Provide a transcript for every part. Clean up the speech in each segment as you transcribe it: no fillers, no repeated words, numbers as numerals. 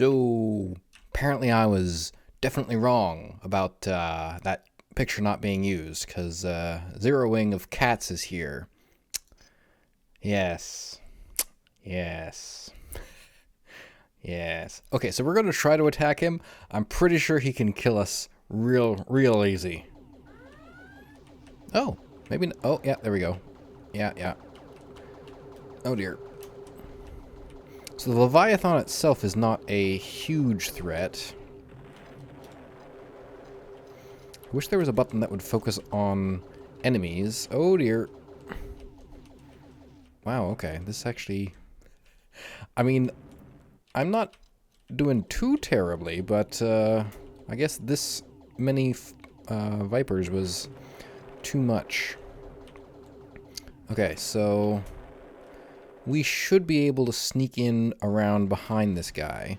So, apparently I was definitely wrong about that picture not being used, because zeroing of cats is here. Yes. Yes. Yes. Okay, so we're going to try to attack him. I'm pretty sure he can kill us real easy. Oh, maybe... Oh, yeah, there we go. Yeah. Oh, dear. So the Leviathan itself is not a huge threat. I wish there was a button that would focus on enemies. Oh, dear. Wow, okay. This actually... I mean, I'm not doing too terribly, but I guess this many Vipers was too much. Okay, so we should be able to sneak in around behind this guy.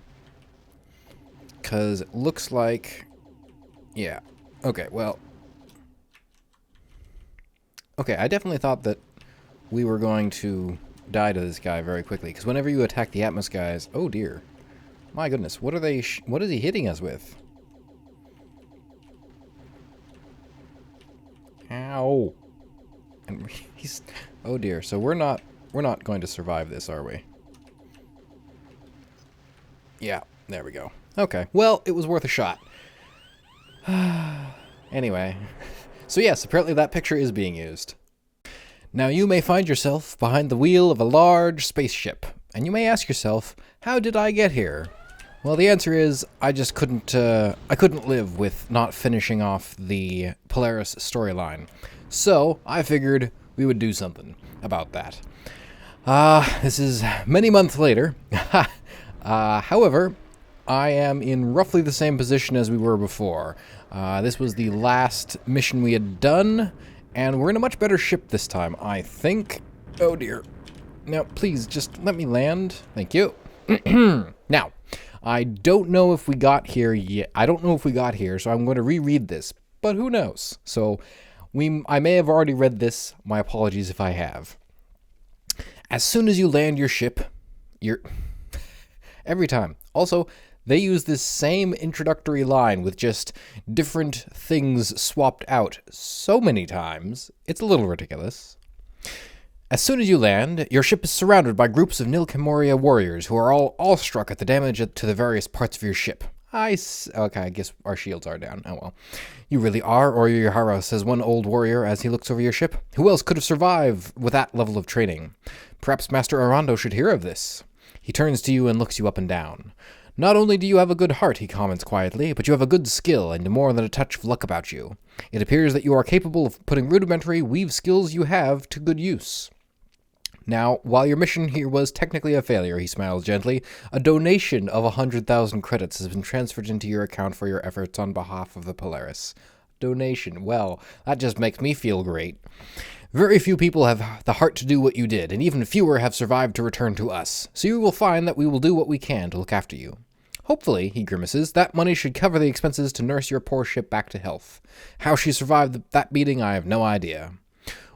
Because it looks like... Yeah. Okay, well... Okay, I definitely thought that we were going to die to this guy very quickly. Because whenever you attack the Atmos guys... Oh, dear. My goodness, what are they... what is he hitting us with? Ow. And he's... Oh, dear. So we're not going to survive this, are we? Yeah, there we go. Okay, well, it was worth a shot. Anyway. So yes, apparently that picture is being used. Now you may find yourself behind the wheel of a large spaceship, and you may ask yourself, how did I get here? Well, the answer is, I just couldn't live with not finishing off the Polaris storyline. So, I figured we would do something about that. This is many months later. However, I am in roughly the same position as we were before. This was the last mission we had done, and we're in a much better ship this time, I think. Oh dear. Now, please, just let me land. Thank you. Now, I don't know if we got here yet. I don't know if we got here, so I'm going to reread this, but who knows? So, I may have already read this. My apologies if I have. As soon as you land your ship, every time. Also, they use this same introductory line with just different things swapped out so many times, it's a little ridiculous. As soon as you land, your ship is surrounded by groups of Nilkamoria warriors who are all awestruck at the damage to the various parts of your ship. Okay, I guess our shields are down. Oh well. You really are, Oriyahara, says one old warrior as he looks over your ship. Who else could have survived with that level of training? Perhaps Master Arando should hear of this. He turns to you and looks you up and down. Not only do you have a good heart, he comments quietly, but you have a good skill and more than a touch of luck about you. It appears that you are capable of putting rudimentary weave skills you have to good use. Now, while your mission here was technically a failure, he smiles gently, a donation of 100,000 credits has been transferred into your account for your efforts on behalf of the Polaris. Donation. Well, that just makes me feel great. Very few people have the heart to do what you did, and even fewer have survived to return to us, so you will find that we will do what we can to look after you. Hopefully, he grimaces, that money should cover the expenses to nurse your poor ship back to health. How she survived that beating, I have no idea.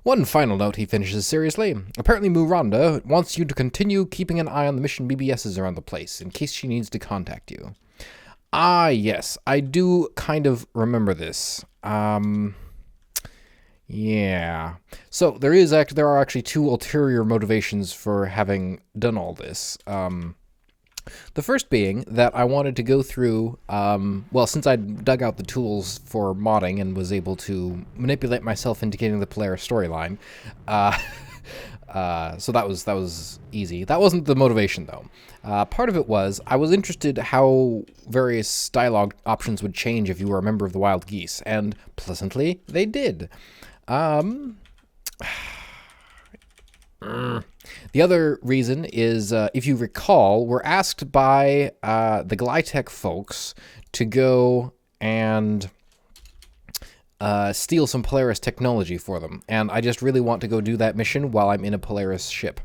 One final note, he finishes seriously. Apparently Miranda wants you to continue keeping an eye on the mission BBSs around the place, in case she needs to contact you. Ah, yes, I do kind of remember this. Yeah. So there are actually two ulterior motivations for having done all this. The first being that I wanted to go through, well, since I dug out the tools for modding and was able to manipulate myself into getting the Polaris storyline, so that was easy. That wasn't the motivation, though. Part of it was I was interested how various dialogue options would change if you were a member of the Wild Geese, and pleasantly, they did. The other reason is, if you recall, we're asked by the Glytech folks to go and steal some Polaris technology for them, and I just really want to go do that mission while I'm in a Polaris ship.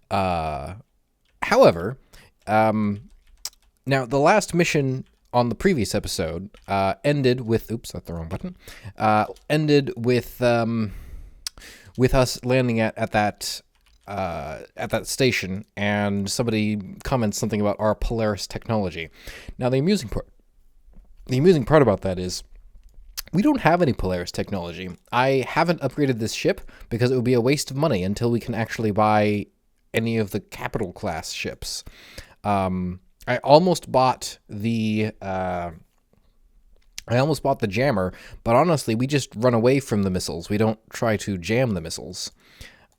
However, now the last mission on the previous episode ended with... Oops, that's the wrong button. Ended with us landing at that at that station, and somebody comments something about our Polaris technology. Now, the amusing part about that is we don't have any Polaris technology. I haven't upgraded this ship because it would be a waste of money until we can actually buy any of the capital class ships. I almost bought the jammer, but honestly, we just run away from the missiles. We don't try to jam the missiles.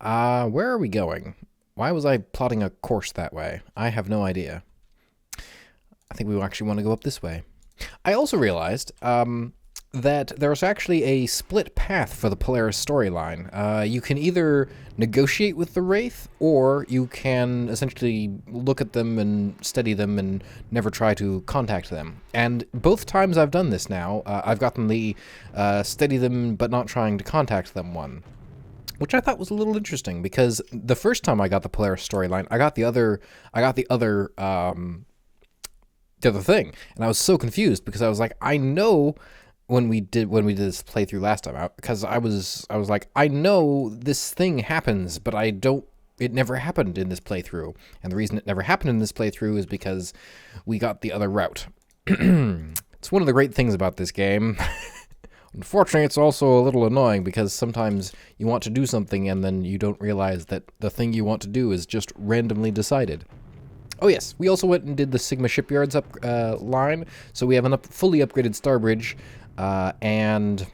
Where are we going? Why was I plotting a course that way? I have no idea. I think we actually want to go up this way. I also realized that there's actually a split path for the Polaris storyline. You can either negotiate with the Wraith, or you can essentially look at them and study them and never try to contact them. And both times I've done this now, I've gotten the study them but not trying to contact them one, which I thought was a little interesting, because the first time I got the Polaris storyline, I got the other thing, and I was so confused because I was like, I know when we did this playthrough last time out, because I was like, I know this thing happens, but it never happened in this playthrough, and the reason it never happened in this playthrough is because we got the other route. It's one of the great things about this game. Unfortunately, it's also a little annoying because sometimes you want to do something and then you don't realize that the thing you want to do is just randomly decided. Oh yes, we also went and did the Sigma Shipyards line, so we have a fully upgraded Starbridge and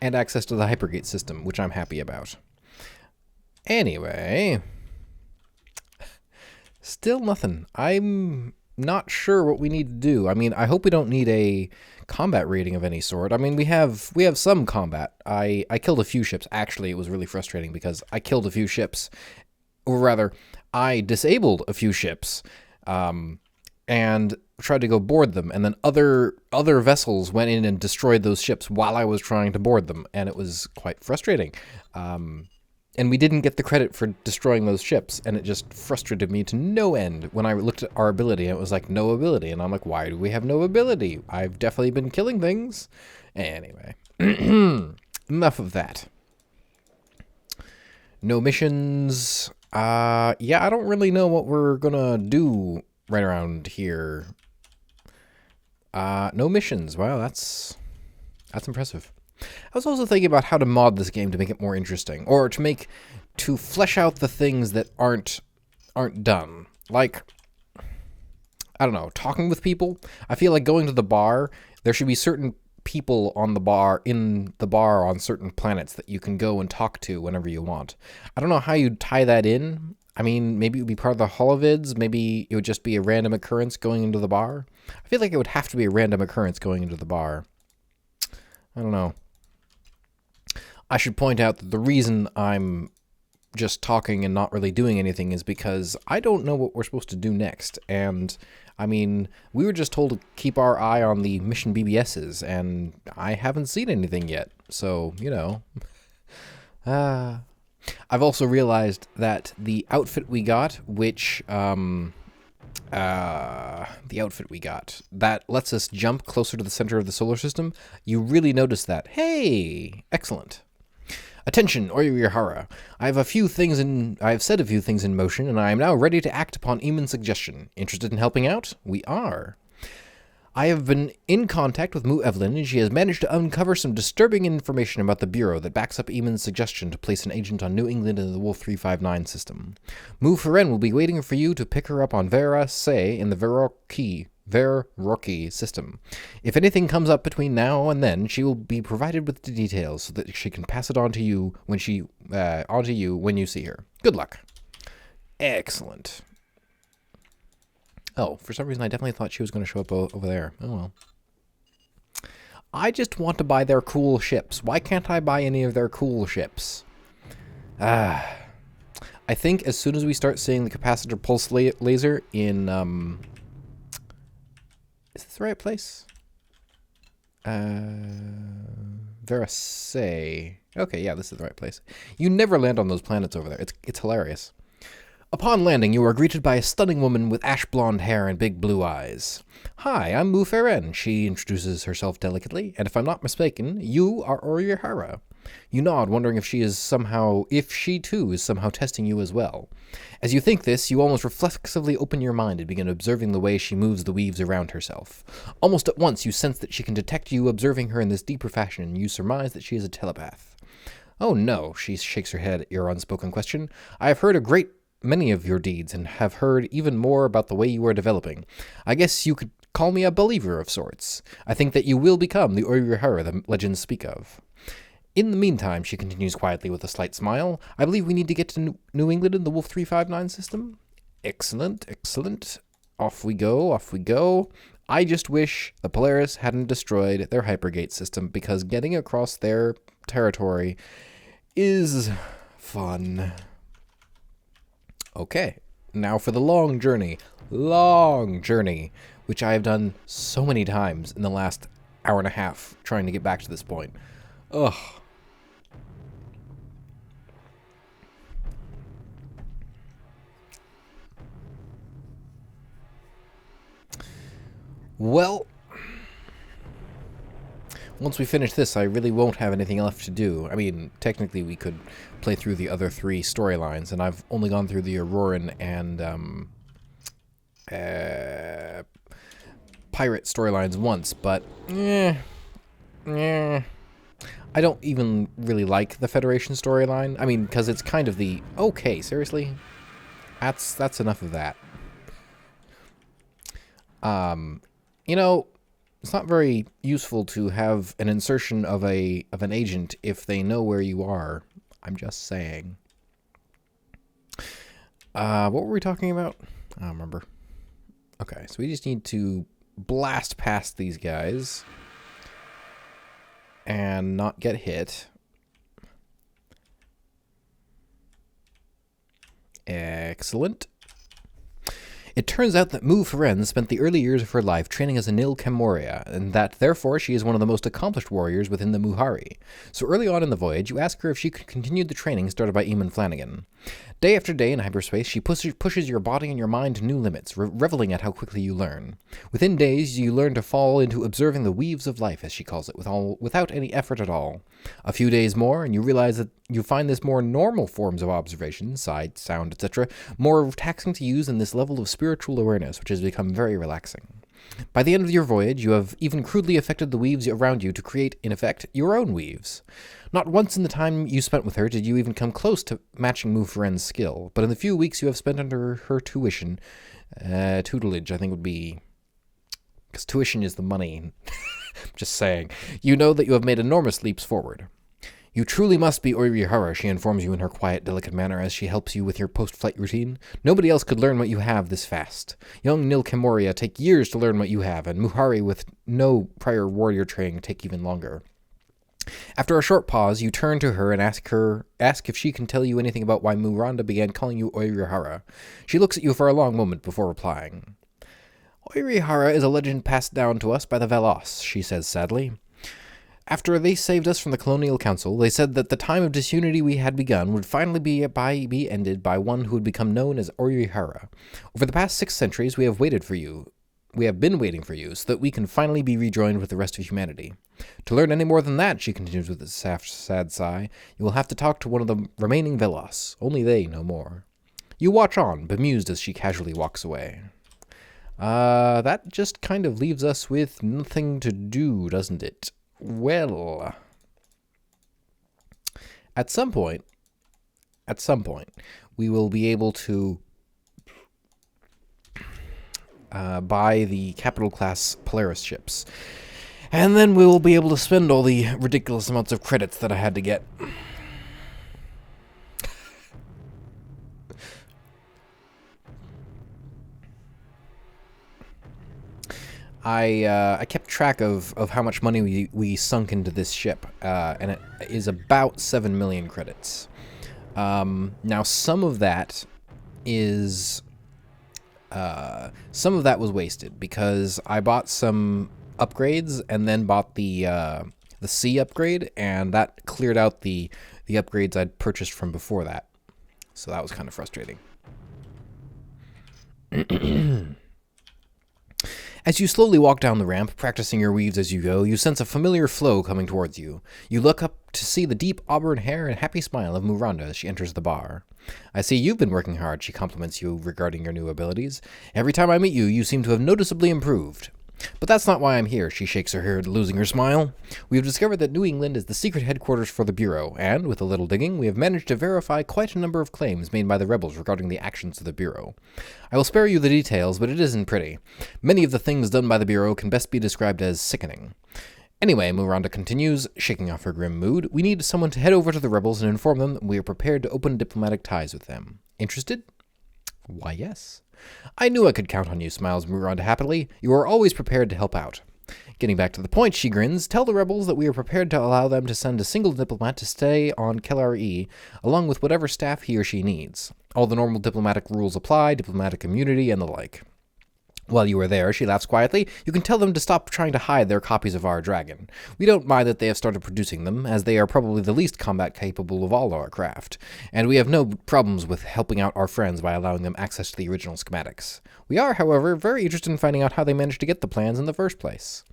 access to the Hypergate system, which I'm happy about. Anyway, still nothing. I'm not sure what we need to do. I mean, I hope we don't need a combat rating of any sort. I mean, we have some combat. I killed a few ships. Actually, it was really frustrating because I killed a few ships, or rather, I disabled a few ships, and tried to go board them, and then other vessels went in and destroyed those ships while I was trying to board them, and it was quite frustrating. And we didn't get the credit for destroying those ships, and it just frustrated me to no end when I looked at our ability, and it was like, no ability, and I'm like, why do we have no ability? I've definitely been killing things. Anyway, enough of that. No missions. Yeah, I don't really know what we're gonna do right around here. No missions. Wow, that's impressive. I was also thinking about how to mod this game to make it more interesting, or to flesh out the things that aren't done. Like, I don't know, talking with people. I feel like going to the bar, there should be certain people in the bar on certain planets that you can go and talk to whenever you want. I don't know how you'd tie that in. I mean, maybe it would be part of the holovids. Maybe it would just be a random occurrence going into the bar. I feel like it would have to be a random occurrence going into the bar. I don't know. I should point out that the reason I'm just talking and not really doing anything is because I don't know what we're supposed to do next. And, I mean, we were just told to keep our eye on the mission BBSs, and I haven't seen anything yet. So, you know. I've also realized that the outfit we got, that lets us jump closer to the center of the solar system, you really notice that. Hey! Excellent. Attention, Oyurihara. I have said a few things in motion, and I am now ready to act upon Eamon's suggestion. Interested in helping out? We are. I have been in contact with Mu Evelyn, and she has managed to uncover some disturbing information about the Bureau that backs up Eamon's suggestion to place an agent on New England in the Wolf 359 system. Mu Feren will be waiting for you to pick her up on Vera Se in the Verroki system. If anything comes up between now and then, she will be provided with the details so that she can pass it on to you when you see her. Good luck. Excellent. Oh, for some reason I definitely thought she was going to show up over there. Oh well. I just want to buy their cool ships. Why can't I buy any of their cool ships? I think as soon as we start seeing the capacitor pulse laser in, is this the right place? Verase. Okay, yeah, this is the right place. You never land on those planets over there. It's hilarious. Upon landing, you are greeted by a stunning woman with ash blonde hair and big blue eyes. Hi, I'm Mu Feren, she introduces herself delicately, and if I'm not mistaken, you are Oyurihara. You nod, wondering if she too is somehow testing you as well. As you think this, you almost reflexively open your mind and begin observing the way she moves the weaves around herself. Almost at once, you sense that she can detect you observing her in this deeper fashion, and you surmise that she is a telepath. Oh no, she shakes her head at your unspoken question. I have heard a great many of your deeds, and have heard even more about the way you are developing. I guess you could call me a believer of sorts. I think that you will become the Oirihara the legends speak of. In the meantime, she continues quietly with a slight smile, I believe we need to get to New England in the Wolf 359 system. Excellent, excellent. Off we go, off we go. I just wish the Polaris hadn't destroyed their hypergate system, because getting across their territory is fun. Okay, now for the long journey, which I have done so many times in the last hour and a half trying to get back to this point. Ugh. Well, once we finish this, I really won't have anything left to do. I mean, technically we could play through the other 3 storylines, and I've only gone through the Auroran and pirate storylines once, but I don't even really like the Federation storyline. I mean, because it's kind of the, okay, seriously? That's enough of that. You know, it's not very useful to have an insertion of an agent if they know where you are. I'm just saying. What were we talking about? I don't remember. Okay, so we just need to blast past these guys and not get hit. Excellent. It turns out that Mu Ferenz spent the early years of her life training as a Nil Camoria, and that, therefore, she is one of the most accomplished warriors within the Muhari. So early on in the voyage, you ask her if she could continue the training started by Eamon Flanagan. Day after day in hyperspace, she pushes your body and your mind to new limits, reveling at how quickly you learn. Within days, you learn to fall into observing the weaves of life, as she calls it, without any effort at all. A few days more, and you realize that you find this more normal forms of observation, sight, sound, etc., more taxing to use than this level of spiritual awareness, which has become very relaxing. By the end of your voyage, you have even crudely affected the weaves around you to create, in effect, your own weaves. Not once in the time you spent with her did you even come close to matching Mu Feren's skill, but in the few weeks you have spent under her tutelage, I think would be, because tuition is the money. Just saying. You know that you have made enormous leaps forward. You truly must be Oirihara, she informs you in her quiet, delicate manner as she helps you with your post-flight routine. Nobody else could learn what you have this fast. Young Nil Camoria take years to learn what you have, and Muhari with no prior warrior training take even longer. After a short pause, you turn to her and ask if she can tell you anything about why Muranda began calling you Oirihara. She looks at you for a long moment before replying. Oirihara is a legend passed down to us by the Velos, she says sadly. After they saved us from the Colonial Council, they said that the time of disunity we had begun would finally be ended by one who would become known as Oirihara. Over the past 6 centuries, we have been waiting for you, so that we can finally be rejoined with the rest of humanity. To learn any more than that, she continues with a sad sigh, you will have to talk to one of the remaining Velos. Only they know more. You watch on, bemused as she casually walks away. That just kind of leaves us with nothing to do, doesn't it? Well, at some point, we will be able to buy the capital class Polaris ships. And then we will be able to spend all the ridiculous amounts of credits that I had to get. I kept track of how much money we sunk into this ship, and it is about 7 million credits. Now, some of that was wasted because I bought some upgrades and then bought the C upgrade, and that cleared out the upgrades I'd purchased from before that. So that was kind of frustrating. As you slowly walk down the ramp, practicing your weaves as you go, you sense a familiar flow coming towards you. You look up to see the deep auburn hair and happy smile of Miranda as she enters the bar. I see you've been working hard, she compliments you regarding your new abilities. Every time I meet you, you seem to have noticeably improved. But that's not why I'm here, she shakes her head, losing her smile. We have discovered that New England is the secret headquarters for the Bureau, and, with a little digging, we have managed to verify quite a number of claims made by the rebels regarding the actions of the Bureau. I will spare you the details, but it isn't pretty. Many of the things done by the Bureau can best be described as sickening. Anyway, Miranda continues, shaking off her grim mood, we need someone to head over to the rebels and inform them that we are prepared to open diplomatic ties with them. Interested? Why, yes. I knew I could count on you, smiles Miranda happily. You are always prepared to help out. Getting back to the point, she grins, tell the rebels that we are prepared to allow them to send a single diplomat to stay on Kellar-E, along with whatever staff he or she needs. All the normal diplomatic rules apply, diplomatic immunity, and the like. While you are there, she laughs quietly, you can tell them to stop trying to hide their copies of our dragon. We don't mind that they have started producing them, as they are probably the least combat capable of all our craft, and we have no problems with helping out our friends by allowing them access to the original schematics. We are, however, very interested in finding out how they managed to get the plans in the first place.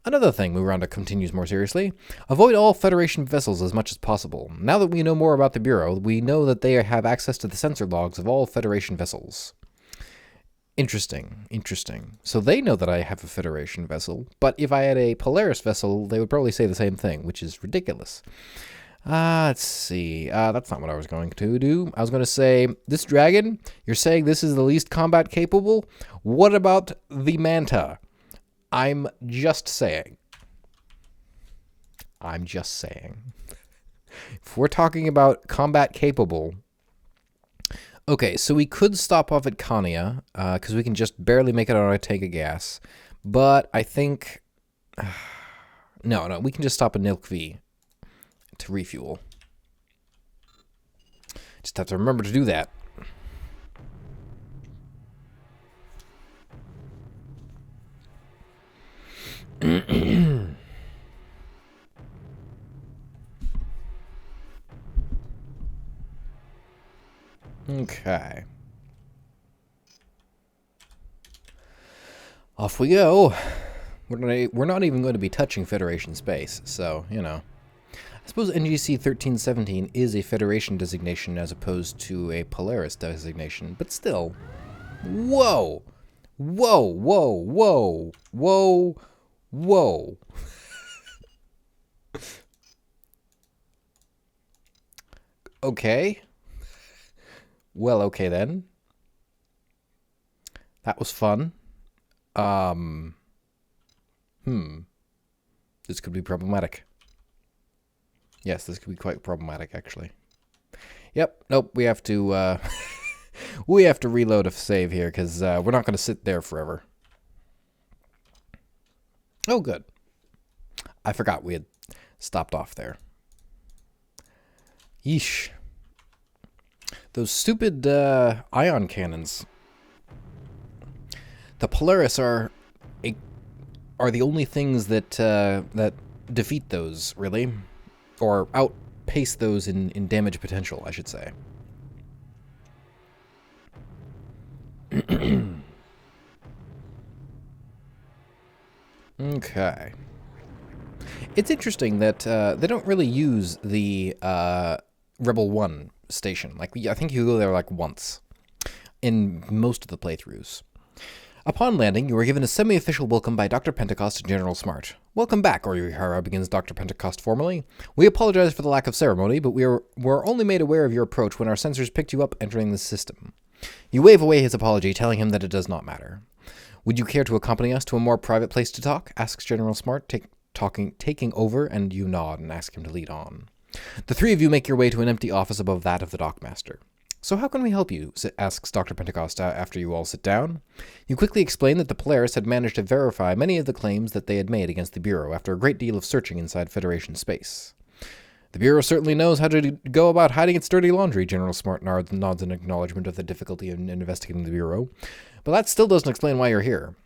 Another thing, Miranda continues more seriously, avoid all Federation vessels as much as possible. Now that we know more about the Bureau, we know that they have access to the sensor logs of all Federation vessels. Interesting. So they know that I have a Federation vessel, but if I had a Polaris vessel, they would probably say the same thing, which is ridiculous. Let's see. That's not what I was going to do. I was going to say, this dragon, you're saying this is the least combat capable? What about the Manta? I'm just saying. If we're talking about combat capable... Okay, so we could stop off at Kania, because we can just barely make it on a tank of gas. But I think... No, we can just stop at Nilkvi to refuel. Just have to remember to do that. Okay. Off we go. We're not even going to be touching Federation space, so, you know. I suppose NGC 1317 is a Federation designation as opposed to a Polaris designation, but still. Whoa! Whoa! Okay. Well, okay then. That was fun. This could be problematic. Yes, this could be quite problematic, actually. Yep, nope, we have to, we have to reload a save here, because we're not going to sit there forever. Oh, good. I forgot we had stopped off there. Yeesh. Those stupid ion cannons. The Polaris are the only things that that defeat those, really, or outpace those in damage potential, I should say. Okay. It's interesting that they don't really use the Rebel 1 station. Like, I think you go there like once in most of the playthroughs. Upon landing, you are given a semi-official welcome by Dr. Pentecost and General Smart. Welcome back, Orihara, begins Dr. Pentecost formally. We apologize for the lack of ceremony, but we were only made aware of your approach when our sensors picked you up entering the system. You wave away his apology, telling him that it does not matter. Would you care to accompany us to a more private place to talk? Asks General Smart, taking over, and you nod and ask him to lead on. The three of you make your way to an empty office above that of the dockmaster. So how can we help you? Asks Dr. Pentecost after you all sit down. You quickly explain that the Polaris had managed to verify many of the claims that they had made against the Bureau after a great deal of searching inside Federation space. The Bureau certainly knows how to go about hiding its dirty laundry, General Smart nods in acknowledgement of the difficulty in investigating the Bureau. But that still doesn't explain why you're here.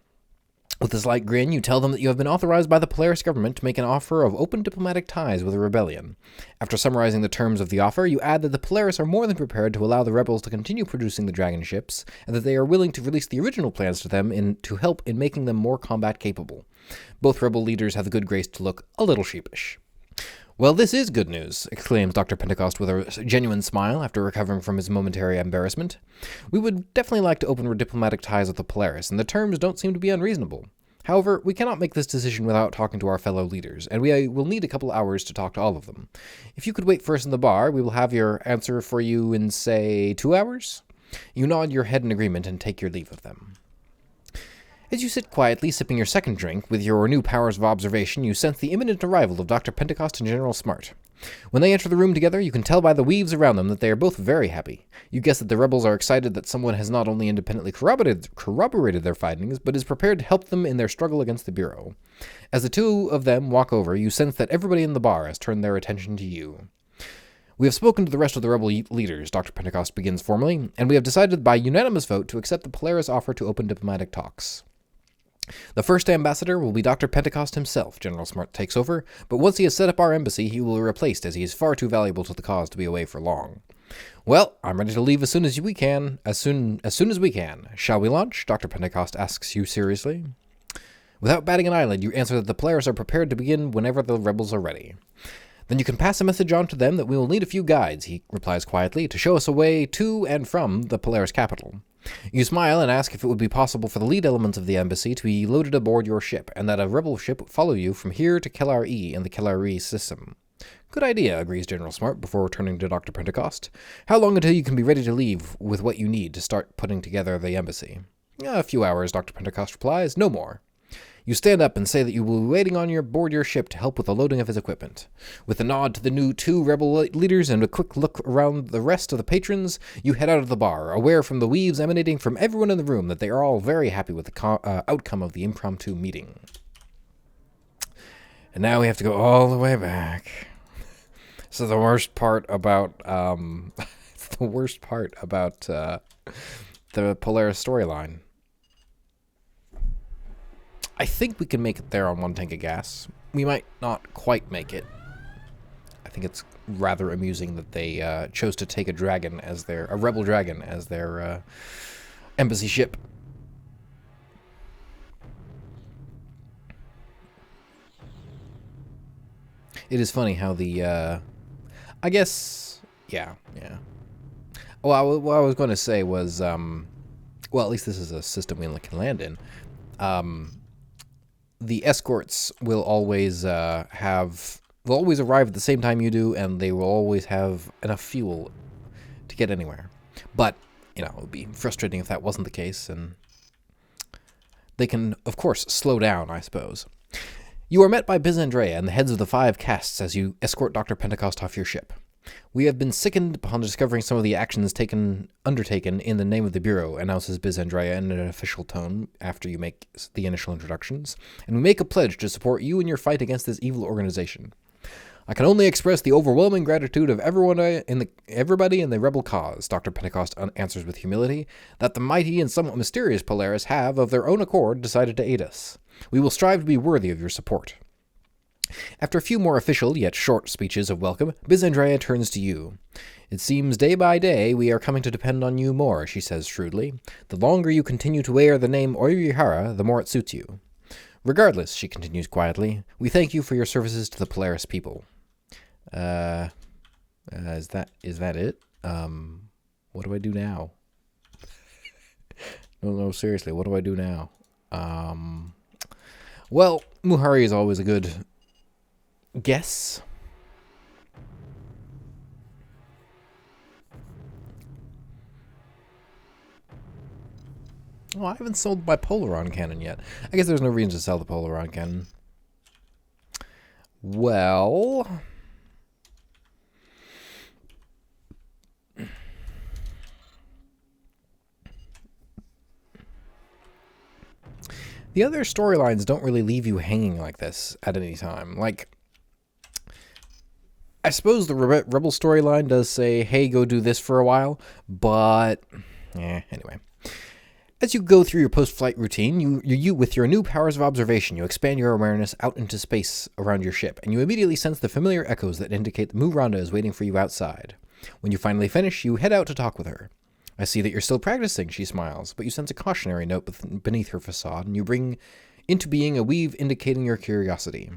With a slight grin, you tell them that you have been authorized by the Polaris government to make an offer of open diplomatic ties with the rebellion. After summarizing the terms of the offer, you add that the Polaris are more than prepared to allow the rebels to continue producing the Dragon ships, and that they are willing to release the original plans to them to help in making them more combat capable. Both rebel leaders have the good grace to look a little sheepish. "Well, this is good news," exclaims Dr. Pentecost with a genuine smile after recovering from his momentary embarrassment. "We would definitely like to open diplomatic ties with the Polaris, and the terms don't seem to be unreasonable. However, we cannot make this decision without talking to our fellow leaders, and we will need a couple hours to talk to all of them. If you could wait for us in the bar, we will have your answer for you in, say, 2 hours?" You nod your head in agreement and take your leave of them. As you sit quietly sipping your second drink, with your new powers of observation, you sense the imminent arrival of Dr. Pentecost and General Smart. When they enter the room together, you can tell by the weaves around them that they are both very happy. You guess that the rebels are excited that someone has not only independently corroborated their findings, but is prepared to help them in their struggle against the Bureau. As the two of them walk over, you sense that everybody in the bar has turned their attention to you. "We have spoken to the rest of the rebel leaders," Dr. Pentecost begins formally, "and we have decided by unanimous vote to accept the Polaris offer to open diplomatic talks. The first ambassador will be Dr. Pentecost himself," General Smart takes over, "but once he has set up our embassy, he will be replaced as he is far too valuable to the cause to be away for long." "Well, I'm ready to leave as soon as we can. Shall we launch?" Dr. Pentecost asks you seriously. Without batting an eyelid, you answer that the Polaris are prepared to begin whenever the rebels are ready. "Then you can pass a message on to them that we will need a few guides," he replies quietly, "to show us a way to and from the Polaris capital. You smile and ask if it would be possible for the lead elements of the embassy to be loaded aboard your ship, and that a rebel ship would follow you from here to Kellar-E in the Kellar-E system. "Good idea," agrees General Smart before turning to Dr. Pentecost. "How long until you can be ready to leave with what you need to start putting together the embassy?" "A few hours," Dr. Pentecost replies, "no more." You stand up and say that you will be waiting on board your ship to help with the loading of his equipment. With a nod to the two rebel leaders and a quick look around the rest of the patrons, you head out of the bar, aware from the weaves emanating from everyone in the room that they are all very happy with the outcome of the impromptu meeting. And now we have to go all the way back. So the worst part about the Polaris storyline. I think we can make it there on one tank of gas. We might not quite make it. I think it's rather amusing that they chose to take a rebel dragon as their embassy ship. It is funny how I guess, yeah. Well, what I was going to say was, well, at least this is a system we can land in. The escorts will always arrive at the same time you do, and they will always have enough fuel to get anywhere. But, it would be frustrating if that wasn't the case, and they can, of course, slow down, I suppose. You are met by Biz Andrea and the heads of the 5 castes as you escort Dr. Pentecost off your ship. "We have been sickened upon discovering some of the actions undertaken in the name of the Bureau," announces Biz Andrea in an official tone after you make the initial introductions, "and we make a pledge to support you in your fight against this evil organization. I can only express the overwhelming gratitude of everybody in the rebel cause," Dr. Pentecost answers with humility, "that the mighty and somewhat mysterious Polaris have, of their own accord, decided to aid us. We will strive to be worthy of your support." After a few more official, yet short, speeches of welcome, Biz Andrea turns to you. "It seems day by day we are coming to depend on you more," she says shrewdly. "The longer you continue to wear the name Oyuhara, the more it suits you. Regardless," she continues quietly, "we thank you for your services to the Polaris people." Is that it? What do I do now? No, seriously, what do I do now? Well, Muhari is always a good guess. Oh, I haven't sold my Polaron cannon yet. I guess there's no reason to sell the Polaron cannon. Well, the other storylines don't really leave you hanging like this at any time. Like, I suppose the Rebel storyline does say, hey, go do this for a while, but anyway. As you go through your post-flight routine, you with your new powers of observation, you expand your awareness out into space around your ship, and you immediately sense the familiar echoes that indicate that Miranda is waiting for you outside. When you finally finish, you head out to talk with her. I see that you're still practicing, she smiles, but you sense a cautionary note beneath her facade, and you bring into being a weave indicating your curiosity.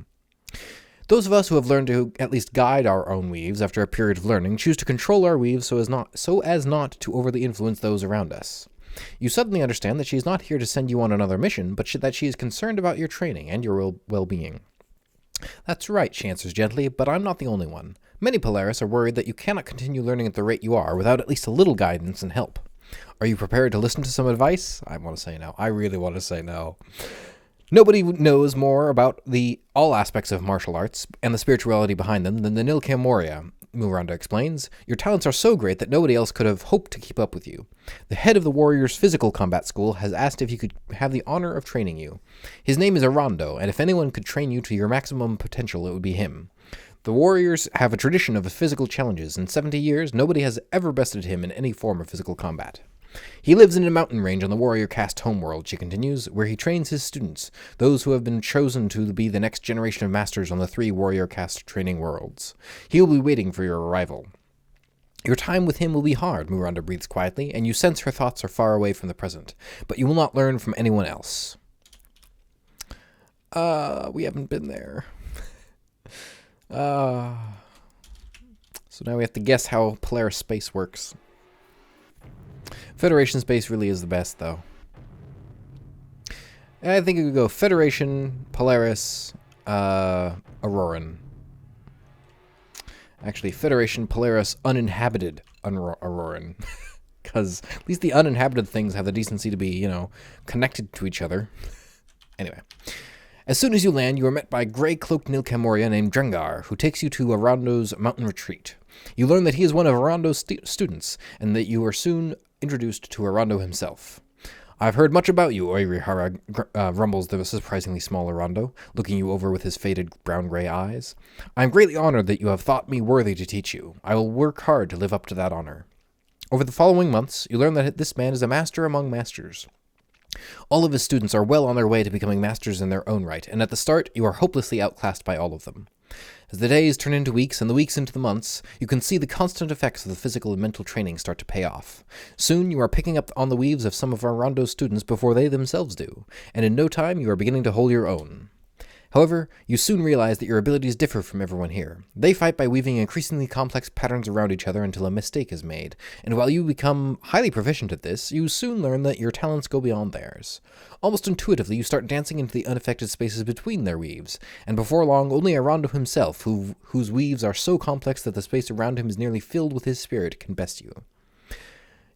Those of us who have learned to at least guide our own weaves after a period of learning choose to control our weaves so as not to overly influence those around us. You suddenly understand that she is not here to send you on another mission, but that she is concerned about your training and your well-being. That's right, she answers gently, but I'm not the only one. Many Polaris are worried that you cannot continue learning at the rate you are without at least a little guidance and help. Are you prepared to listen to some advice? I want to say no. I really want to say no. Nobody knows more about all aspects of martial arts and the spirituality behind them than the Nilka Moria, Miranda explains. Your talents are so great that nobody else could have hoped to keep up with you. The head of the Warriors Physical Combat School has asked if he could have the honor of training you. His name is Arando, and if anyone could train you to your maximum potential, it would be him. The Warriors have a tradition of physical challenges. In 70 years, nobody has ever bested him in any form of physical combat. He lives in a mountain range on the warrior caste homeworld, she continues, where he trains his students, those who have been chosen to be the next generation of masters on the 3 warrior caste training worlds. He will be waiting for your arrival. Your time with him will be hard, Miranda breathes quietly, and you sense her thoughts are far away from the present, but you will not learn from anyone else. We haven't been there. So now we have to guess how Polaris space works. Federation space really is the best, though. I think it would go Federation, Polaris, Auroran. Actually, Federation, Polaris, uninhabited Auroran. Because at least the uninhabited things have the decency to be, connected to each other. Anyway. As soon as you land, you are met by a grey-cloaked Nilka Moria named Drengar, who takes you to Arando's mountain retreat. You learn that he is one of Arando's students, and that you are soon introduced to Arando himself. I've heard much about you, Oirihara, rumbles the surprisingly small Arando, looking you over with his faded brown-gray eyes. I am greatly honored that you have thought me worthy to teach you. I will work hard to live up to that honor. Over the following months, you learn that this man is a master among masters. All of his students are well on their way to becoming masters in their own right, and at the start, you are hopelessly outclassed by all of them. As the days turn into weeks and the weeks into the months, you can see the constant effects of the physical and mental training start to pay off. Soon you are picking up on the weaves of some of Arando's students before they themselves do, and in no time you are beginning to hold your own. However, you soon realize that your abilities differ from everyone here. They fight by weaving increasingly complex patterns around each other until a mistake is made, and while you become highly proficient at this, you soon learn that your talents go beyond theirs. Almost intuitively, you start dancing into the unaffected spaces between their weaves, and before long, only Arando himself, whose weaves are so complex that the space around him is nearly filled with his spirit, can best you.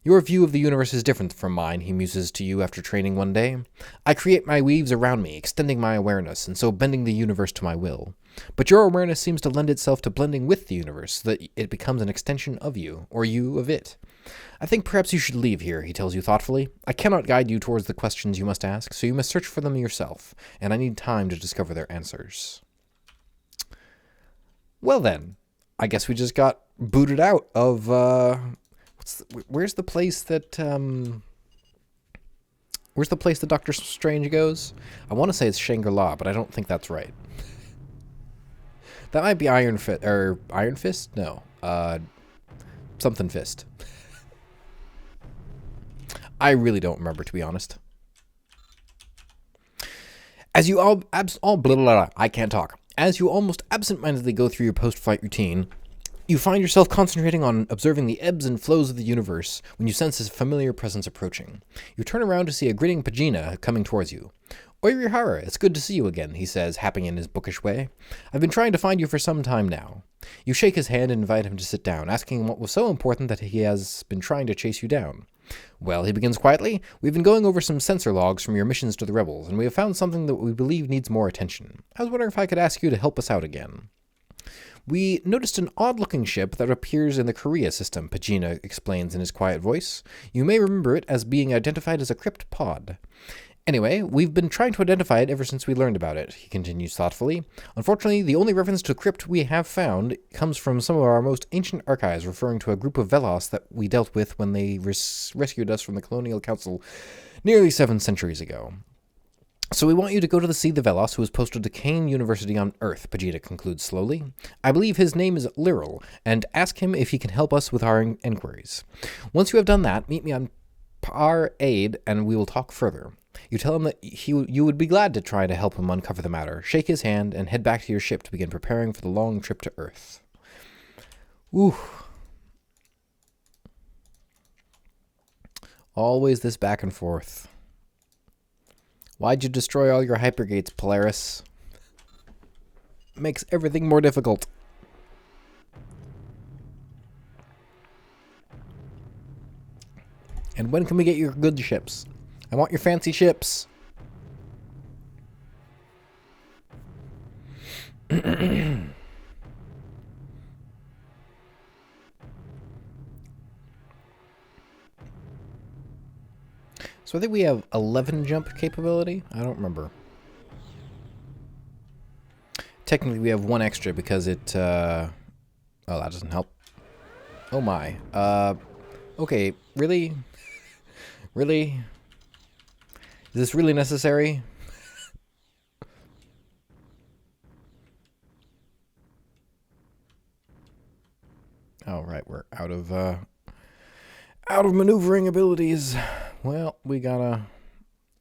Your view of the universe is different from mine, he muses to you after training one day. I create my weaves around me, extending my awareness, and so bending the universe to my will. But your awareness seems to lend itself to blending with the universe, so that it becomes an extension of you, or you of it. I think perhaps you should leave here, he tells you thoughtfully. I cannot guide you towards the questions you must ask, so you must search for them yourself, and I need time to discover their answers. Well then, I guess we just got booted out of, where's the place that Doctor Strange goes? I want to say it's Shangri-La, but I don't think that's right. That might be Iron Fist? No. Something Fist. I really don't remember, to be honest. As you I can't talk. As you almost absent-mindedly go through your post-flight routine, you find yourself concentrating on observing the ebbs and flows of the universe when you sense his familiar presence approaching. You turn around to see a grinning Pagina coming towards you. Oirihara, it's good to see you again, he says, happing in his bookish way. I've been trying to find you for some time now. You shake his hand and invite him to sit down, asking him what was so important that he has been trying to chase you down. Well, he begins quietly, we've been going over some sensor logs from your missions to the rebels, and we have found something that we believe needs more attention. I was wondering if I could ask you to help us out again. We noticed an odd-looking ship that appears in the Korea system, Pagina explains in his quiet voice. You may remember it as being identified as a crypt pod. Anyway, we've been trying to identify it ever since we learned about it, he continues thoughtfully. Unfortunately, the only reference to a crypt we have found comes from some of our most ancient archives, referring to a group of Velos that we dealt with when they rescued us from the Colonial Council nearly 7 centuries ago. So we want you to go to see the Velos who is posted to Kane University on Earth, Vegeta concludes slowly. I believe his name is Lyral, and ask him if he can help us with our inquiries. Once you have done that, meet me on Parade, and we will talk further. You tell him that you would be glad to try to help him uncover the matter. Shake his hand, and head back to your ship to begin preparing for the long trip to Earth. Ooh. Always this back and forth. Why'd you destroy all your hypergates, Polaris? Makes everything more difficult. And when can we get your good ships? I want your fancy ships. So I think we have 11 jump capability. I don't remember. Technically, we have 1 extra because it... oh, that doesn't help. Oh my. Okay, really? Really? Is this really necessary? Oh, right, we're out of maneuvering abilities. Well, we gotta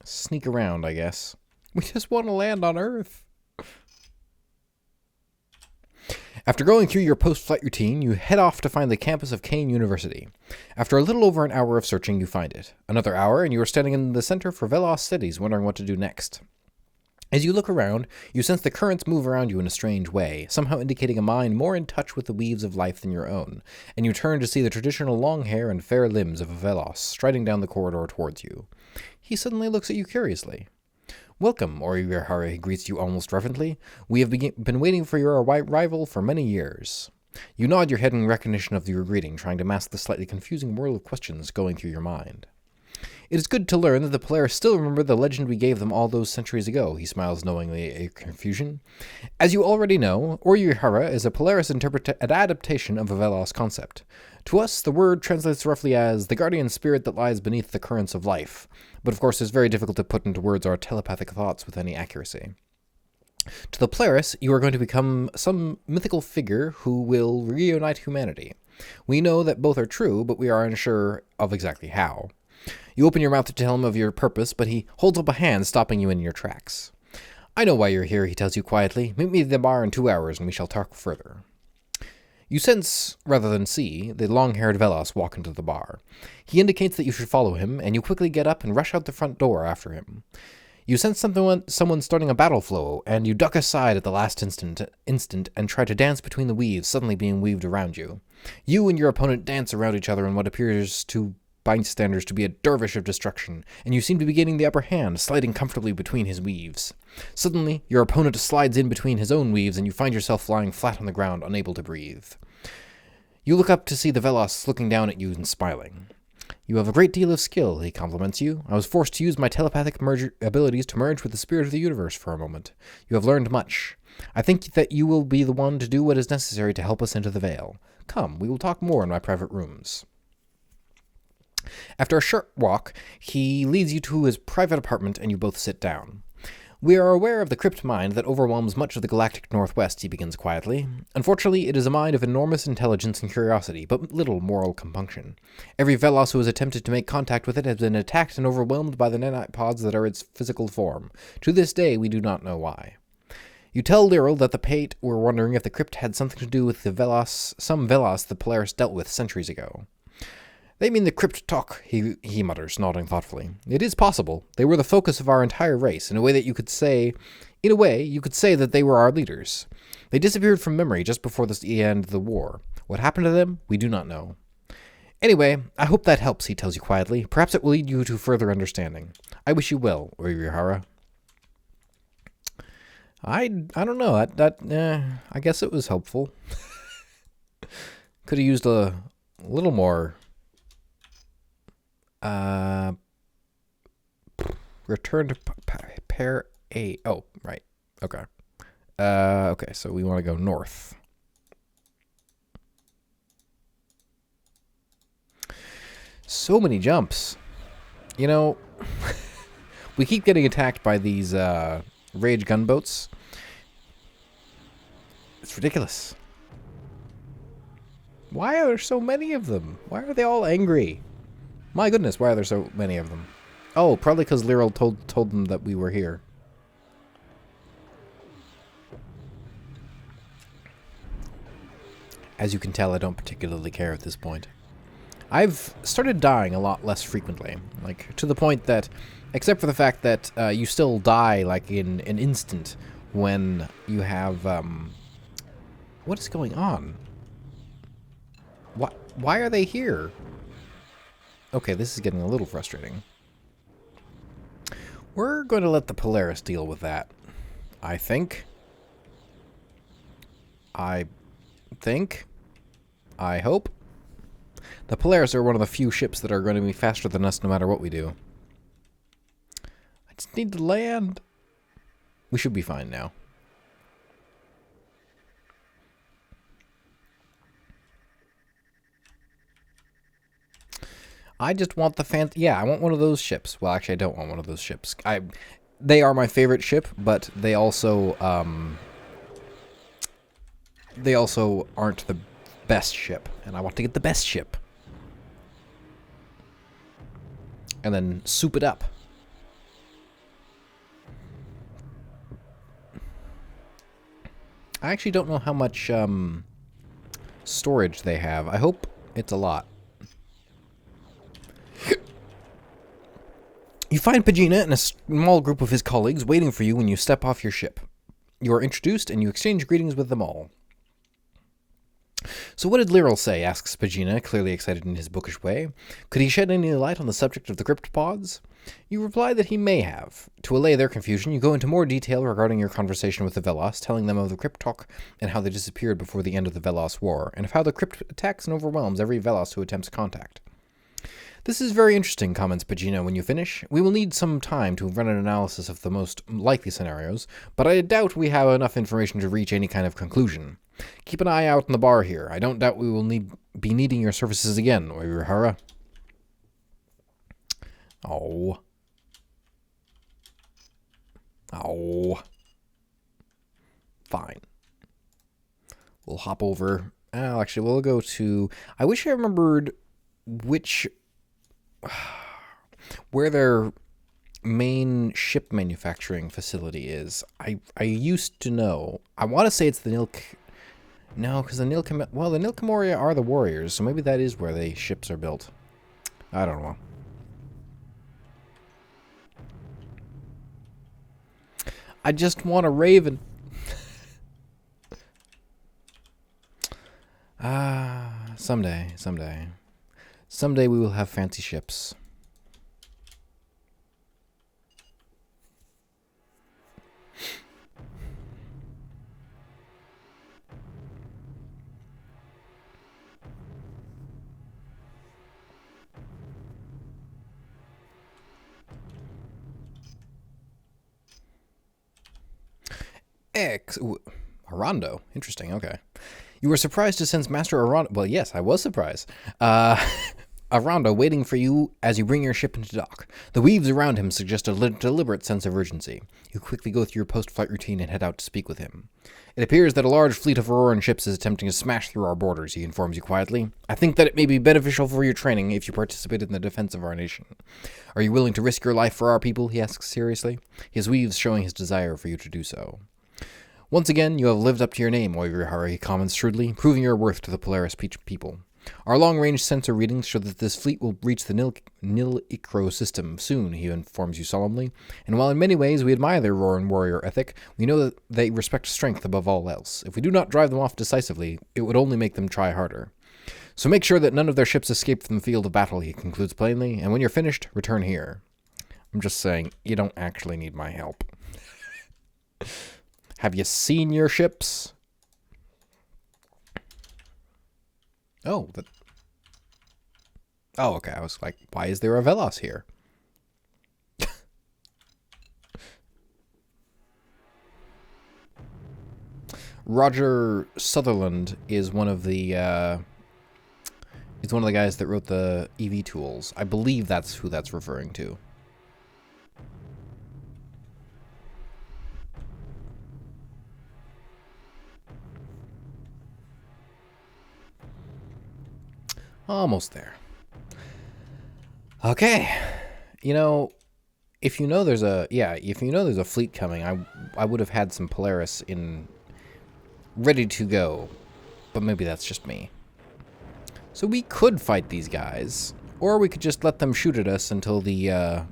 sneak around, I guess. We just want to land on Earth. After going through your post-flight routine, you head off to find the campus of Kane University. After a little over an hour of searching, you find it. Another hour, and you are standing in the center for Velos Cities, wondering what to do next. As you look around, you sense the currents move around you in a strange way, somehow indicating a mind more in touch with the weaves of life than your own, and you turn to see the traditional long hair and fair limbs of a Velos striding down the corridor towards you. He suddenly looks at you curiously. Welcome, Orihara, he greets you almost reverently. We have been waiting for your arrival for many years. You nod your head in recognition of your greeting, trying to mask the slightly confusing whirl of questions going through your mind. It is good to learn that the Polaris still remember the legend we gave them all those centuries ago, he smiles knowingly at your confusion. As you already know, Orihara is a Polaris adaptation of a Velos concept. To us, the word translates roughly as the guardian spirit that lies beneath the currents of life, but of course it's very difficult to put into words our telepathic thoughts with any accuracy. To the Polaris, you are going to become some mythical figure who will reunite humanity. We know that both are true, but we are unsure of exactly how. You open your mouth to tell him of your purpose, but he holds up a hand, stopping you in your tracks. I know why you're here, he tells you quietly. Meet me at the bar in 2 hours, and we shall talk further. You sense, rather than see, the long-haired Velos walk into the bar. He indicates that you should follow him, and you quickly get up and rush out the front door after him. You sense someone starting a battle flow, and you duck aside at the last instant and try to dance between the weaves suddenly being weaved around you. You and your opponent dance around each other in what appears to bystanders to be a dervish of destruction, and you seem to be gaining the upper hand, sliding comfortably between his weaves. Suddenly, your opponent slides in between his own weaves, and you find yourself lying flat on the ground, unable to breathe. You look up to see the Velos looking down at you and smiling. You have a great deal of skill, he compliments you. I was forced to use my telepathic abilities to merge with the spirit of the universe for a moment. You have learned much. I think that you will be the one to do what is necessary to help us into the Veil. Come, we will talk more in my private rooms. After a short walk, he leads you to his private apartment and you both sit down. We are aware of the crypt mind that overwhelms much of the galactic northwest, he begins quietly. Unfortunately, it is a mind of enormous intelligence and curiosity, but little moral compunction. Every Velos who has attempted to make contact with it has been attacked and overwhelmed by the nanite pods that are its physical form. To this day, we do not know why. You tell Lyral that the Pate were wondering if the crypt had something to do with some Velos the Polaris dealt with centuries ago. They mean the crypt talk, he mutters, nodding thoughtfully. It is possible. They were the focus of our entire race, in a way you could say that they were our leaders. They disappeared from memory just before the end of the war. What happened to them, we do not know. Anyway, I hope that helps, he tells you quietly. Perhaps it will lead you to further understanding. I wish you well, Orihara. I don't know. I guess it was helpful. Could have used a little more. Return to pair A. Oh, right. Okay. Okay, so we want to go north. So many jumps. You know, we keep getting attacked by these rage gunboats. It's ridiculous. Why are there so many of them? Why are they all angry? My goodness, why are there so many of them? Oh, probably because Lyral told them that we were here. As you can tell, I don't particularly care at this point. I've started dying a lot less frequently. Like, to the point that, except for the fact that you still die, like, in an instant when you have, what is going on? Why are they here? Okay, this is getting a little frustrating. We're going to let the Polaris deal with that, I think. I hope. The Polaris are one of the few ships that are going to be faster than us no matter what we do. I just need to land. We should be fine now. I just want the yeah, I want one of those ships. Well, actually, I don't want one of those ships. They are my favorite ship, but they also aren't the best ship, and I want to get the best ship. And then soup it up. I actually don't know how much storage they have. I hope it's a lot. You find Pagina and a small group of his colleagues waiting for you when you step off your ship. You are introduced and you exchange greetings with them all. So what did Lyral say, asks Pagina, clearly excited in his bookish way. Could he shed any light on the subject of the cryptopods? You reply that he may have. To allay their confusion, you go into more detail regarding your conversation with the Velos, telling them of the Cryptok and how they disappeared before the end of the Velos War, and of how the Crypt attacks and overwhelms every Velos who attempts contact. This is very interesting, comments Pagina when you finish. We will need some time to run an analysis of the most likely scenarios, but I doubt we have enough information to reach any kind of conclusion. Keep an eye out on the bar here. I don't doubt we will be needing your services again, Oirihara. Oh. Fine. We'll hop over. Oh, actually, we'll go to... I wish I remembered where their main ship manufacturing facility is. I used to know. I want to say it's the No, because the Nilkamoria are the warriors, so maybe that is where the ships are built. I don't know. I just want a raven. Someday. Someday we will have fancy ships. Arando. Interesting, okay. You were surprised to sense Master Arando... Well, yes, I was surprised. Arando waiting for you as you bring your ship into dock. The weaves around him suggest a deliberate sense of urgency. You quickly go through your post-flight routine and head out to speak with him. It appears that a large fleet of Auroran ships is attempting to smash through our borders, he informs you quietly. I think that it may be beneficial for your training if you participate in the defense of our nation. Are you willing to risk your life for our people, he asks seriously, his weaves showing his desire for you to do so. Once again, you have lived up to your name, Oirihara, he comments shrewdly, proving your worth to the Polaris people. Our long-range sensor readings show that this fleet will reach the Nil-Ikro system soon, he informs you solemnly, and while in many ways we admire their roar and warrior ethic, we know that they respect strength above all else. If we do not drive them off decisively, it would only make them try harder. So make sure that none of their ships escape from the field of battle, he concludes plainly, and when you're finished, return here. I'm just saying, you don't actually need my help. Have you seen your ships? Oh, okay. I was like, why is there a Velos here? Roger Sutherland is one of the He's one of the guys that wrote the EV tools. I believe that's who that's referring to. Almost there. Okay. You know, if you know there's a fleet coming, I would have had some Polaris ready to go. But maybe that's just me. So we could fight these guys, or we could just let them shoot at us until the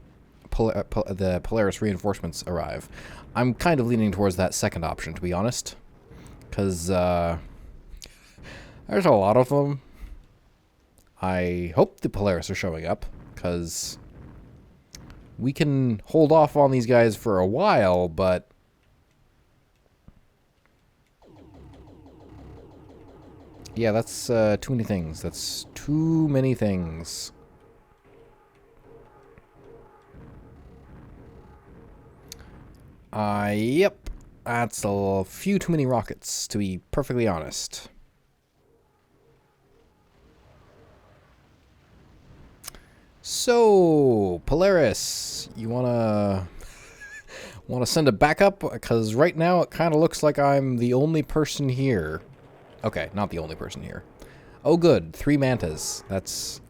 Polaris reinforcements arrive. I'm kind of leaning towards that second option, to be honest, because there's a lot of them. I hope the Polaris are showing up, because we can hold off on these guys for a while, but yeah, that's too many things. That's too many things. Yep. That's a few too many rockets, to be perfectly honest. So, Polaris, you wanna send a backup? Because right now it kind of looks like I'm the only person here. Okay, not the only person here. Oh, good. 3 mantas. That's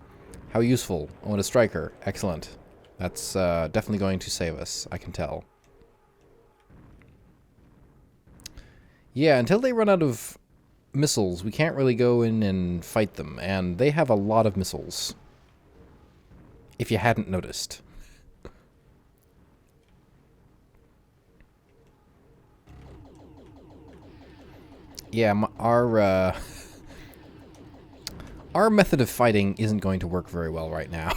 how useful. Oh, and a striker. Excellent. That's definitely going to save us, I can tell. Yeah, until they run out of missiles, we can't really go in and fight them. And they have a lot of missiles, if you hadn't noticed. Yeah, our method of fighting isn't going to work very well right now.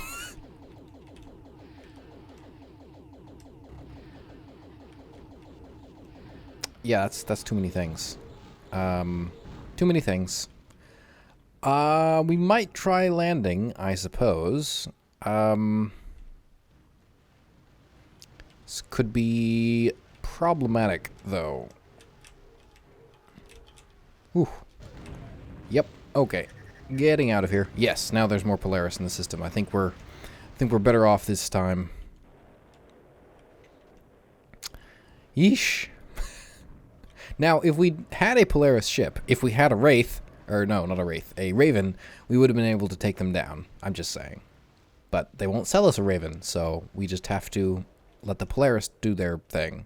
Yeah, that's too many things. Too many things. We might try landing, I suppose. This could be problematic, though. Whew. Yep. Okay. Getting out of here. Yes. Now there's more Polaris in the system. I think we're better off this time. Yeesh. Now, if we had a Polaris ship, if we had a Wraith, or no, not a Wraith, a Raven, we would have been able to take them down. I'm just saying. But they won't sell us a Raven, so we just have to let the Polaris do their thing.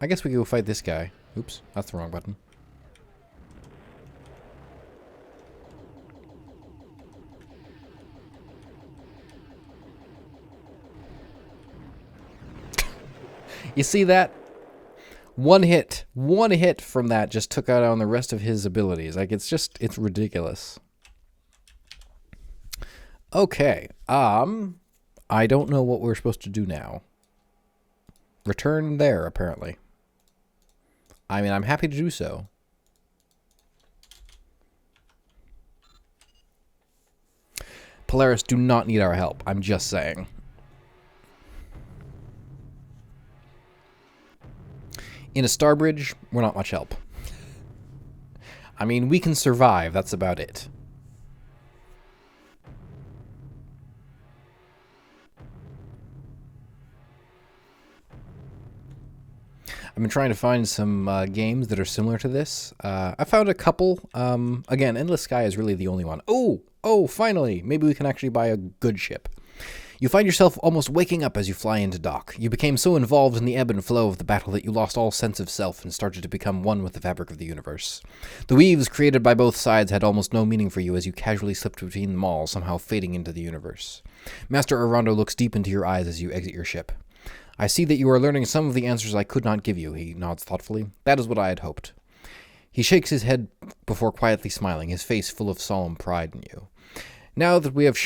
I guess we could go fight this guy. Oops, that's the wrong button. You see that? One hit from that just took out on the rest of his abilities. Like, it's ridiculous. Okay, I don't know what we're supposed to do now. Return there, apparently. I mean, I'm happy to do so. Polaris do not need our help, I'm just saying. In a Starbridge, we're not much help. I mean, we can survive, that's about it. I've been trying to find some games that are similar to this. I found a couple. Again, Endless Sky is really the only one. Oh, finally! Maybe we can actually buy a good ship. You find yourself almost waking up as you fly into dock. You became so involved in the ebb and flow of the battle that you lost all sense of self and started to become one with the fabric of the universe. The weaves created by both sides had almost no meaning for you as you casually slipped between them all, somehow fading into the universe. Master Arando looks deep into your eyes as you exit your ship. I see that you are learning some of the answers I could not give you, he nods thoughtfully. That is what I had hoped. He shakes his head before quietly smiling, his face full of solemn pride in you. Now that you have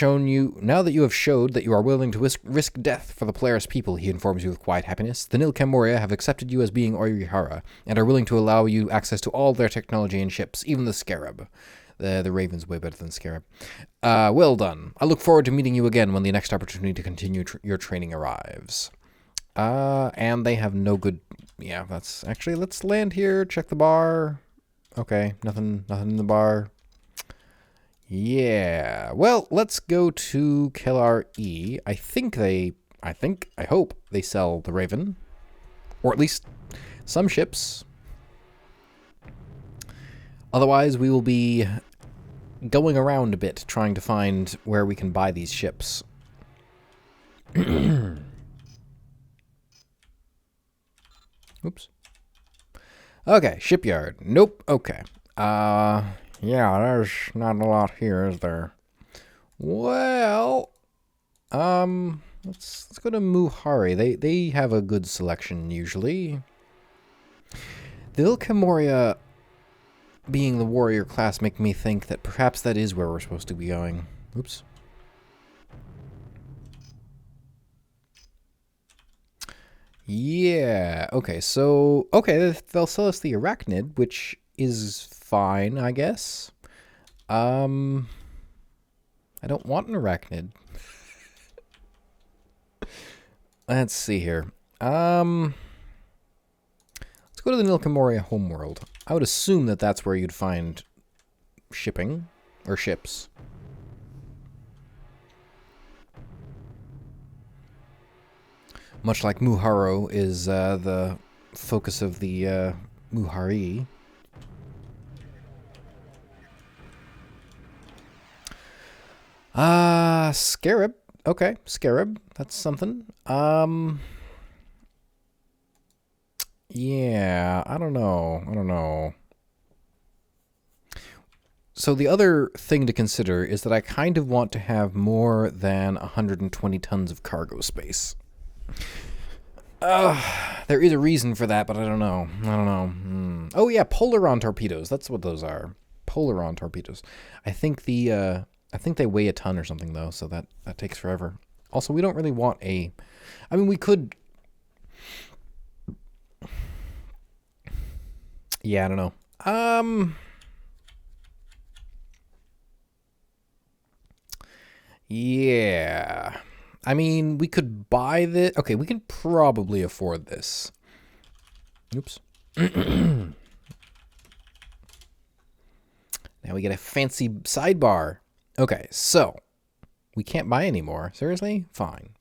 showed that you are willing to risk death for the Polaris people, he informs you with quiet happiness, the Nil Camoria have accepted you as being Orihara, and are willing to allow you access to all their technology and ships, even the Scarab. The Raven's way better than Scarab. Well done. I look forward to meeting you again when the next opportunity to continue your training arrives. And they have no good... Yeah, that's... Actually, let's land here, check the bar. Okay, nothing in the bar. Yeah. Well, let's go to KLRE. I hope they sell the Raven. Or at least some ships. Otherwise, we will be going around a bit trying to find where we can buy these ships. Oops. Okay, shipyard. Nope. Okay. Yeah, there's not a lot here, is there? Well, let's go to Muhari. They have a good selection usually. The Ilkamoria being the warrior class make me think that perhaps that is where we're supposed to be going. Oops. Yeah, okay, so... Okay, they'll sell us the Arachnid, which is fine, I guess. I don't want an Arachnid. Let's see here. Let's go to the Nilkamoria homeworld. I would assume that that's where you'd find shipping, or ships. Much like Muharo is the focus of the Muhari. Scarab. Okay, Scarab. That's something. Yeah, I don't know. So the other thing to consider is that I kind of want to have more than 120 tons of cargo space. There is a reason for that, but I don't know. Oh yeah, Polaron torpedoes. That's what those are. Polaron torpedoes. I think they weigh a ton or something though, so that takes forever. Also, we don't really want a... I mean, we could... Yeah, I don't know. Yeah. I mean, we could buy this. Okay, we can probably afford this. Oops. Now we get a fancy sidebar. Okay, so we can't buy anymore. Seriously? Fine.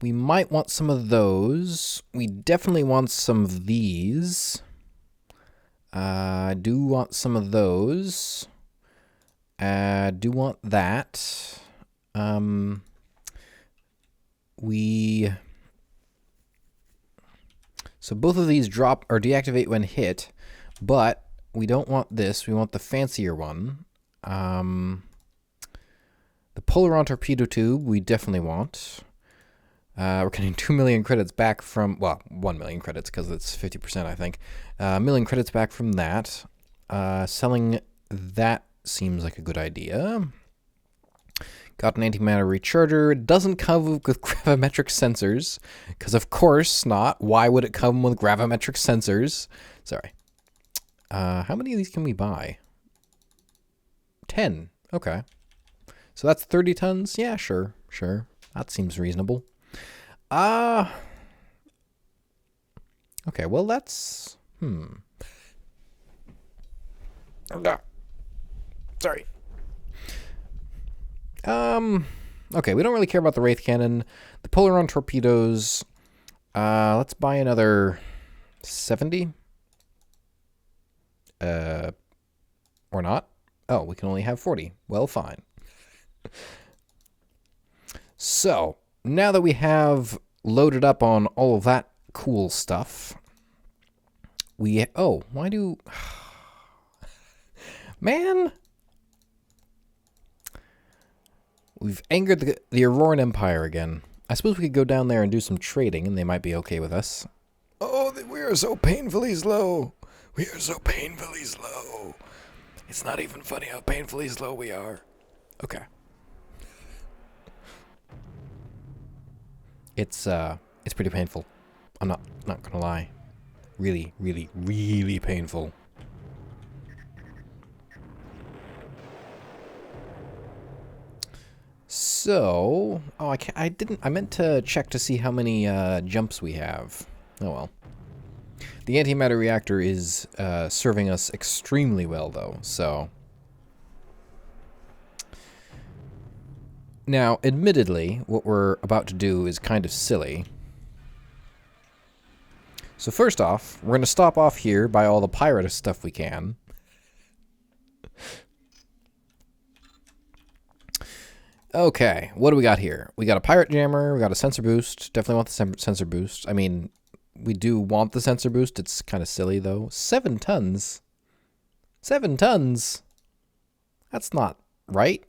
We might want some of those. We definitely want some of these. I do want some of those. I do want that. So both of these drop or deactivate when hit, but we don't want this. We want the fancier one. The Polaron torpedo tube we definitely want. We're getting 2 million credits back from, well, 1 million credits because it's 50%, I think. 1 million credits back from that. Selling that seems like a good idea. Got an antimatter recharger. It doesn't come with gravimetric sensors, because of course not. Why would it come with gravimetric sensors? Sorry. How many of these can we buy? 10. Okay. So that's 30 tons? Yeah, sure. That seems reasonable. Okay, well, that's... Sorry. Okay, we don't really care about the Wraith Cannon. The Polaron torpedoes. Let's buy another 70. Or not. Oh, we can only have 40. Well, fine. So, now that we have loaded up on all of that cool stuff, we... Oh, why do... Man! We've angered the Auroran Empire again. I suppose we could go down there and do some trading, and they might be okay with us. Oh, we are so painfully slow. We are so painfully slow. It's not even funny how painfully slow we are. Okay. It's pretty painful. I'm not gonna lie. Really, really, really painful. So, oh, I didn't. I meant to check to see how many jumps we have. Oh well. The antimatter reactor is serving us extremely well, though. So, now, admittedly, what we're about to do is kind of silly. So first off, we're going to stop off here, buy all the pirate stuff we can. Okay, what do we got here? We got a pirate jammer, we got a sensor boost. Definitely want the sensor boost. I mean, we do want the sensor boost. It's kind of silly, though. 7 tons? 7 tons? That's not right.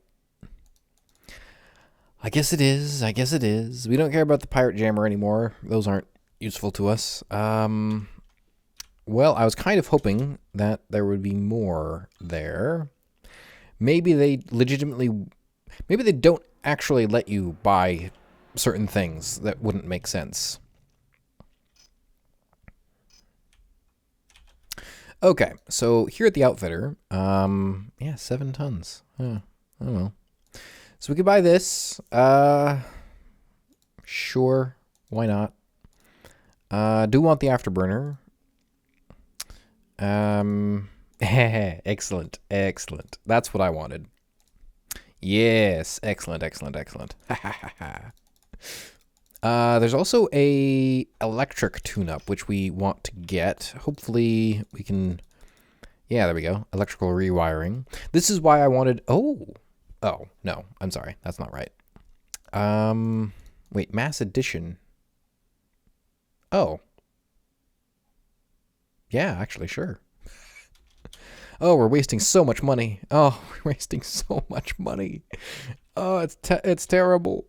I guess it is. I guess it is. We don't care about the pirate jammer anymore. Those aren't useful to us. Well, I was kind of hoping that there would be more there. Maybe they legitimately... Maybe they don't actually let you buy certain things that wouldn't make sense. Okay, so here at the outfitter, yeah, 7 tons. I don't know. So we could buy this. Sure, why not? Do want the afterburner. Excellent, excellent. That's what I wanted. Yes, excellent, excellent, excellent. There's also a electric tune-up, which we want to get. Hopefully we can... Yeah, there we go. Electrical rewiring. This is why I wanted... Oh, no, I'm sorry. That's not right. Wait, mass addition. Oh. Yeah, actually, sure. Oh, we're wasting so much money. Oh, we're wasting so much money. Oh, it's terrible.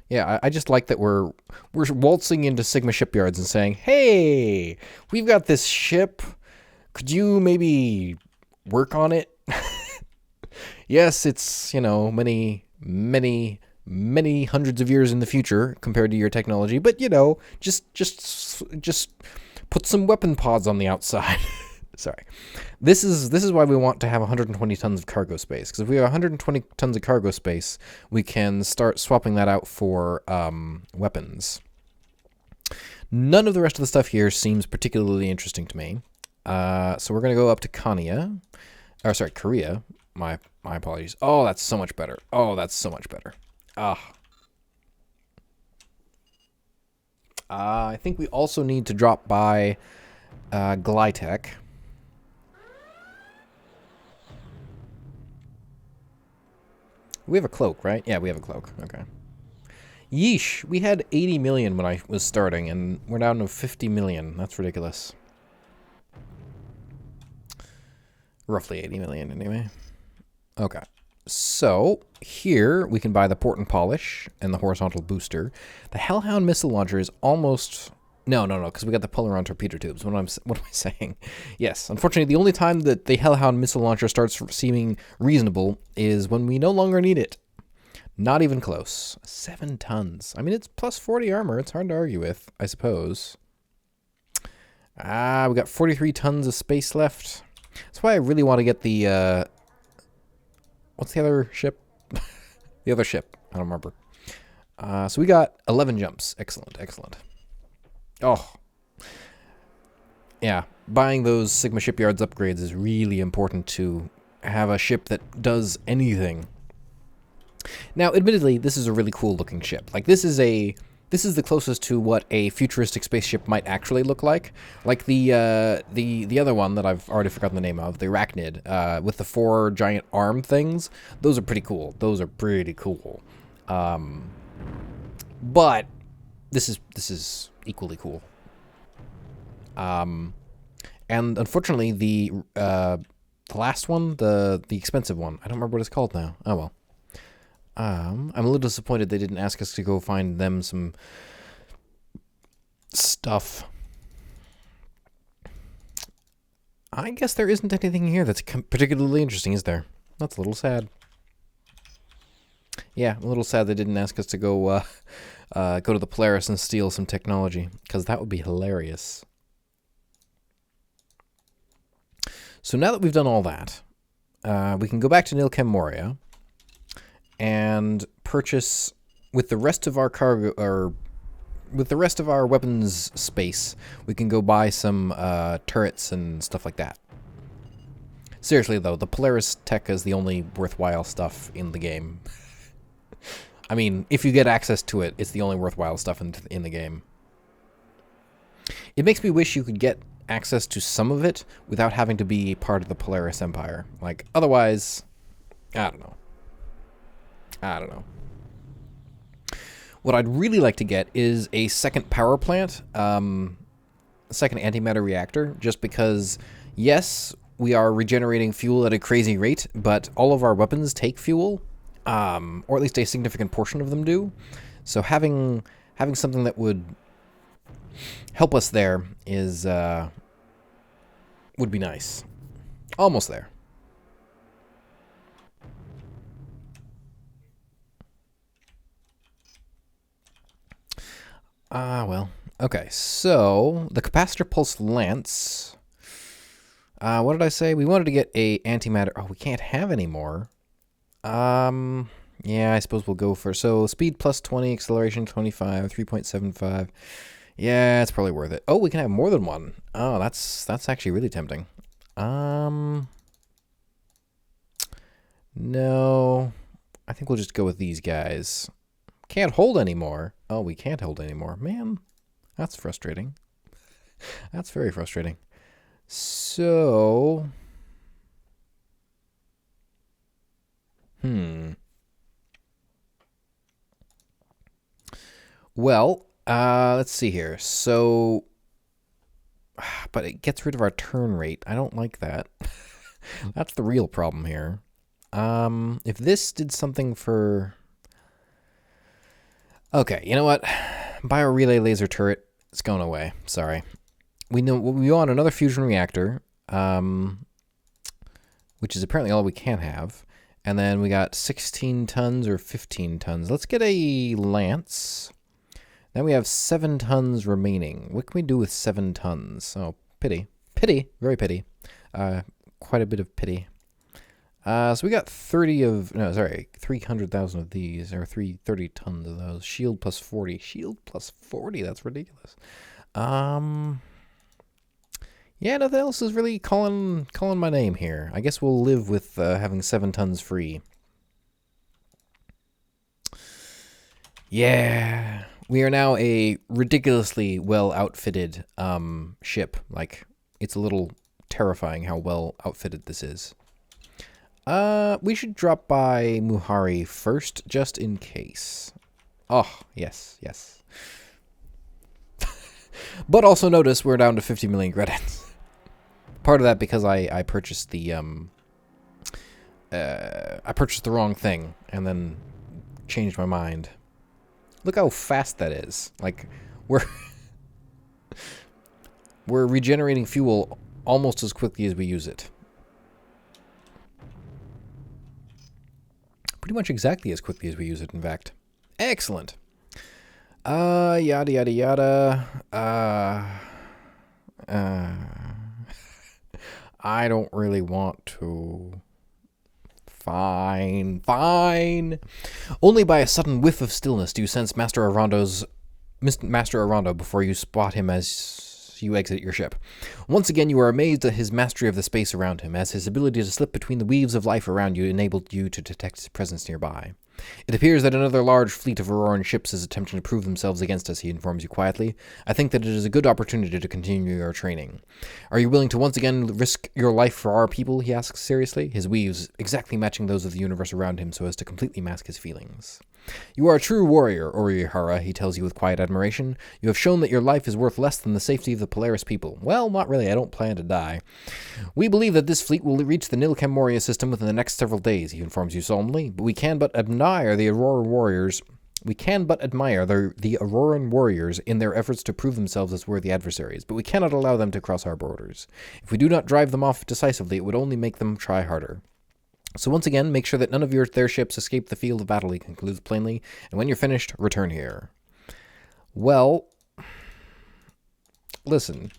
Yeah, I just like that we're waltzing into Sigma shipyards and saying, "Hey, we've got this ship. Could you maybe work on it?" Yes, it's, you know, many hundreds of years in the future compared to your technology, but you know, just put some weapon pods on the outside. Sorry. This is why we want to have 120 tons of cargo space, because if we have 120 tons of cargo space, we can start swapping that out for weapons. None of the rest of the stuff here seems particularly interesting to me. So we're going to go up to Korea. My apologies. Oh, that's so much better. Oh, that's so much better. I think we also need to drop by Glytech. We have a cloak, right? Yeah, we have a cloak. Okay. Yeesh, we had 80 million when I was starting, and we're down to 50 million. That's ridiculous. Roughly 80 million, anyway. Okay. So, here we can buy the port and polish and the horizontal booster. The Hellhound missile launcher is almost... No, because we got the Polaron torpedo tubes. What am I saying? Yes, unfortunately, the only time that the Hellhound missile launcher starts seeming reasonable is when we no longer need it. Not even close. 7 tons. I mean, it's plus 40 armor. It's hard to argue with, I suppose. We got 43 tons of space left. That's why I really want to get the... What's the other ship? The other ship. I don't remember. So we got 11 jumps. Excellent, excellent. Oh, yeah, buying those Sigma Shipyards upgrades is really important to have a ship that does anything. Now, admittedly, this is a really cool looking ship. Like, this is the closest to what a futuristic spaceship might actually look like. Like the other one that I've already forgotten the name of, the Arachnid, with the 4 giant arm things. Those are pretty cool. But this is equally cool. And unfortunately, the last one, the expensive one, I don't remember what it's called now. Oh well. I'm a little disappointed they didn't ask us to go find them some stuff. I guess there isn't anything here that's particularly interesting, is there? That's a little sad. Yeah, I'm a little sad they didn't ask us to go to the Polaris and steal some technology, because that would be hilarious. So now that we've done all that, we can go back to Nilchem Moria, and purchase with the rest of our cargo, or with the rest of our weapons space, we can go buy some turrets and stuff like that. Seriously though, the Polaris tech is the only worthwhile stuff in the game. I mean, if you get access to it, it's the only worthwhile stuff in the game. It makes me wish you could get access to some of it without having to be part of the Polaris Empire. Like, otherwise, I don't know. I don't know. What I'd really like to get is a second power plant, a second antimatter reactor, just because, yes, we are regenerating fuel at a crazy rate, but all of our weapons take fuel, or at least a significant portion of them do. So having something that would help us there is would be nice. Almost there. Well. Okay, so the capacitor pulse lance. What did I say? We wanted to get a antimatter. Oh, we can't have any more. Yeah, I suppose we'll go for... So, speed plus 20, acceleration 25, 3.75. Yeah, it's probably worth it. Oh, we can have more than one. Oh, that's actually really tempting. No. I think we'll just go with these guys. Can't hold anymore. Oh, we can't hold anymore. Man, that's frustrating. That's very frustrating. So... Well, let's see here. So... But it gets rid of our turn rate. I don't like that. That's the real problem here. If this did something for... Okay, you know what? Biorelay laser turret. It's going away. Sorry. We want another fusion reactor, which is apparently all we can have. And then we got 16 tons or 15 tons. Let's get a lance. Then we have 7 tons remaining. What can we do with 7 tons? Oh, pity. Pity. Very pity. Quite a bit of pity. So we got 300,000 of these, or 30 tons of those. Shield plus 40. Shield plus 40? That's ridiculous. Yeah, nothing else is really calling my name here. I guess we'll live with having 7 tons free. Yeah. We are now a ridiculously well-outfitted ship. Like, it's a little terrifying how well-outfitted this is. We should drop by Muhari first, just in case. Oh, yes, yes. But also notice we're down to 50 million credits. Part of that because I purchased the wrong thing and then changed my mind. Look how fast that is. Like, we're regenerating fuel almost as quickly as we use it. Pretty much exactly as quickly as we use it, in fact. Excellent. Yada yada yada. I don't really want to. Fine. Only by a sudden whiff of stillness do you sense Master Arando before you spot him as you exit your ship. Once again, you are amazed at his mastery of the space around him, as his ability to slip between the weaves of life around you enabled you to detect his presence nearby. It appears that another large fleet of Auroran ships is attempting to prove themselves against us, he informs you quietly. I think that it is a good opportunity to continue your training. Are you willing to once again risk your life for our people, he asks seriously, his weaves exactly matching those of the universe around him so as to completely mask his feelings. You are a true warrior, Orihara, he tells you with quiet admiration. You have shown that your life is worth less than the safety of the Polaris people. Well, not really, I don't plan to die. We believe that this fleet will reach the Nilcam Moria system within the next several days, he informs you solemnly, but we can but admire the Auroran warriors. We can but admire the Auroran warriors in their efforts to prove themselves as worthy adversaries, but we cannot allow them to cross our borders. If we do not drive them off decisively, it would only make them try harder. So once again, make sure that none of their ships escape the field of battle, he concludes plainly, and when you're finished, return here. Well, listen,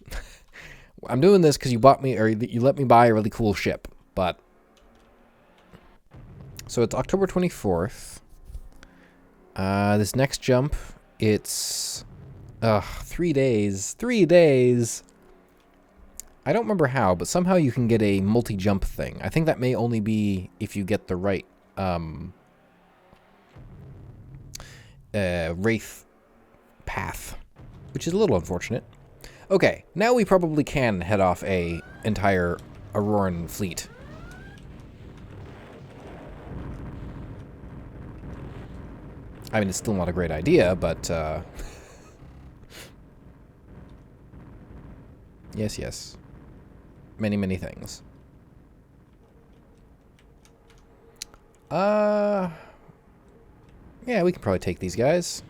I'm doing this because you bought me, or you let me buy a really cool ship, but So it's October 24th. This next jump, it's 3 days. 3 days. I don't remember how, but somehow you can get a multi-jump thing. I think that may only be if you get the right Wraith path, which is a little unfortunate. Okay, now we probably can head off a entire Auroran fleet. I mean, it's still not a great idea, but yes. Many, many things. Yeah, we can probably take these guys.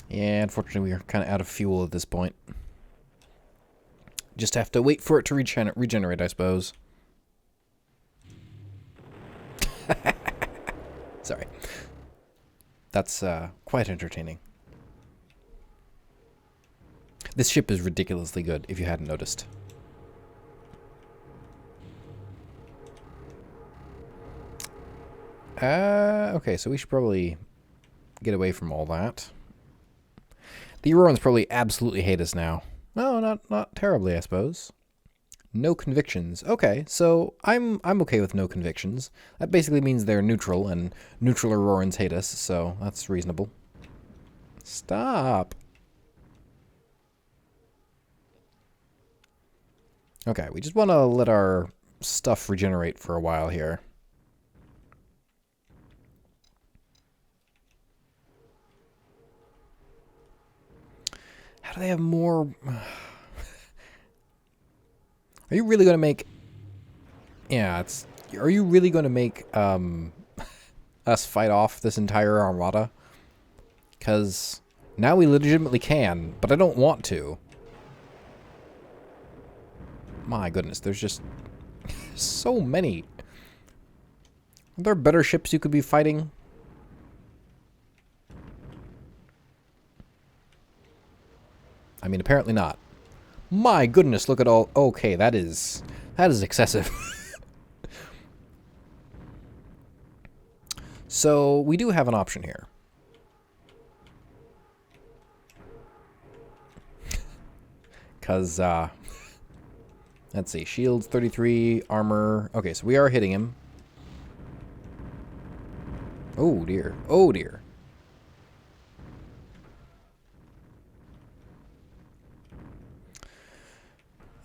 Yeah, unfortunately, we are kind of out of fuel at this point. Just have to wait for it to regenerate, I suppose. Sorry. That's quite entertaining. This ship is ridiculously good, if you hadn't noticed. Okay, so we should probably get away from all that. The Aurorans probably absolutely hate us now. No, not terribly, I suppose. No convictions. Okay, so I'm okay with no convictions. That basically means they're neutral, and neutral Aurorans hate us, so that's reasonable. Stop. Okay, we just want to let our stuff regenerate for a while here. How do they have more... Are you really going to make... Yeah, it's... Are you really going to make us fight off this entire armada? Because now we legitimately can, but I don't want to. My goodness, there's just so many. Are there better ships you could be fighting? I mean, apparently not. My goodness, look at all... Okay, that is excessive. So, we do have an option here. Because, let's see, shields 33, armor... Okay, so we are hitting him. Oh, dear. Oh, dear.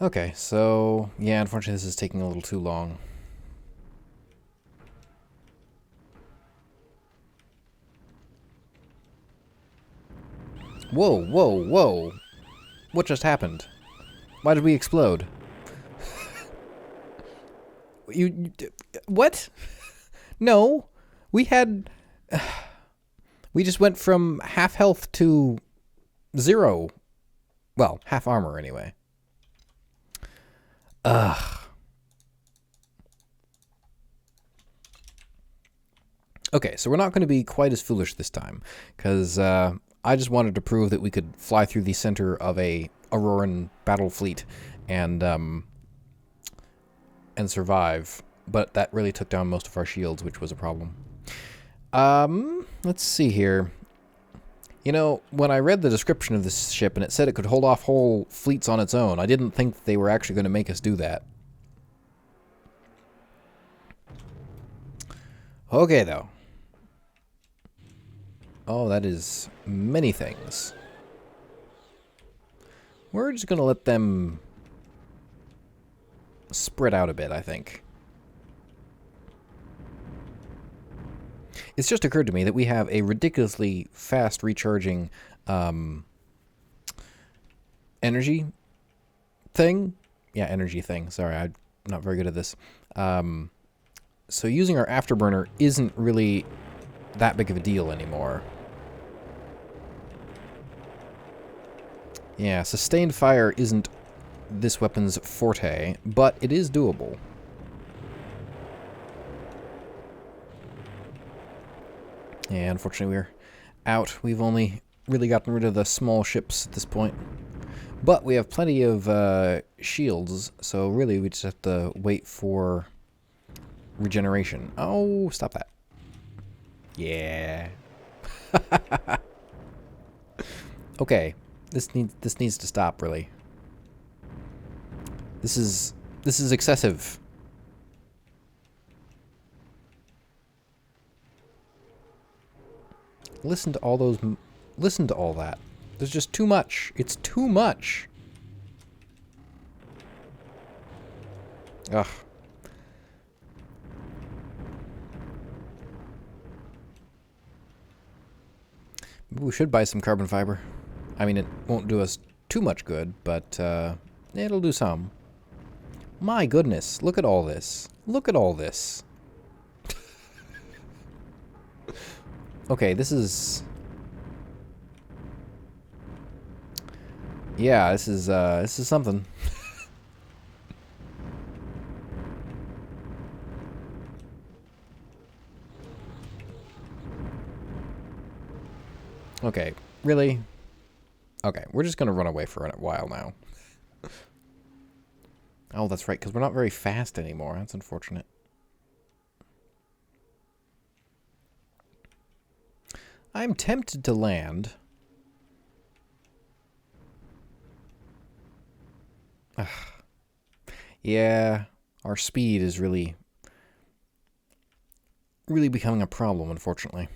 Okay, so... Yeah, unfortunately this is taking a little too long. Whoa, whoa, whoa. What just happened? Why did we explode? What? No. We had... we just went from half health to 0. Well, half armor anyway. Ugh. Okay, so we're not going to be quite as foolish this time, because I just wanted to prove that we could fly through the center of a Auroran battle fleet and survive, but that really took down most of our shields, which was a problem. Let's see here. You know, when I read the description of this ship and it said it could hold off whole fleets on its own, I didn't think that they were actually going to make us do that. Okay, though. Oh, that is many things. We're just going to let them spread out a bit, I think. It's just occurred to me that we have a ridiculously fast recharging energy thing. Yeah, energy thing. Sorry, I'm not very good at this. So using our afterburner isn't really that big of a deal anymore. Yeah, sustained fire isn't this weapon's forte, but it is doable. Yeah, unfortunately we're out. We've only really gotten rid of the small ships at this point. But we have plenty of shields, so really we just have to wait for regeneration. Oh, stop that. Yeah. Okay, this needs to stop, really. This is excessive. Listen to all those. Listen to all that. There's just too much. It's too much. Ugh. Maybe we should buy some carbon fiber. I mean, it won't do us too much good, but it'll do some. My goodness, look at all this. Look at all this. Okay, this is... Yeah, this is something. Okay, really? Okay, we're just gonna run away for a while now. Oh, that's right, because we're not very fast anymore. That's unfortunate. I'm tempted to land. Ugh. Yeah, our speed is really becoming a problem, unfortunately.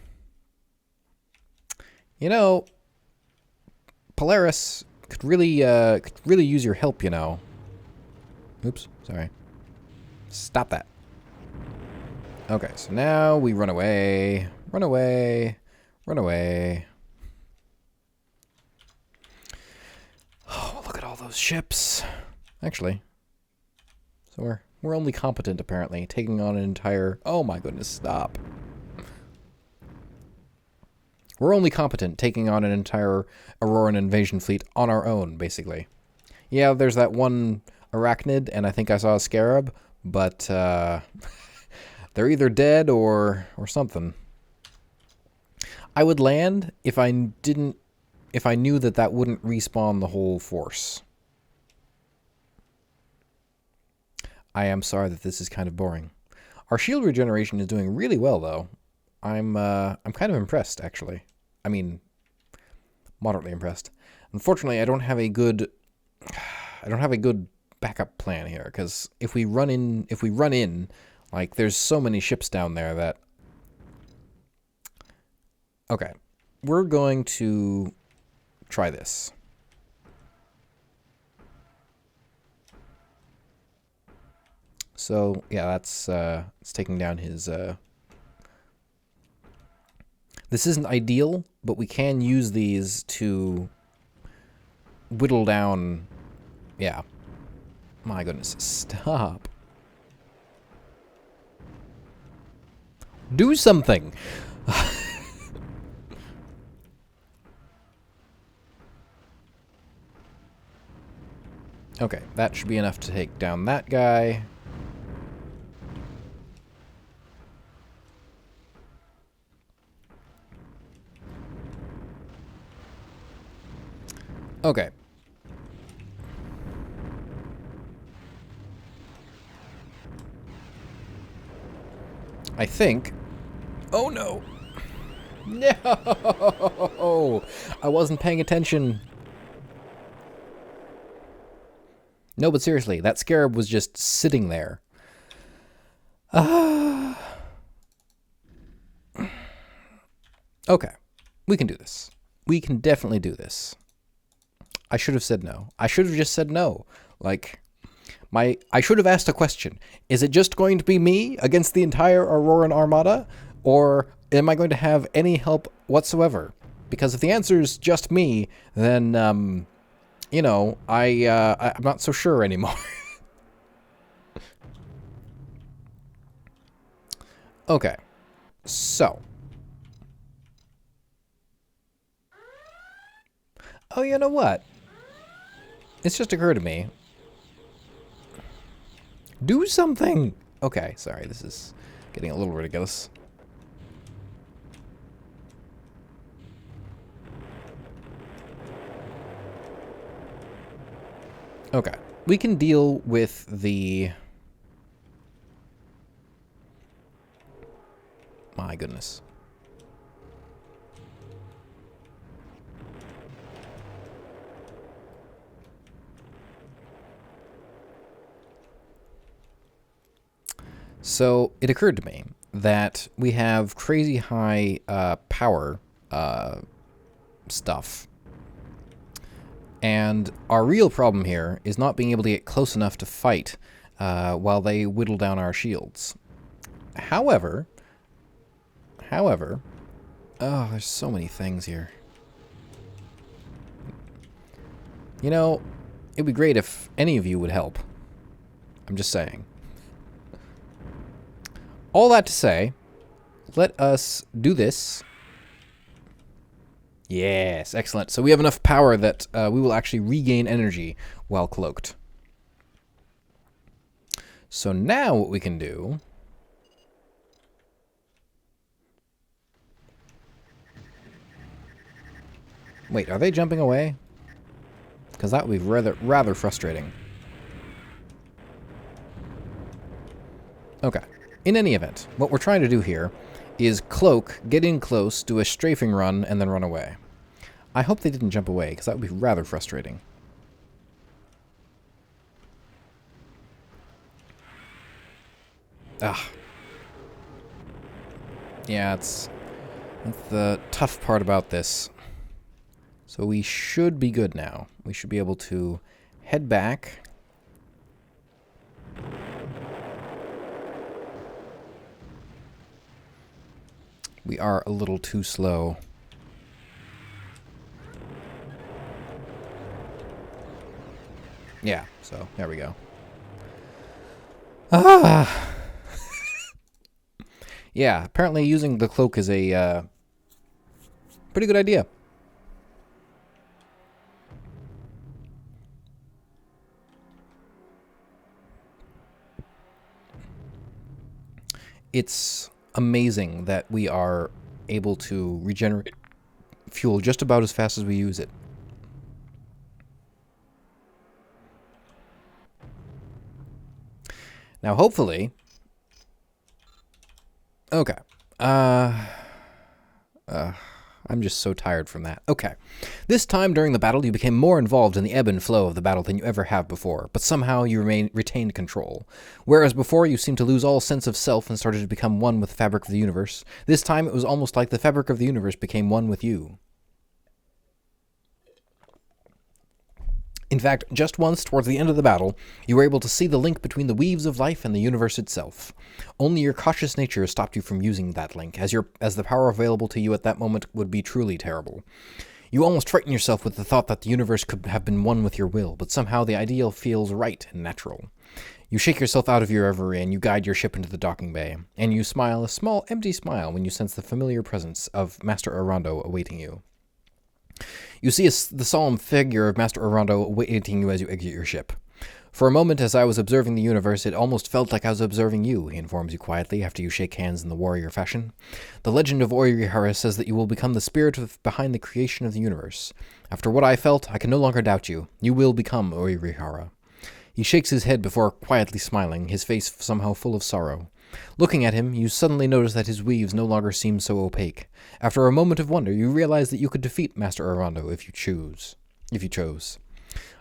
You know, Polaris could really use your help, you know. Oops, sorry. Stop that. Okay, so now we run away. Run away. Run away. Oh, look at all those ships. Actually, so we're only competent, apparently, taking on an entire... Oh my goodness, stop. We're only competent taking on an entire Auroran invasion fleet on our own, basically. Yeah, there's that one arachnid, and I think I saw a scarab, but they're either dead or something. I would land if I knew that wouldn't respawn the whole force. I am sorry that this is kind of boring. Our shield regeneration is doing really well, though. I'm kind of impressed, actually. I mean, moderately impressed. Unfortunately, I don't have a good backup plan here, because if we run in, like, there's so many ships down there that... Okay, we're going to try this. So, yeah, that's it's taking down his... This isn't ideal, but we can use these to whittle down... Yeah. My goodness, stop. Do something! Okay, that should be enough to take down that guy. Okay. I think... Oh no! No! I wasn't paying attention. No, but seriously, that scarab was just sitting there. Okay. We can do this. We can definitely do this. I should have said no. I should have just said no. Like, I should have asked a question. Is it just going to be me against the entire Auroran Armada? Or am I going to have any help whatsoever? Because if the answer is just me, then, you know, I'm not so sure anymore. Okay. So. Oh, you know what? It's just occurred to me. Do something! Okay, sorry, this is getting a little ridiculous. Okay. We can deal with the... My goodness. So it occurred to me that we have crazy high power stuff. And our real problem here is not being able to get close enough to fight while they whittle down our shields. However, oh, there's so many things here. You know, it'd be great if any of you would help. I'm just saying. All that to say, let us do this. Yes, excellent. So we have enough power that we will actually regain energy while cloaked. So now what we can do... Wait, are they jumping away? Because that would be rather frustrating. Okay. In any event, what we're trying to do here is cloak, get in close, do a strafing run, and then run away. I hope they didn't jump away, because that would be rather frustrating. Ah. Yeah, that's the tough part about this. So we should be good now. We should be able to head back. We are a little too slow. Yeah, so there we go. Ah! Yeah, apparently using the cloak is a pretty good idea. It's amazing that we are able to regenerate fuel just about as fast as we use it. Now, hopefully... Okay. I'm just so tired from that. Okay. This time during the battle, you became more involved in the ebb and flow of the battle than you ever have before, but somehow you retained control. Whereas before, you seemed to lose all sense of self and started to become one with the fabric of the universe. This time, it was almost like the fabric of the universe became one with you. In fact, just once, towards the end of the battle, you were able to see the link between the weaves of life and the universe itself. Only your cautious nature stopped you from using that link, as the power available to you at that moment would be truly terrible. You almost frighten yourself with the thought that the universe could have been one with your will, but somehow the ideal feels right and natural. You shake yourself out of your reverie and you guide your ship into the docking bay, and you smile a small, empty smile when you sense the familiar presence of Master Arando awaiting you. You see the solemn figure of Master Arando awaiting you as you exit your ship. For a moment, as I was observing the universe, it almost felt like I was observing you, he informs you quietly after you shake hands in the warrior fashion. The legend of Oirihara says that you will become the spirit behind the creation of the universe. After what I felt, I can no longer doubt you. You will become Oirihara. He shakes his head before quietly smiling, his face somehow full of sorrow. Looking at him, you suddenly notice that his weaves no longer seem so opaque. After a moment of wonder, you realize that you could defeat Master Arando if you chose.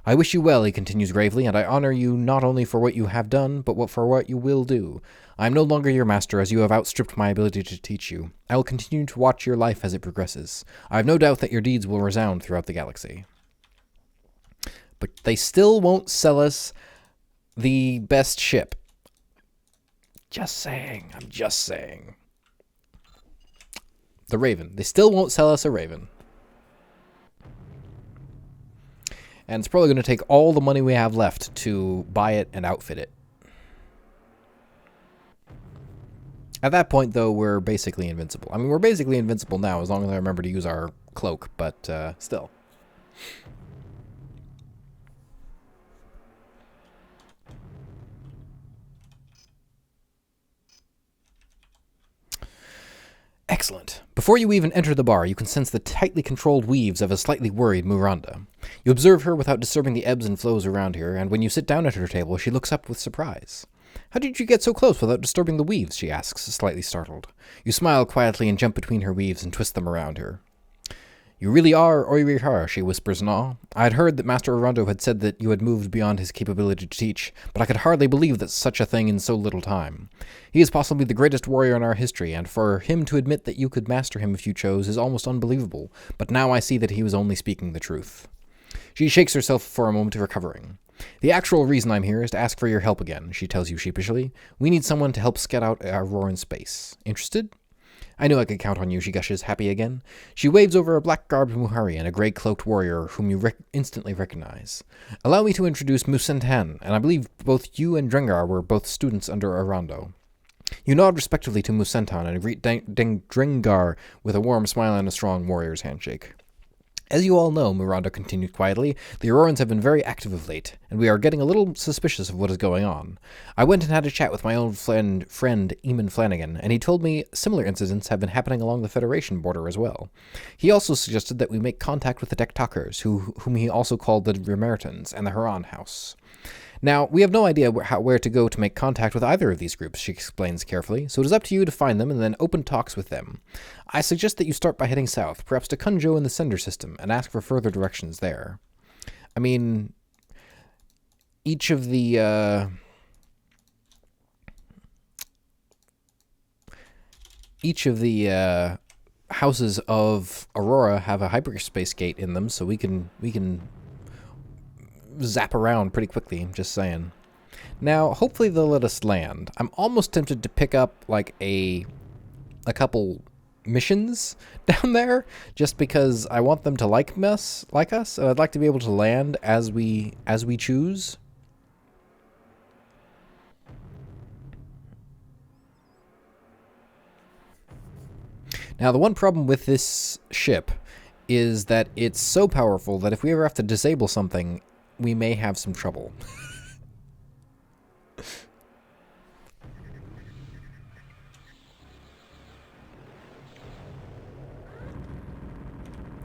I wish you well, he continues gravely, and I honor you not only for what you have done, but for what you will do. I am no longer your master, as you have outstripped my ability to teach you. I will continue to watch your life as it progresses. I have no doubt that your deeds will resound throughout the galaxy. But they still won't sell us the best ship. Just saying. I'm just saying. The Raven. They still won't sell us a Raven. And it's probably going to take all the money we have left to buy it and outfit it. At that point, though, we're basically invincible. I mean, we're basically invincible now, as long as I remember to use our cloak, but still. Excellent. Before you even enter the bar, you can sense the tightly controlled weaves of a slightly worried Miranda. You observe her without disturbing the ebbs and flows around here, and when you sit down at her table, she looks up with surprise. How did you get so close without disturbing the weaves? She asks, slightly startled. You smile quietly and jump between her weaves and twist them around her. You really are Oirihara, she whispers in awe. I had heard that Master Arando had said that you had moved beyond his capability to teach, but I could hardly believe that such a thing in so little time. He is possibly the greatest warrior in our history, and for him to admit that you could master him if you chose is almost unbelievable, but now I see that he was only speaking the truth. She shakes herself for a moment, recovering. The actual reason I'm here is to ask for your help again, she tells you sheepishly. We need someone to help scout out Auroran space. Interested? I knew I could count on you, she gushes, happy again. She waves over a black-garbed Muhari and a grey-cloaked warrior whom you instantly recognize. Allow me to introduce Musentan, and I believe both you and Drengar were both students under Arando. You nod respectively to Musentan and greet Drengar with a warm smile and a strong warrior's handshake. As you all know, Miranda continued quietly, the Aurorans have been very active of late, and we are getting a little suspicious of what is going on. I went and had a chat with my old friend Eamon Flanagan, and he told me similar incidents have been happening along the Federation border as well. He also suggested that we make contact with the Dektakers, whom he also called the Remeritans, and the Haran House. Now, we have no idea where to go to make contact with either of these groups, she explains carefully, so it is up to you to find them and then open talks with them. I suggest that you start by heading south, perhaps to Kunjo in the Sender system, and ask for further directions there. I mean, each of the houses of Aurora have a hyperspace gate in them, so we can zap around pretty quickly, I'm just saying. Now, hopefully they'll let us land. I'm almost tempted to pick up, like, a couple missions down there, just because I want them to like us, and I'd like to be able to land as we choose. Now, the one problem with this ship is that it's so powerful that if we ever have to disable something, we may have some trouble.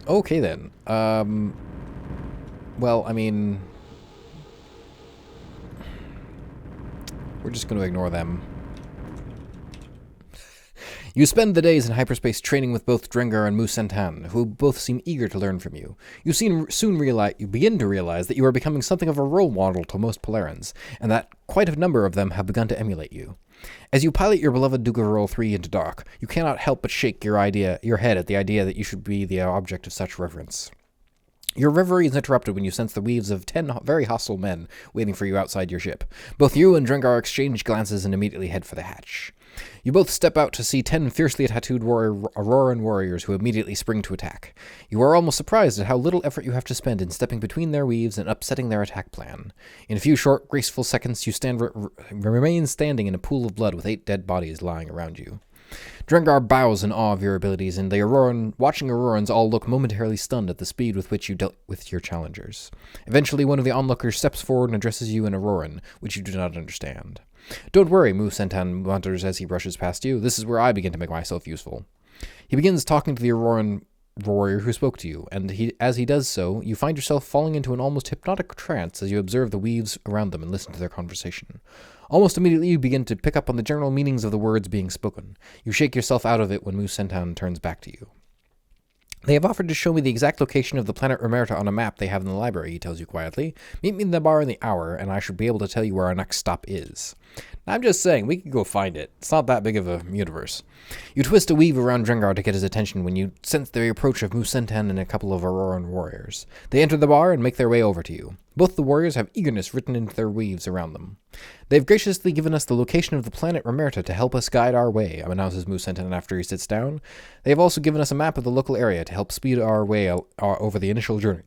Okay then. Well, I mean, we're just going to ignore them. You spend the days in hyperspace training with both Drengar and Musentan, who both seem eager to learn from you. You begin to realize that you are becoming something of a role model to most Polarans, and that quite a number of them have begun to emulate you. As you pilot your beloved Dugarol 3 into dark, you cannot help but shake your head at the idea that you should be the object of such reverence. Your reverie is interrupted when you sense the weaves of 10 very hostile men waiting for you outside your ship. Both you and Drengar exchange glances and immediately head for the hatch. You both step out to see 10 fiercely tattooed Auroran warriors who immediately spring to attack. You are almost surprised at how little effort you have to spend in stepping between their weaves and upsetting their attack plan. In a few short, graceful seconds, you remain standing in a pool of blood with 8 dead bodies lying around you. Drengar bows in awe of your abilities, and the watching Aurorans all look momentarily stunned at the speed with which you dealt with your challengers. Eventually, one of the onlookers steps forward and addresses you in Auroran, which you do not understand. Don't worry, Musentan mutters as he brushes past you. This is where I begin to make myself useful. He begins talking to the Auroran warrior who spoke to you, and as he does so, you find yourself falling into an almost hypnotic trance as you observe the weaves around them and listen to their conversation. Almost immediately, you begin to pick up on the general meanings of the words being spoken. You shake yourself out of it when Musentan turns back to you. They have offered to show me the exact location of the planet Remerta on a map they have in the library, he tells you quietly. Meet me in the bar in the hour, and I should be able to tell you where our next stop is. I'm just saying, we can go find it. It's not that big of a universe. You twist a weave around Drengar to get his attention when you sense the approach of Musentan and a couple of Auroran warriors. They enter the bar and make their way over to you. Both the warriors have eagerness written into their weaves around them. They've graciously given us the location of the planet Remerta to help us guide our way, announces Musentan after he sits down. They have also given us a map of the local area to help speed our way over the initial journey.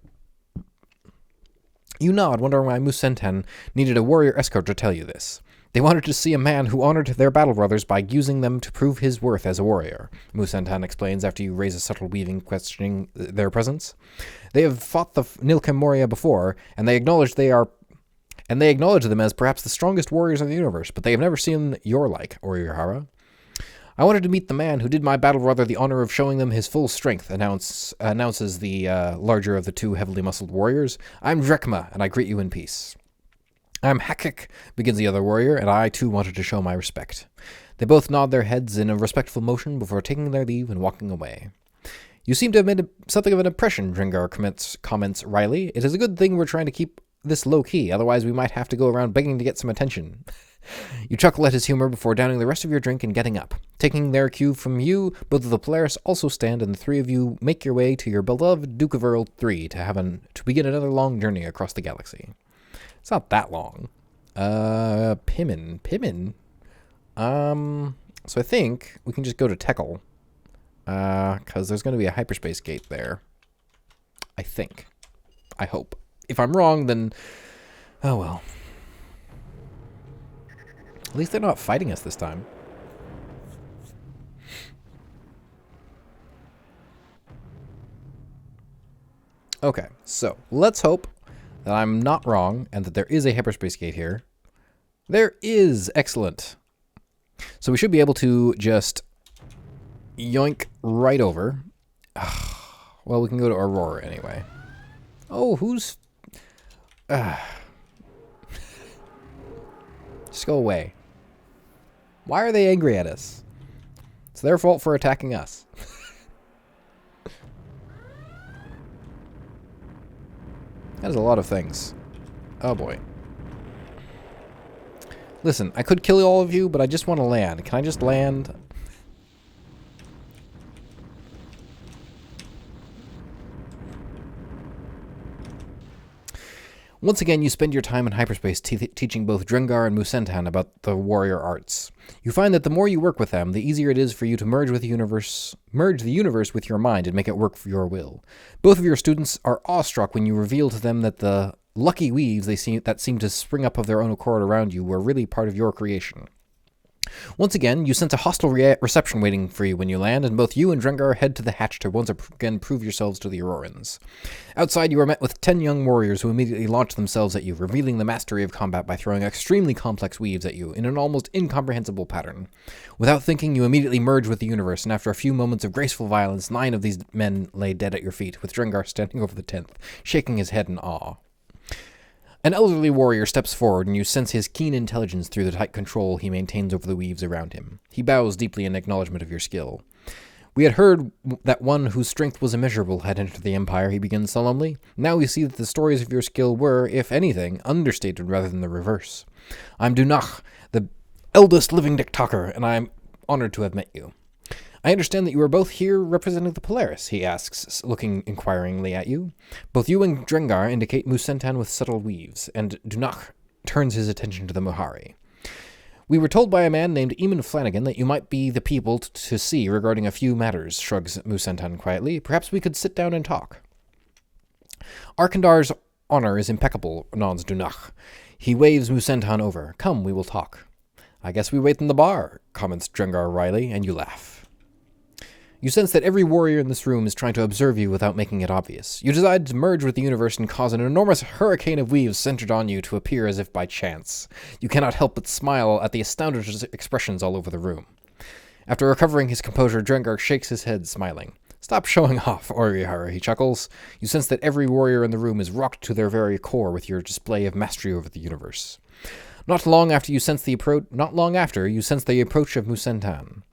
You nod, wondering why Musentan needed a warrior escort to tell you this. They wanted to see a man who honored their battle brothers by using them to prove his worth as a warrior, Musentan explains after you raise a subtle weaving questioning their presence. They have fought the Nilkem Moria before, and they acknowledge them as perhaps the strongest warriors in the universe, but they have never seen your like, Oirihara. I wanted to meet the man who did my battle brother the honor of showing them his full strength, announces the larger of the two heavily muscled warriors. I'm Drekma, and I greet you in peace. I'm Hakik, begins the other warrior, and I too wanted to show my respect. They both nod their heads in a respectful motion before taking their leave and walking away. You seem to have made something of an impression, Drengar comments wryly. It is a good thing we're trying to keep this low-key, otherwise we might have to go around begging to get some attention. You chuckle at his humor before downing the rest of your drink and getting up. Taking their cue from you, both of the Polaris also stand, and the three of you make your way to your beloved Duke of Earl 3 to begin another long journey across the galaxy. It's not that long. Pimin. So I think we can just go to Tekkel. Because there's going to be a hyperspace gate there. I think. I hope. If I'm wrong, then... oh well. At least they're not fighting us this time. Okay, so let's hope that I'm not wrong and that there is a hyperspace gate here. There is! Excellent. So we should be able to just... yoink right over. Well, we can go to Aurora anyway. Oh, who's... just go away. Why are they angry at us? It's their fault for attacking us. That is a lot of things. Oh boy. Listen, I could kill all of you, but I just want to land. Can I just land? Once again, you spend your time in hyperspace teaching both Drengar and Musentan about the warrior arts. You find that the more you work with them, the easier it is for you to merge the universe with your mind and make it work for your will. Both of your students are awestruck when you reveal to them that the lucky weaves that seem to spring up of their own accord around you were really part of your creation. Once again, you sense a hostile reception waiting for you when you land, and both you and Drengar head to the hatch to once again prove yourselves to the Aurorans. Outside, you are met with 10 young warriors who immediately launch themselves at you, revealing the mastery of combat by throwing extremely complex weaves at you in an almost incomprehensible pattern. Without thinking, you immediately merge with the universe, and after a few moments of graceful violence, 9 of these men lay dead at your feet, with Drengar standing over the 10th, shaking his head in awe. An elderly warrior steps forward, and you sense his keen intelligence through the tight control he maintains over the weaves around him. He bows deeply in acknowledgement of your skill. We had heard that one whose strength was immeasurable had entered the Empire, he begins solemnly. Now we see that the stories of your skill were, if anything, understated rather than the reverse. I'm Dunach, the eldest living Dictator, and I am honored to have met you. I understand that you are both here representing the Polaris, he asks, looking inquiringly at you. Both you and Drengar indicate Musentan with subtle weaves, and Dunach turns his attention to the Muhari. We were told by a man named Eamon Flanagan that you might be the people to see regarding a few matters, shrugs Musentan quietly. Perhaps we could sit down and talk. Arkandar's honor is impeccable, nods Dunach. He waves Musentan over. Come, we will talk. I guess we wait in the bar, comments Drengar wryly, and you laugh. You sense that every warrior in this room is trying to observe you without making it obvious. You decide to merge with the universe and cause an enormous hurricane of weaves centered on you to appear as if by chance. You cannot help but smile at the astounded expressions all over the room. After recovering his composure, Drengar shakes his head, smiling. Stop showing off, Orihara, he chuckles. You sense that every warrior in the room is rocked to their very core with your display of mastery over the universe. Not long after, you sense the approach of Musentan.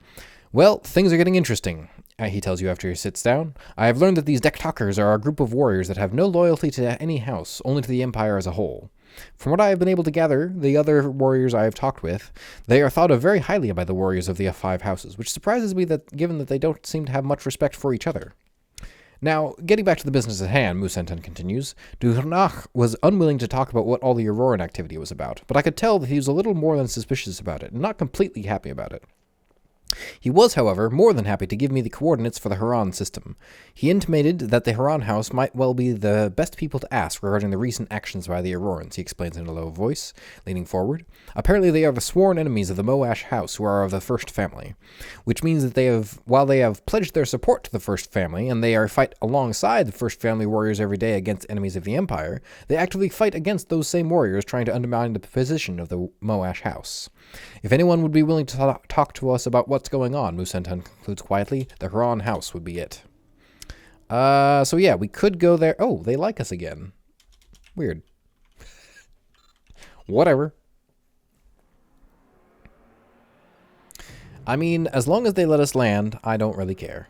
Well, things are getting interesting, he tells you after he sits down. I have learned that these Dektakers are a group of warriors that have no loyalty to any house, only to the Empire as a whole. From what I have been able to gather, the other warriors I have talked with, they are thought of very highly by the warriors of the 5 houses, which surprises me given that they don't seem to have much respect for each other. Now, getting back to the business at hand, Musentan continues, Dunach was unwilling to talk about what all the Auroran activity was about, but I could tell that he was a little more than suspicious about it, and not completely happy about it. He was, however, more than happy to give me the coordinates for the Haran system. He intimated that the Haran house might well be the best people to ask regarding the recent actions by the Aurorans, he explains in a low voice, leaning forward. Apparently they are the sworn enemies of the Moash house, who are of the First Family, which means that while they have pledged their support to the First Family, and they fight alongside the First Family warriors every day against enemies of the Empire, they actively fight against those same warriors trying to undermine the position of the Moash house. If anyone would be willing to talk to us about what's what's going on, Musentan concludes quietly. The Huron house would be it. So yeah, we could go there. Oh, they like us again. Weird. Whatever. I mean, as long as they let us land, I don't really care.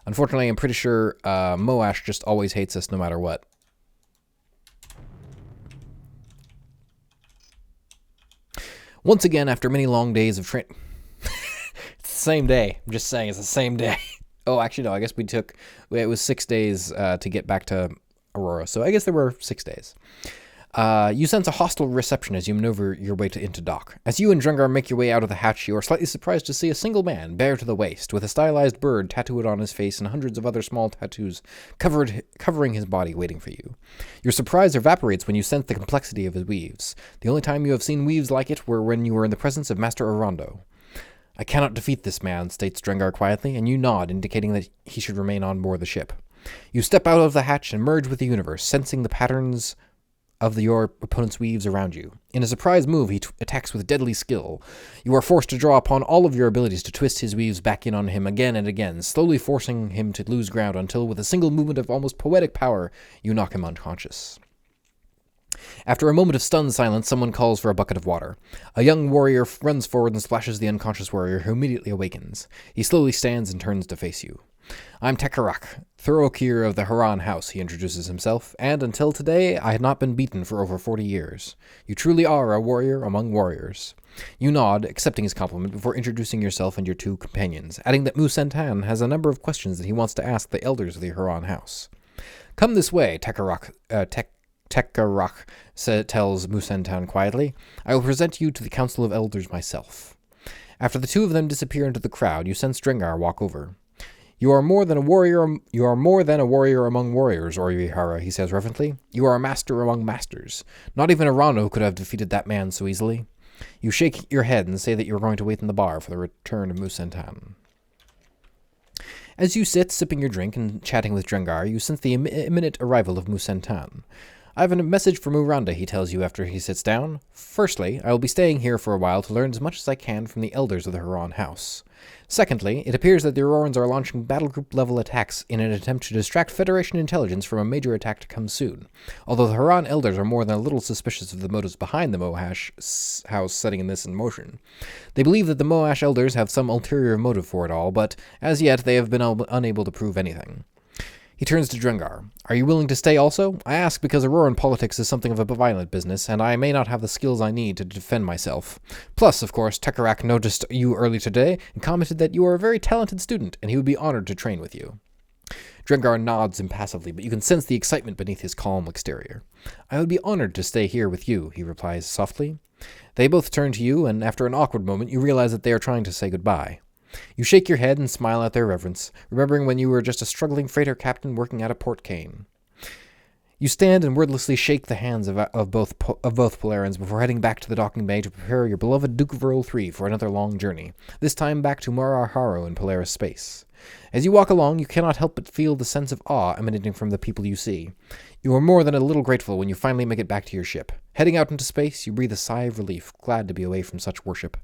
Unfortunately, I'm pretty sure Moash just always hates us no matter what. Once again, after many long days of training... It's the same day. I'm just saying, it's the same day. Oh, actually, no, I guess it was 6 days to get back to Aurora, so I guess there were 6 days. You sense a hostile reception as you maneuver your way into dock. As you and Drengar make your way out of the hatch, you are slightly surprised to see a single man, bare to the waist, with a stylized bird tattooed on his face and hundreds of other small tattoos covering his body, waiting for you. Your surprise evaporates when you sense the complexity of his weaves. The only time you have seen weaves like it were when you were in the presence of Master Orondo. I cannot defeat this man, states Drengar quietly, and you nod, indicating that he should remain on board the ship. You step out of the hatch and merge with the universe, sensing the patterns of your opponent's weaves around you. In a surprise move, he attacks with deadly skill. You are forced to draw upon all of your abilities to twist his weaves back in on him again and again, slowly forcing him to lose ground until, with a single movement of almost poetic power, you knock him unconscious. After a moment of stunned silence, someone calls for a bucket of water. A young warrior runs forward and splashes the unconscious warrior, who immediately awakens. He slowly stands and turns to face you. I'm Tekarak, Thorokir of the Huron house, he introduces himself, and until today I had not been beaten for over 40 years. You truly are a warrior among warriors. You nod, accepting his compliment, before introducing yourself and your two companions, adding that Musentan has a number of questions that he wants to ask the elders of the Huron house. Come this way, Tekarak tells Musentan quietly. I will present you to the Council of Elders myself. After the two of them disappear into the crowd, you sense Drengar walk over. You are more than a warrior among warriors, Orihara, he says reverently. You are a master among masters. Not even Arano could have defeated that man so easily. You shake your head and say that you are going to wait in the bar for the return of Musentan. As you sit, sipping your drink and chatting with Drengar, you sense the imminent arrival of Musentan. I have a message from Uranda, he tells you after he sits down. Firstly, I will be staying here for a while to learn as much as I can from the elders of the Huron house. Secondly, it appears that the Aurorans are launching battlegroup-level attacks in an attempt to distract Federation intelligence from a major attack to come soon. Although the Huron elders are more than a little suspicious of the motives behind the Moash house setting this in motion. They believe that the Moash elders have some ulterior motive for it all, but as yet they have been unable to prove anything. He turns to Drengar. Are you willing to stay also? I ask because Auroran politics is something of a violent business, and I may not have the skills I need to defend myself. Plus, of course, Tekarak noticed you early today and commented that you are a very talented student, and he would be honored to train with you. Drengar nods impassively, but you can sense the excitement beneath his calm exterior. I would be honored to stay here with you, he replies softly. They both turn to you, and after an awkward moment, you realize that they are trying to say goodbye. You shake your head and smile at their reverence, remembering when you were just a struggling freighter captain working at a Port Kane. You stand and wordlessly shake the hands of both Polarans before heading back to the docking bay to prepare your beloved Duke of Earl 3 for another long journey, this time back to Maraharo in Polaris space. As you walk along, you cannot help but feel the sense of awe emanating from the people you see. You are more than a little grateful when you finally make it back to your ship. Heading out into space, you breathe a sigh of relief, glad to be away from such worship.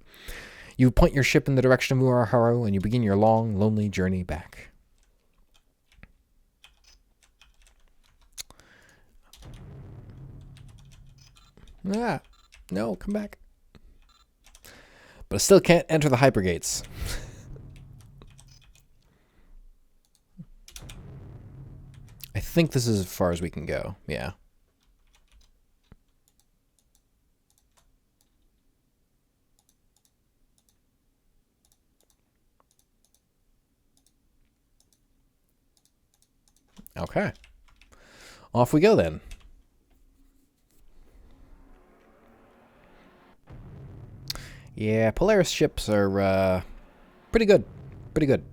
You point your ship in the direction of Muraharo, and you begin your long, lonely journey back. Ah, no, come back. But I still can't enter the hypergates. I think this is as far as we can go, yeah. Okay. Off we go then. Yeah, Polaris ships are pretty good. Pretty good.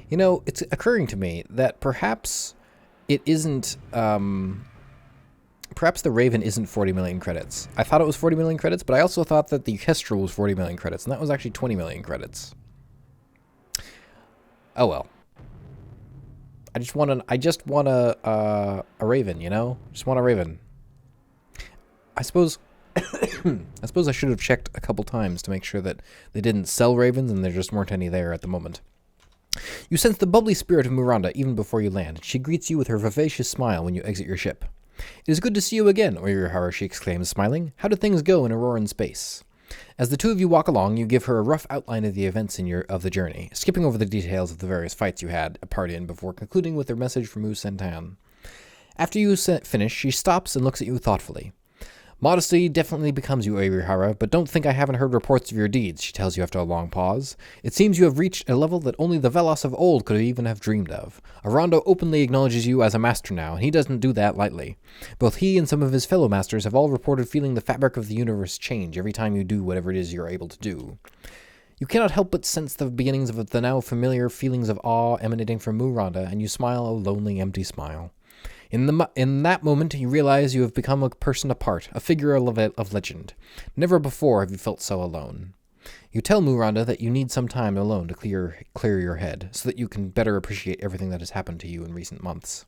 You know, it's occurring to me that perhaps it isn't, perhaps the Raven isn't 40 million credits. I thought it was 40 million credits, but I also thought that the Kestrel was 40 million credits, and that was actually 20 million credits. Oh well. I just want a raven, you know? Just want a raven. I suppose I suppose I should have checked a couple times to make sure that they didn't sell ravens and there just weren't any there at the moment. You sense the bubbly spirit of Miranda even before you land. She greets you with her vivacious smile when you exit your ship. It is good to see you again, Oirihara, she exclaims, smiling. How do things go in Auroran space? As the two of you walk along, you give her a rough outline of the events of the journey, skipping over the details of the various fights you had a part in before concluding with a message from Usentan. After you finish, she stops and looks at you thoughtfully. Modesty definitely becomes you, Oirihara, but don't think I haven't heard reports of your deeds, she tells you after a long pause. It seems you have reached a level that only the Velos of old could even have dreamed of. Arondo openly acknowledges you as a master now, and he doesn't do that lightly. Both he and some of his fellow masters have all reported feeling the fabric of the universe change every time you do whatever it is you're able to do. You cannot help but sense the beginnings of the now familiar feelings of awe emanating from Miranda, and you smile a lonely, empty smile. In that moment, you realize you have become a person apart, a figure of legend. Never before have you felt so alone. You tell Miranda that you need some time alone to clear your head, so that you can better appreciate everything that has happened to you in recent months.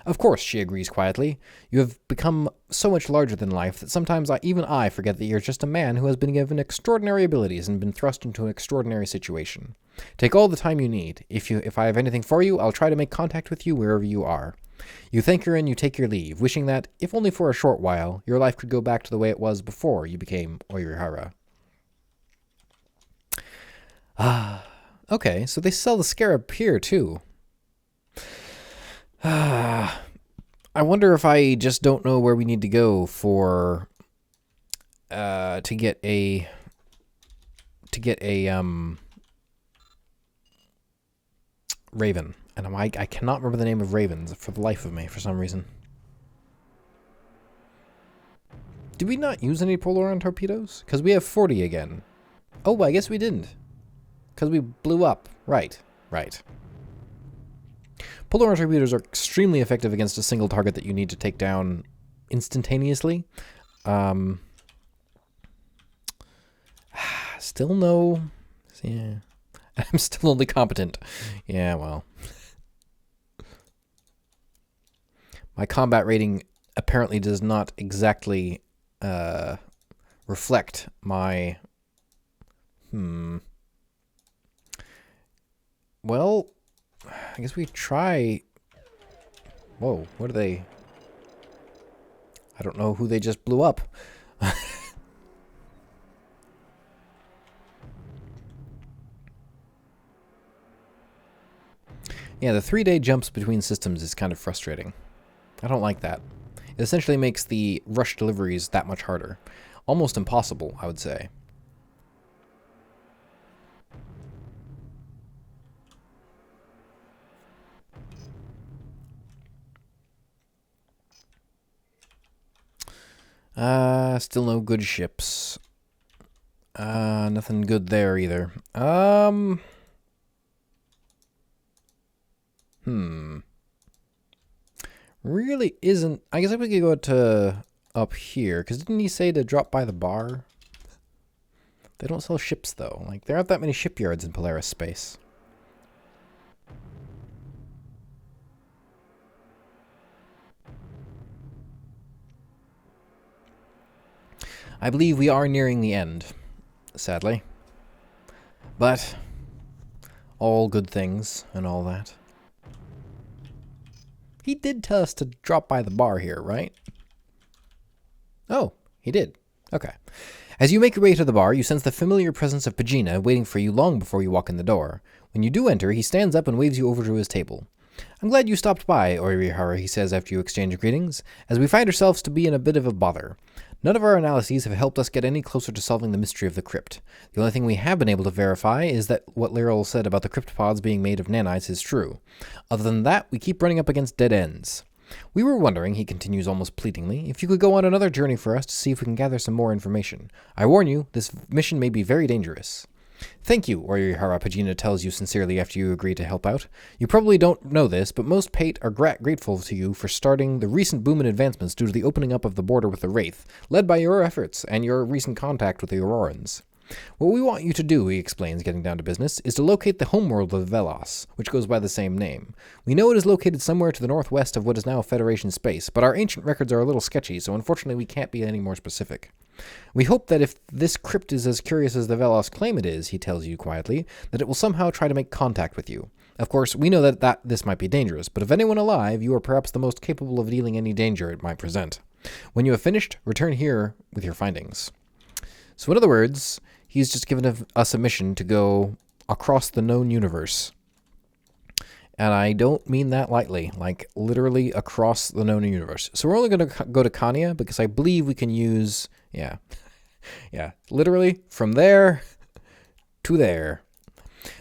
Of course, she agrees quietly. You have become so much larger than life that sometimes even I forget that you're just a man who has been given extraordinary abilities and been thrust into an extraordinary situation. Take all the time you need. If I have anything for you, I'll try to make contact with you wherever you are. You thank her and you take your leave, wishing that, if only for a short while, your life could go back to the way it was before you became Oirihara. Okay, so they sell the scarab here, too. I wonder if I just don't know where we need to go to get a raven. And I cannot remember the name of ravens for the life of me, for some reason. Did we not use any Polaron torpedoes? Because we have 40 again. Oh, I guess we didn't. Because we blew up. Right. Polaron torpedoes are extremely effective against a single target that you need to take down instantaneously. Still no... Yeah. I'm still only competent. Yeah, well... My combat rating apparently does not exactly reflect my... Well, I guess we try... Whoa, what are they... I don't know who they just blew up. Yeah, the 3-day jumps between systems is kind of frustrating. I don't like that. It essentially makes the rush deliveries that much harder. Almost impossible, I would say. Still no good ships. Nothing good there either. Really isn't... I guess we could go to up here, because didn't he say to drop by the bar? They don't sell ships, though. Like, there aren't that many shipyards in Polaris space. I believe we are nearing the end, sadly. But all good things and all that. He did tell us to drop by the bar here, right? Oh, he did. Okay. As you make your way to the bar, you sense the familiar presence of Pagina waiting for you long before you walk in the door. When you do enter, he stands up and waves you over to his table. I'm glad you stopped by, Oirihara, he says after you exchange greetings, as we find ourselves to be in a bit of a bother. None of our analyses have helped us get any closer to solving the mystery of the crypt. The only thing we have been able to verify is that what Lyril said about the cryptopods being made of nanites is true. Other than that, we keep running up against dead ends. We were wondering, he continues almost pleadingly, if you could go on another journey for us to see if we can gather some more information. I warn you, this mission may be very dangerous. Thank you, Oirihara, Pagina tells you sincerely after you agree to help out. You probably don't know this, but most Pate are grateful to you for starting the recent boom in advancements due to the opening up of the border with the Wraith, led by your efforts and your recent contact with the Aurorans. What we want you to do, he explains, getting down to business, is to locate the homeworld of Velos, which goes by the same name. We know it is located somewhere to the northwest of what is now Federation space, but our ancient records are a little sketchy, so unfortunately we can't be any more specific. We hope that if this crypt is as curious as the Velos claim it is, he tells you quietly, that it will somehow try to make contact with you. Of course, we know that this might be dangerous, but if anyone alive, you are perhaps the most capable of dealing any danger it might present. When you have finished, return here with your findings. So in other words, he's just given us a mission to go across the known universe. And I don't mean that lightly, like literally across the known universe. So we're only going to go to Kania because I believe we can use, yeah, literally from there to there.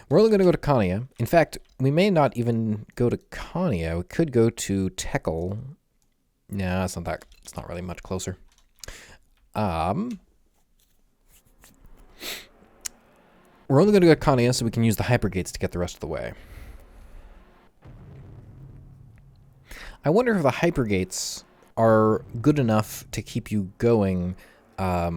We're only going to go to Kania. In fact, we may not even go to Kania. We could go to Tekel. No, it's not really much closer. We're only going to go to Kania so we can use the hypergates to get the rest of the way. I wonder if the hypergates are good enough to keep you going. I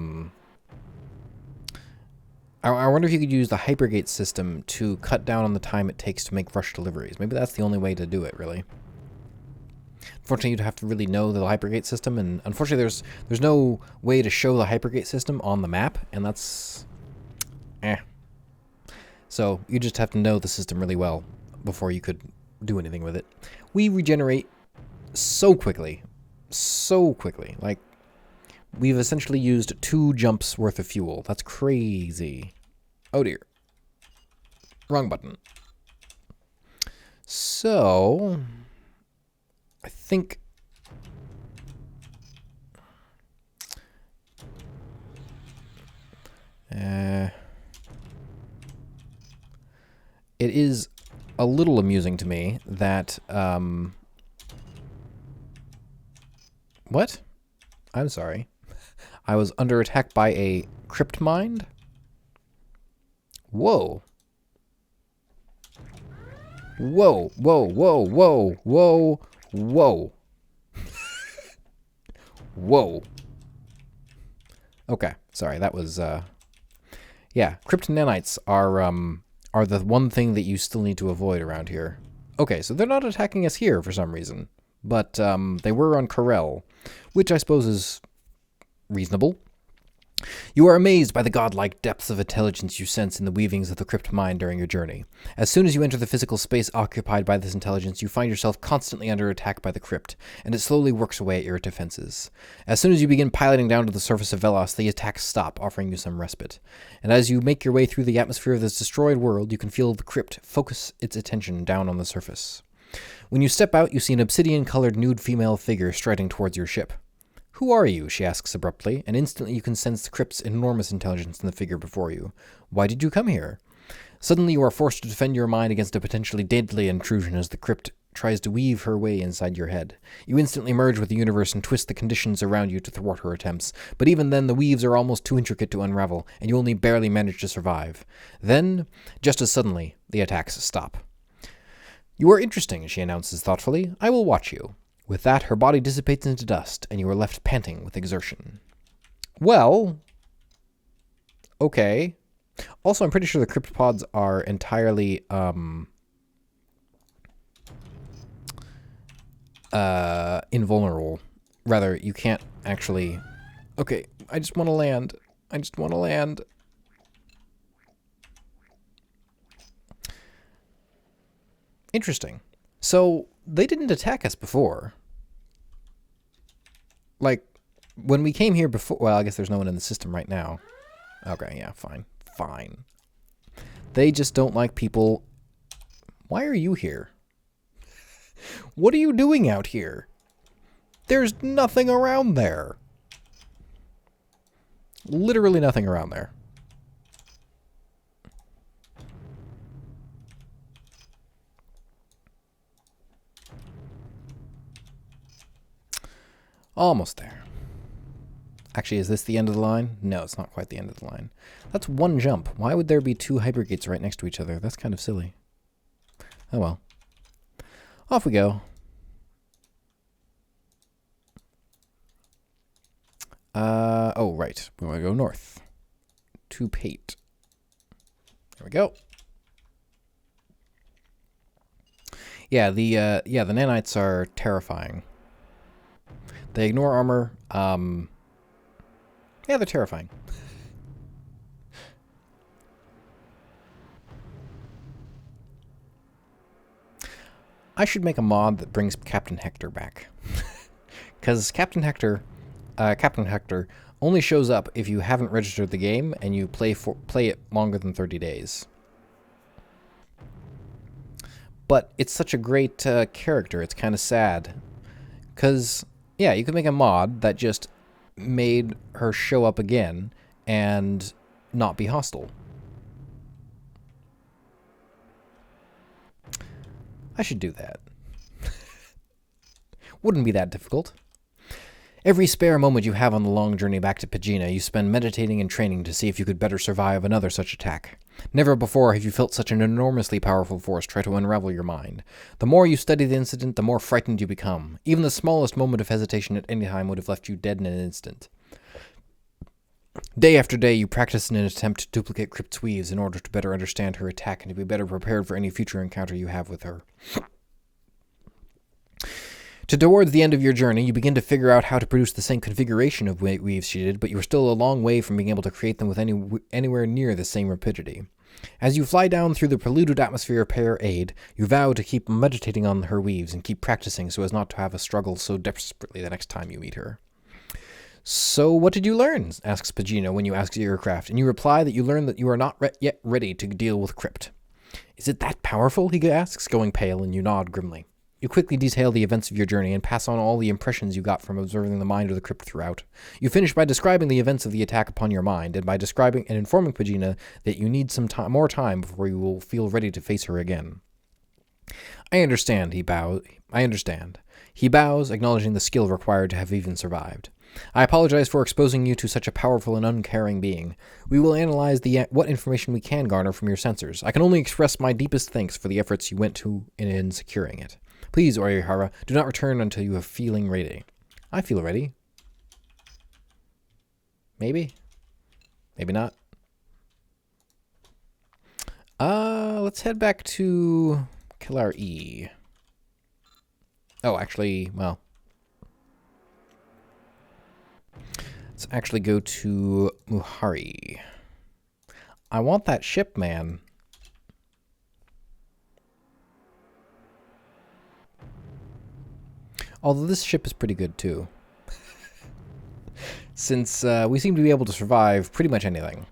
wonder if you could use the hypergate system to cut down on the time it takes to make rush deliveries. Maybe that's the only way to do it, really. Unfortunately, you'd have to really know the hypergate system, and unfortunately, there's no way to show the hypergate system on the map, and that's So you just have to know the system really well before you could do anything with it. We regenerate so quickly. Like, we've essentially used 2 jumps worth of fuel. That's crazy. Oh dear. Wrong button. So, I think... it is a little amusing to me that, what? I'm sorry. I was under attack by a crypt mind? Whoa. Whoa, whoa, whoa, whoa, whoa, whoa. Whoa. Okay, sorry, that was, yeah, crypt nanites are the one thing that you still need to avoid around here. Okay, so they're not attacking us here for some reason, but they were on Corel, which I suppose is reasonable. You are amazed by the godlike depths of intelligence you sense in the weavings of the crypt mind during your journey. As soon as you enter the physical space occupied by this intelligence, you find yourself constantly under attack by the crypt, and it slowly works away at your defenses. As soon as you begin piloting down to the surface of Velos, the attacks stop, offering you some respite. And as you make your way through the atmosphere of this destroyed world, you can feel the crypt focus its attention down on the surface. When you step out, you see an obsidian-colored nude female figure striding towards your ship. Who are you? She asks abruptly, and instantly you can sense the crypt's enormous intelligence in the figure before you. Why did you come here? Suddenly you are forced to defend your mind against a potentially deadly intrusion as the crypt tries to weave her way inside your head. You instantly merge with the universe and twist the conditions around you to thwart her attempts, but even then the weaves are almost too intricate to unravel, and you only barely manage to survive. Then, just as suddenly, the attacks stop. You are interesting, she announces thoughtfully. I will watch you. With that, her body dissipates into dust, and you are left panting with exertion. Well, okay. Also, I'm pretty sure the crypt pods are entirely, invulnerable. Rather, you can't actually... Okay, I just want to land. I just want to land. Interesting. So, they didn't attack us before. Like, when we came here before... Well, I guess there's no one in the system right now. Okay, yeah, fine. Fine. They just don't like people... Why are you here? What are you doing out here? There's nothing around there. Literally nothing around there. Almost there. Actually, is this the end of the line? No, it's not quite the end of the line. That's one jump. Why would there be 2 hypergates right next to each other? That's kind of silly. Oh well. Off we go. Oh, right. We want to go north. to Pate. There we go. Yeah, the nanites are terrifying. They ignore armor. Yeah, they're terrifying. I should make a mod that brings Captain Hector back. Because Captain Hector only shows up if you haven't registered the game and you play it longer than 30 days. But it's such a great character, it's kind of sad. Because, yeah, you could make a mod that just made her show up again and not be hostile. I should do that. Wouldn't be that difficult. Every spare moment you have on the long journey back to Pegina, you spend meditating and training to see if you could better survive another such attack. Never before have you felt such an enormously powerful force try to unravel your mind. The more you study the incident, the more frightened you become. Even the smallest moment of hesitation at any time would have left you dead in an instant. Day after day, you practice in an attempt to duplicate Crypt's weaves in order to better understand her attack and to be better prepared for any future encounter you have with her. Towards the end of your journey, you begin to figure out how to produce the same configuration of weaves she did, but you are still a long way from being able to create them with anywhere near the same rapidity. As you fly down through the polluted atmosphere of Pair Aid, you vow to keep meditating on her weaves and keep practicing so as not to have a struggle so desperately the next time you meet her. So what did you learn? Asks Pegina when you ask your craft, and you reply that you learned that you are not yet ready to deal with Crypt. Is it that powerful? He asks, going pale, and you nod grimly. You quickly detail the events of your journey and pass on all the impressions you got from observing the mind of the Crypt throughout. You finish by describing the events of the attack upon your mind, and by describing and informing Pegina that you need some more time before you will feel ready to face her again. I understand, he bows. He bows, acknowledging the skill required to have even survived. I apologize for exposing you to such a powerful and uncaring being. We will analyze what information we can garner from your sensors. I can only express my deepest thanks for the efforts you went to in securing it. Please, Orihara, do not return until you are feeling ready. I feel ready. Maybe. Maybe not. Let's head back to Kelar E. Oh, actually, well. Let's actually go to Muhari. I want that ship, man. Although this ship is pretty good, too. Since we seem to be able to survive pretty much anything.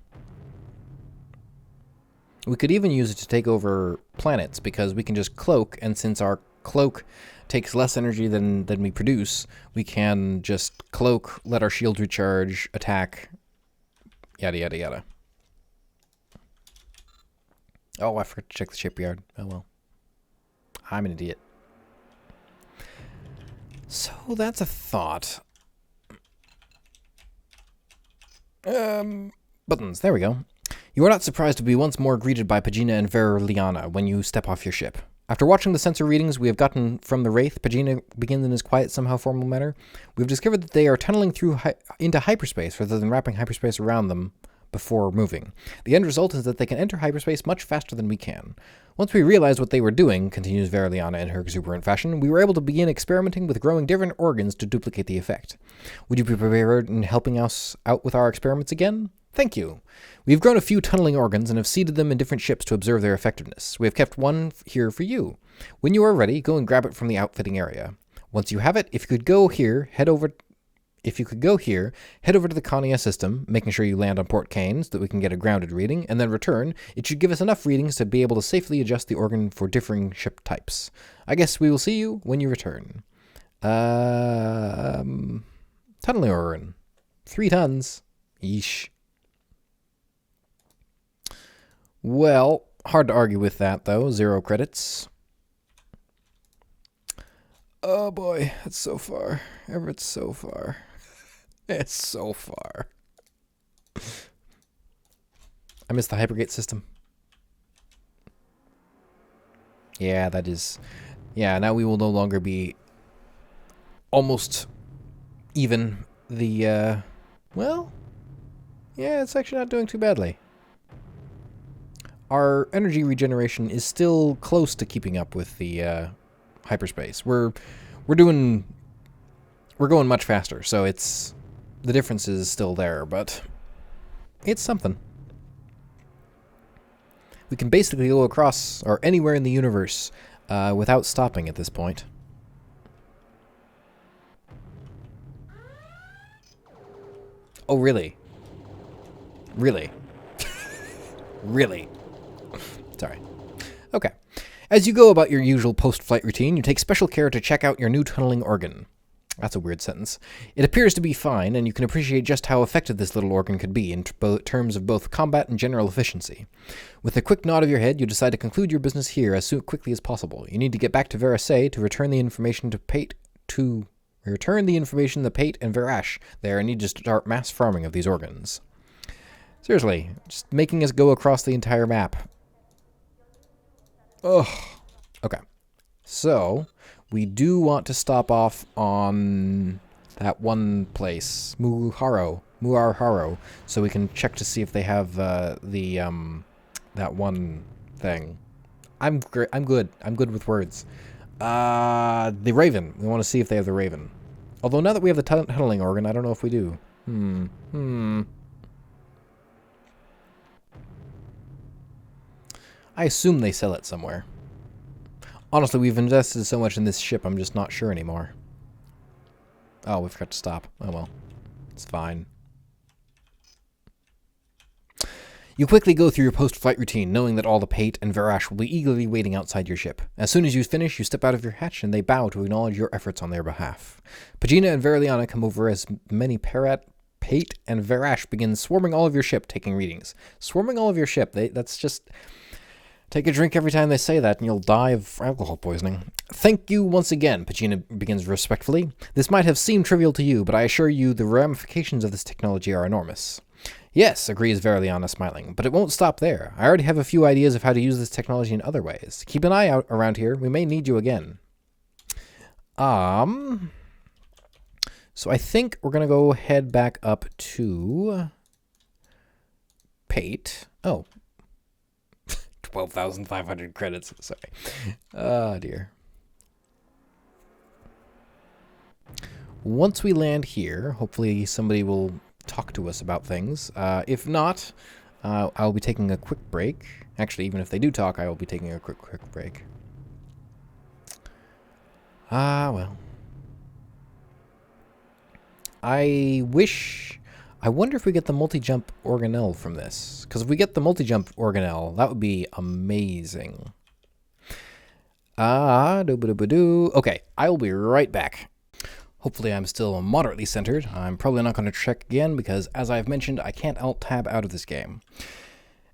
We could even use it to take over planets, because we can just cloak, and since our cloak takes less energy than we produce, we can just cloak, let our shield recharge, attack, yada yada yada. Oh, I forgot to check the shipyard. Oh well. I'm an idiot. So that's a thought. Buttons, there we go. You are not surprised to be once more greeted by Pegina and Verliana when you step off your ship. After watching the sensor readings we have gotten from the Wraith, Pegina begins in his quiet, somehow formal manner. We've discovered that they are tunneling through into hyperspace rather than wrapping hyperspace around them before moving. The end result is that they can enter hyperspace much faster than we can. Once we realized what they were doing, continues Verliana in her exuberant fashion, we were able to begin experimenting with growing different organs to duplicate the effect. Would you be prepared in helping us out with our experiments again? Thank you. We've grown a few tunneling organs and have seeded them in different ships to observe their effectiveness. We have kept one here for you. When you are ready, go and grab it from the outfitting area. Once you have it, if you could go here, head over to the Kania system, making sure you land on Port Kane so that we can get a grounded reading, and then return. It should give us enough readings to be able to safely adjust the organ for differing ship types. I guess we will see you when you return. Tunneling organ. 3 tons. Yeesh. Well, hard to argue with that, though. 0 credits. Oh boy, it's so far. Everett's so far. It's so far. I miss the Hypergate system. Yeah, that is... Yeah, now we will no longer be almost even the, well... Yeah, it's actually not doing too badly. Our energy regeneration is still close to keeping up with the hyperspace. We're going much faster, so the difference is still there, but it's something. We can basically go across or anywhere in the universe without stopping at this point. Oh, really? Really? Really? Sorry. Okay. As you go about your usual post-flight routine, you take special care to check out your new tunneling organ. That's a weird sentence. It appears to be fine, and you can appreciate just how effective this little organ could be in terms of both combat and general efficiency. With a quick nod of your head, you decide to conclude your business here as quickly as possible. You need to get back to Versailles to return the information to Pate and Verash there, and need to start mass farming of these organs. Seriously, just making us go across the entire map. Ugh. Okay. So, we do want to stop off on that one place, Muarharo, so we can check to see if they have that one thing. I'm good. I'm good with words. The Raven. We want to see if they have the Raven. Although now that we have the tunneling organ, I don't know if we do. I assume they sell it somewhere. Honestly, we've invested so much in this ship, I'm just not sure anymore. Oh, we forgot to stop. Oh well. It's fine. You quickly go through your post-flight routine, knowing that all the Pate and Verash will be eagerly waiting outside your ship. As soon as you finish, you step out of your hatch, and they bow to acknowledge your efforts on their behalf. Pagina and Veriliana come over as many Pate and Verash begin swarming all of your ship, taking readings. Swarming all of your ship, that's just... Take a drink every time they say that, and you'll die of alcohol poisoning. Thank you once again, Pagina begins respectfully. This might have seemed trivial to you, but I assure you the ramifications of this technology are enormous. Yes, agrees Veriliana, smiling, but it won't stop there. I already have a few ideas of how to use this technology in other ways. Keep an eye out around here. We may need you again. So I think we're going to go head back up to Pate. Oh. 12,500 credits. Sorry. Oh, dear. Once we land here, hopefully somebody will talk to us about things. If not, I'll be taking a quick break. Actually, even if they do talk, I will be taking a quick break. Well. I wonder if we get the multi-jump organelle from this. Because if we get the multi-jump organelle, that would be amazing. Okay, I will be right back. Hopefully I'm still moderately centered. I'm probably not going to check again because, as I've mentioned, I can't alt-tab out of this game.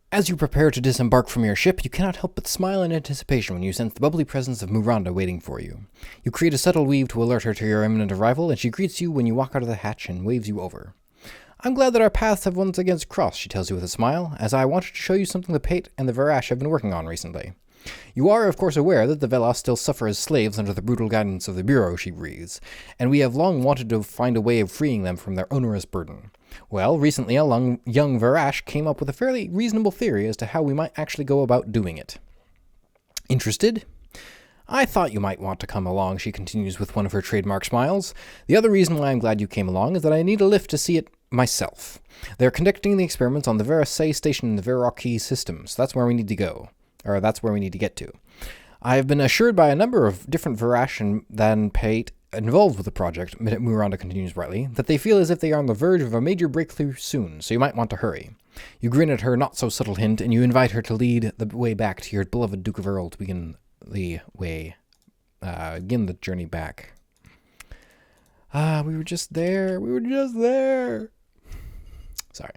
As you prepare to disembark from your ship, you cannot help but smile in anticipation when you sense the bubbly presence of Miranda waiting for you. You create a subtle weave to alert her to your imminent arrival, and she greets you when you walk out of the hatch and waves you over. I'm glad that our paths have once again crossed, she tells you with a smile, as I wanted to show you something the Pate and the Verash have been working on recently. You are, of course, aware that the Velas still suffer as slaves under the brutal guidance of the Bureau, she breathes, and we have long wanted to find a way of freeing them from their onerous burden. Well, recently a young Verash came up with a fairly reasonable theory as to how we might actually go about doing it. Interested? I thought you might want to come along, she continues with one of her trademark smiles. The other reason why I'm glad you came along is that I need a lift to see it myself. They're conducting the experiments on the Versailles station in the Verrocky system, so that's where we need to go. Or that's where we need to get to. I have been assured by a number of different Verash than Pate involved with the project, Miranda continues brightly, that they feel as if they are on the verge of a major breakthrough soon, so you might want to hurry. You grin at her not-so-subtle hint, and you invite her to lead the way back to your beloved Duke of Earl to begin the journey back. We were just there. Sorry.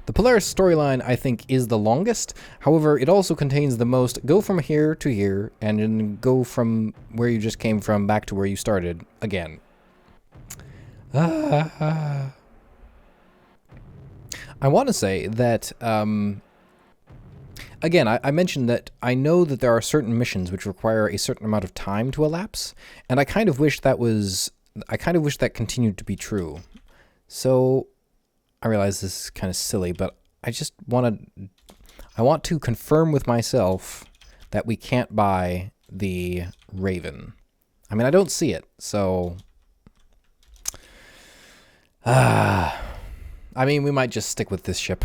The Polaris storyline, I think, is the longest. However, it also contains the most go from here to here, and then go from where you just came from back to where you started again. I want to say that, again, I mentioned that I know that there are certain missions which require a certain amount of time to elapse, and I kind of wish that continued to be true. So I realize this is kind of silly, but I want to confirm with myself that we can't buy the Raven. I mean, I don't see it, so I mean, we might just stick with this ship.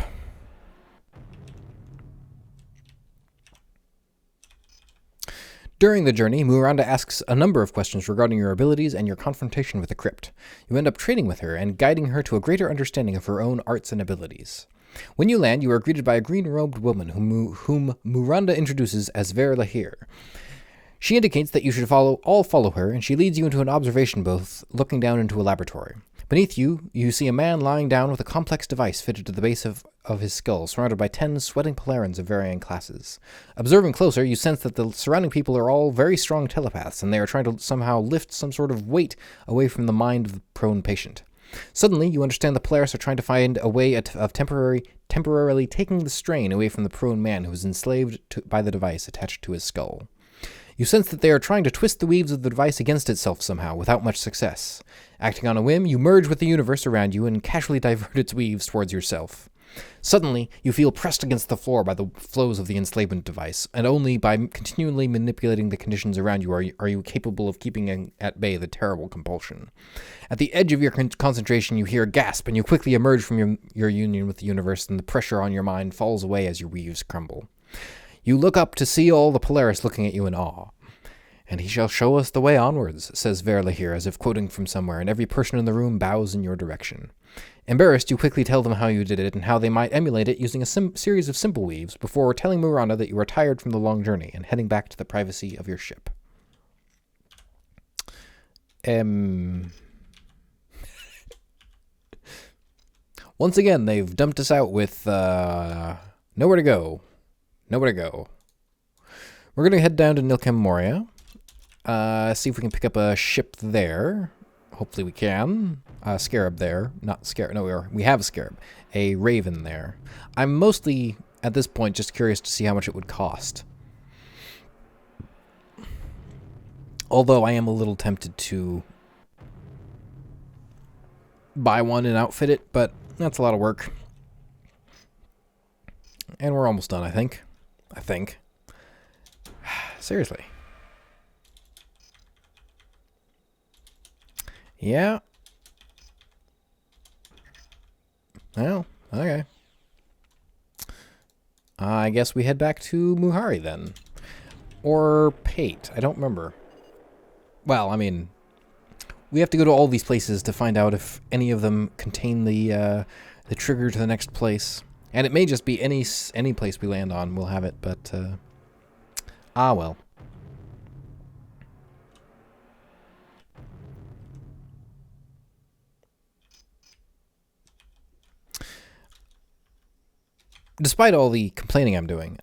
During the journey, Miranda asks a number of questions regarding your abilities and your confrontation with the crypt. You end up trading with her and guiding her to a greater understanding of her own arts and abilities. When you land, you are greeted by a green-robed woman whom Miranda introduces as Ver Lahir. She indicates that you should follow her, and she leads you into an observation booth looking down into a laboratory. Beneath you, you see a man lying down with a complex device fitted to the base of his skull, surrounded by 10 sweating Polarans of varying classes. Observing closer, you sense that the surrounding people are all very strong telepaths, and they are trying to somehow lift some sort of weight away from the mind of the prone patient. Suddenly, you understand the Polaris are trying to find a way of temporarily taking the strain away from the prone man who is enslaved by the device attached to his skull. You sense that they are trying to twist the weaves of the device against itself somehow, without much success. Acting on a whim, you merge with the universe around you and casually divert its weaves towards yourself. Suddenly, you feel pressed against the floor by the flows of the enslavement device, and only by continually manipulating the conditions around you are you capable of keeping at bay the terrible compulsion. At the edge of your concentration, you hear a gasp, and you quickly emerge from your union with the universe, and the pressure on your mind falls away as your weaves crumble. You look up to see all the Polaris looking at you in awe. "And he shall show us the way onwards," says Ver Lahir, as if quoting from somewhere, and every person in the room bows in your direction. Embarrassed, you quickly tell them how you did it and how they might emulate it using a series of simple weaves before telling Miranda that you are tired from the long journey and heading back to the privacy of your ship. Once again, they've dumped us out with nowhere to go. Nowhere to go. We're going to head down to Nilkem Moria. See if we can pick up a ship there. Hopefully we can. Scarab there. Not Scarab. No, we have a Scarab. A Raven there. I'm mostly, at this point, just curious to see how much it would cost. Although I am a little tempted to buy one and outfit it, but that's a lot of work. And we're almost done, I think. Seriously. Yeah. Well, okay. I guess we head back to Muhari then. Or Pate. I don't remember. Well, I mean, we have to go to all these places to find out if any of them contain the trigger to the next place. And it may just be any place we land on, we'll have it, but, well. Despite all the complaining I'm doing,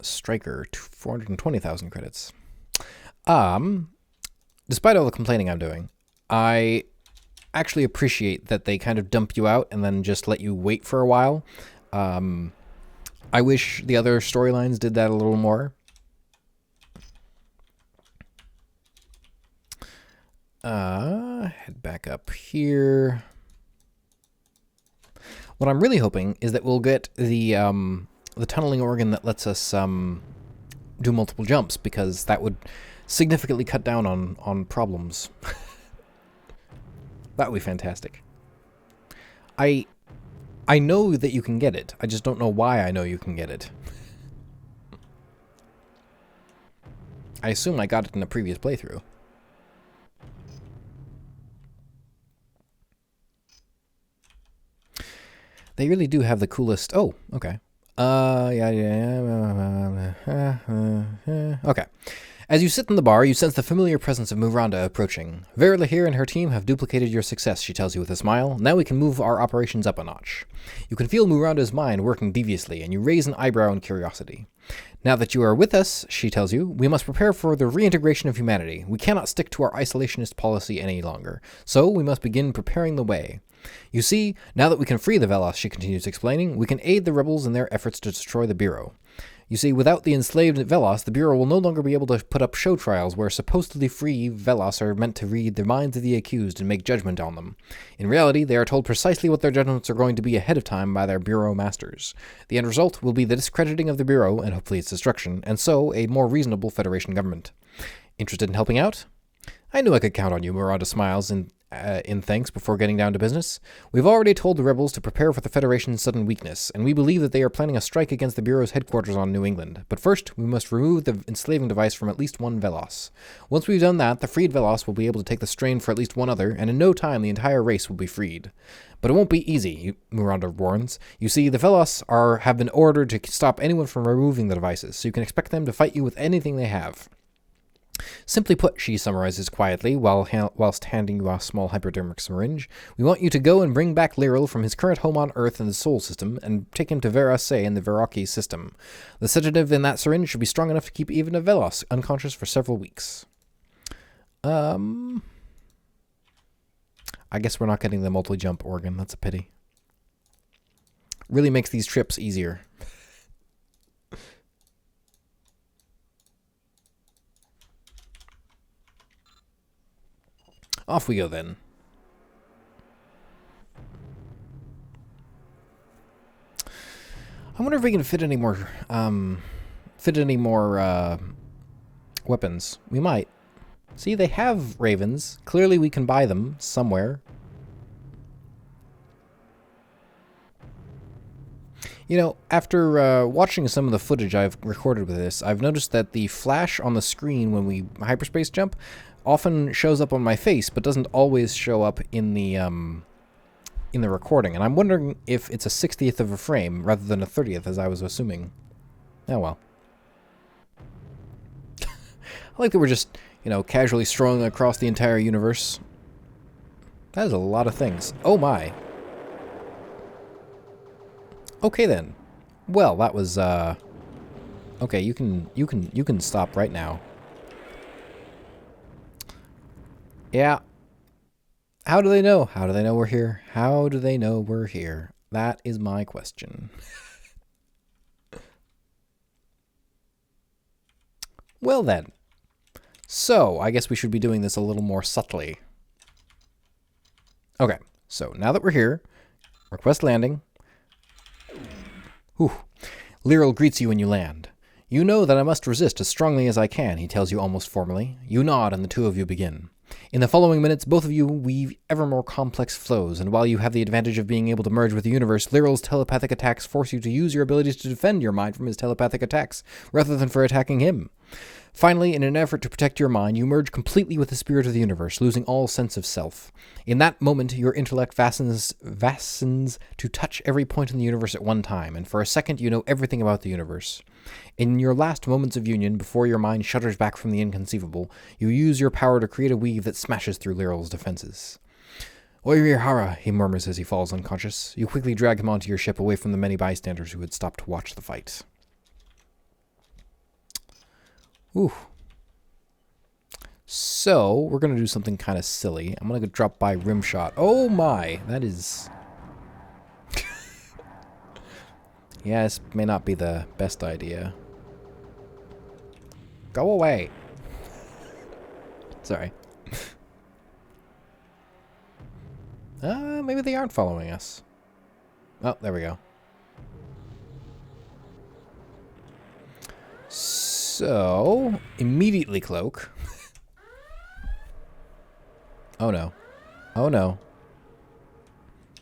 Striker, 420,000 credits. Despite all the complaining I'm doing, I actually appreciate that they kind of dump you out and then just let you wait for a while. I wish the other storylines did that a little more. Head back up here. What I'm really hoping is that we'll get the tunneling organ that lets us do multiple jumps, because that would significantly cut down on problems. That would be fantastic. I know that you can get it. I just don't know why I know you can get it. I assume I got it in a previous playthrough. They really do have the coolest... Oh, okay. Okay. As you sit in the bar, you sense the familiar presence of Miranda approaching. Ver Lahir and her team have duplicated your success, she tells you with a smile. Now we can move our operations up a notch. You can feel Miranda's mind working deviously, and you raise an eyebrow in curiosity. Now that you are with us, she tells you, we must prepare for the reintegration of humanity. We cannot stick to our isolationist policy any longer, so we must begin preparing the way. You see, now that we can free the Velos, she continues explaining, we can aid the rebels in their efforts to destroy the Bureau. You see, without the enslaved Velos, the Bureau will no longer be able to put up show trials where supposedly free Velos are meant to read the minds of the accused and make judgment on them. In reality, they are told precisely what their judgments are going to be ahead of time by their Bureau masters. The end result will be the discrediting of the Bureau, and hopefully its destruction, and so a more reasonable Federation government. Interested in helping out? I knew I could count on you, Miranda smiles in thanks before getting down to business. We've already told the rebels to prepare for the Federation's sudden weakness, and we believe that they are planning a strike against the Bureau's headquarters on New England. But first, we must remove the enslaving device from at least one Velos. Once we've done that, the freed Velos will be able to take the strain for at least one other, and in no time the entire race will be freed. But it won't be easy, Miranda warns. You see, the Velos have been ordered to stop anyone from removing the devices, so you can expect them to fight you with anything they have. Simply put, she summarizes quietly, whilst handing you a small hypodermic syringe, we want you to go and bring back Lyral from his current home on Earth in the Sol system, and take him to Vera Se in the Veraki system. The sedative in that syringe should be strong enough to keep even a Velos unconscious for several weeks. I guess we're not getting the multi-jump organ. That's a pity. Really makes these trips easier. Off we go then. I wonder if we can fit any more weapons. We might. See, they have ravens. Clearly we can buy them somewhere. You know, after watching some of the footage I've recorded with this, I've noticed that the flash on the screen when we hyperspace jump often shows up on my face, but doesn't always show up in the recording. And I'm wondering if it's a 60th of a frame rather than a 30th, as I was assuming. Oh well. I like that we're just, casually strolling across the entire universe. That is a lot of things. Oh my. Okay then. Well, that was okay, you can stop right now. Yeah. How do they know? How do they know we're here? How do they know we're here? That is my question. Well then. So, I guess we should be doing this a little more subtly. Okay, so now that we're here, request landing. Whew. Lyral greets you when you land. You know that I must resist as strongly as I can, he tells you almost formally. You nod and the two of you begin. In the following minutes, both of you weave ever more complex flows, and while you have the advantage of being able to merge with the universe, Lyral's telepathic attacks force you to use your abilities to defend your mind from his telepathic attacks, rather than for attacking him. Finally, in an effort to protect your mind, you merge completely with the spirit of the universe, losing all sense of self. In that moment, your intellect vastens to touch every point in the universe at one time, and for a second you know everything about the universe. In your last moments of union, before your mind shudders back from the inconceivable, you use your power to create a weave that smashes through Lyral's defenses. Oirihara, he murmurs as he falls unconscious. You quickly drag him onto your ship away from the many bystanders who had stopped to watch the fight. Ooh. So, we're going to do something kind of silly. I'm going to go drop by Rimshot. Oh my, that is... yeah, this may not be the best idea. Go away. Sorry. Maybe they aren't following us. Oh, there we go. So, immediately cloak. Oh no. Oh no.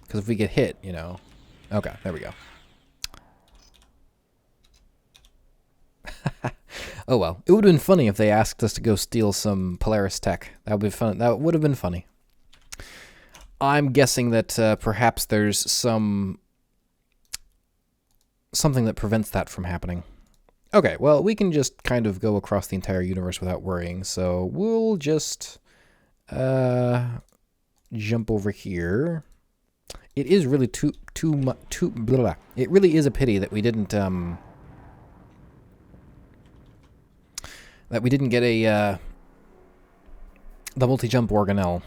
Because if we get hit, Okay, there we go. Oh well. It would have been funny if they asked us to go steal some Polaris tech. That would be fun. That would have been funny. I'm guessing that perhaps there's something that prevents that from happening. Okay, well, we can just kind of go across the entire universe without worrying, so we'll just jump over here. It is really too blah. It really is a pity that we didn't get a the multi-jump organelle.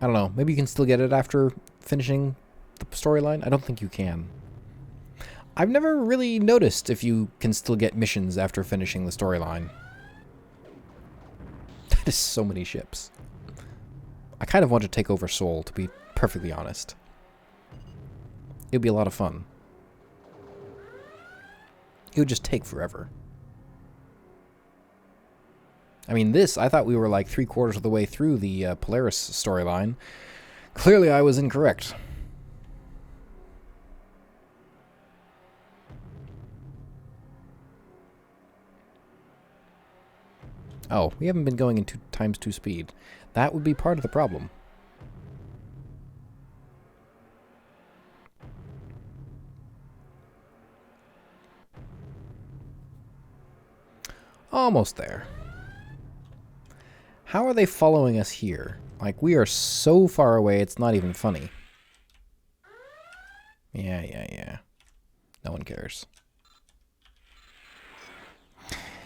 I don't know. Maybe you can still get it after finishing the storyline. I don't think you can. I've never really noticed if you can still get missions after finishing the storyline. That is so many ships. I kind of want to take over Seoul, to be perfectly honest. It would be a lot of fun. It would just take forever. I mean, I thought we were like 3/4 of the way through the Polaris storyline. Clearly I was incorrect. Oh, we haven't been going in 2x2 speed. That would be part of the problem. Almost there. How are they following us here? Like, we are so far away, it's not even funny. Yeah. No one cares.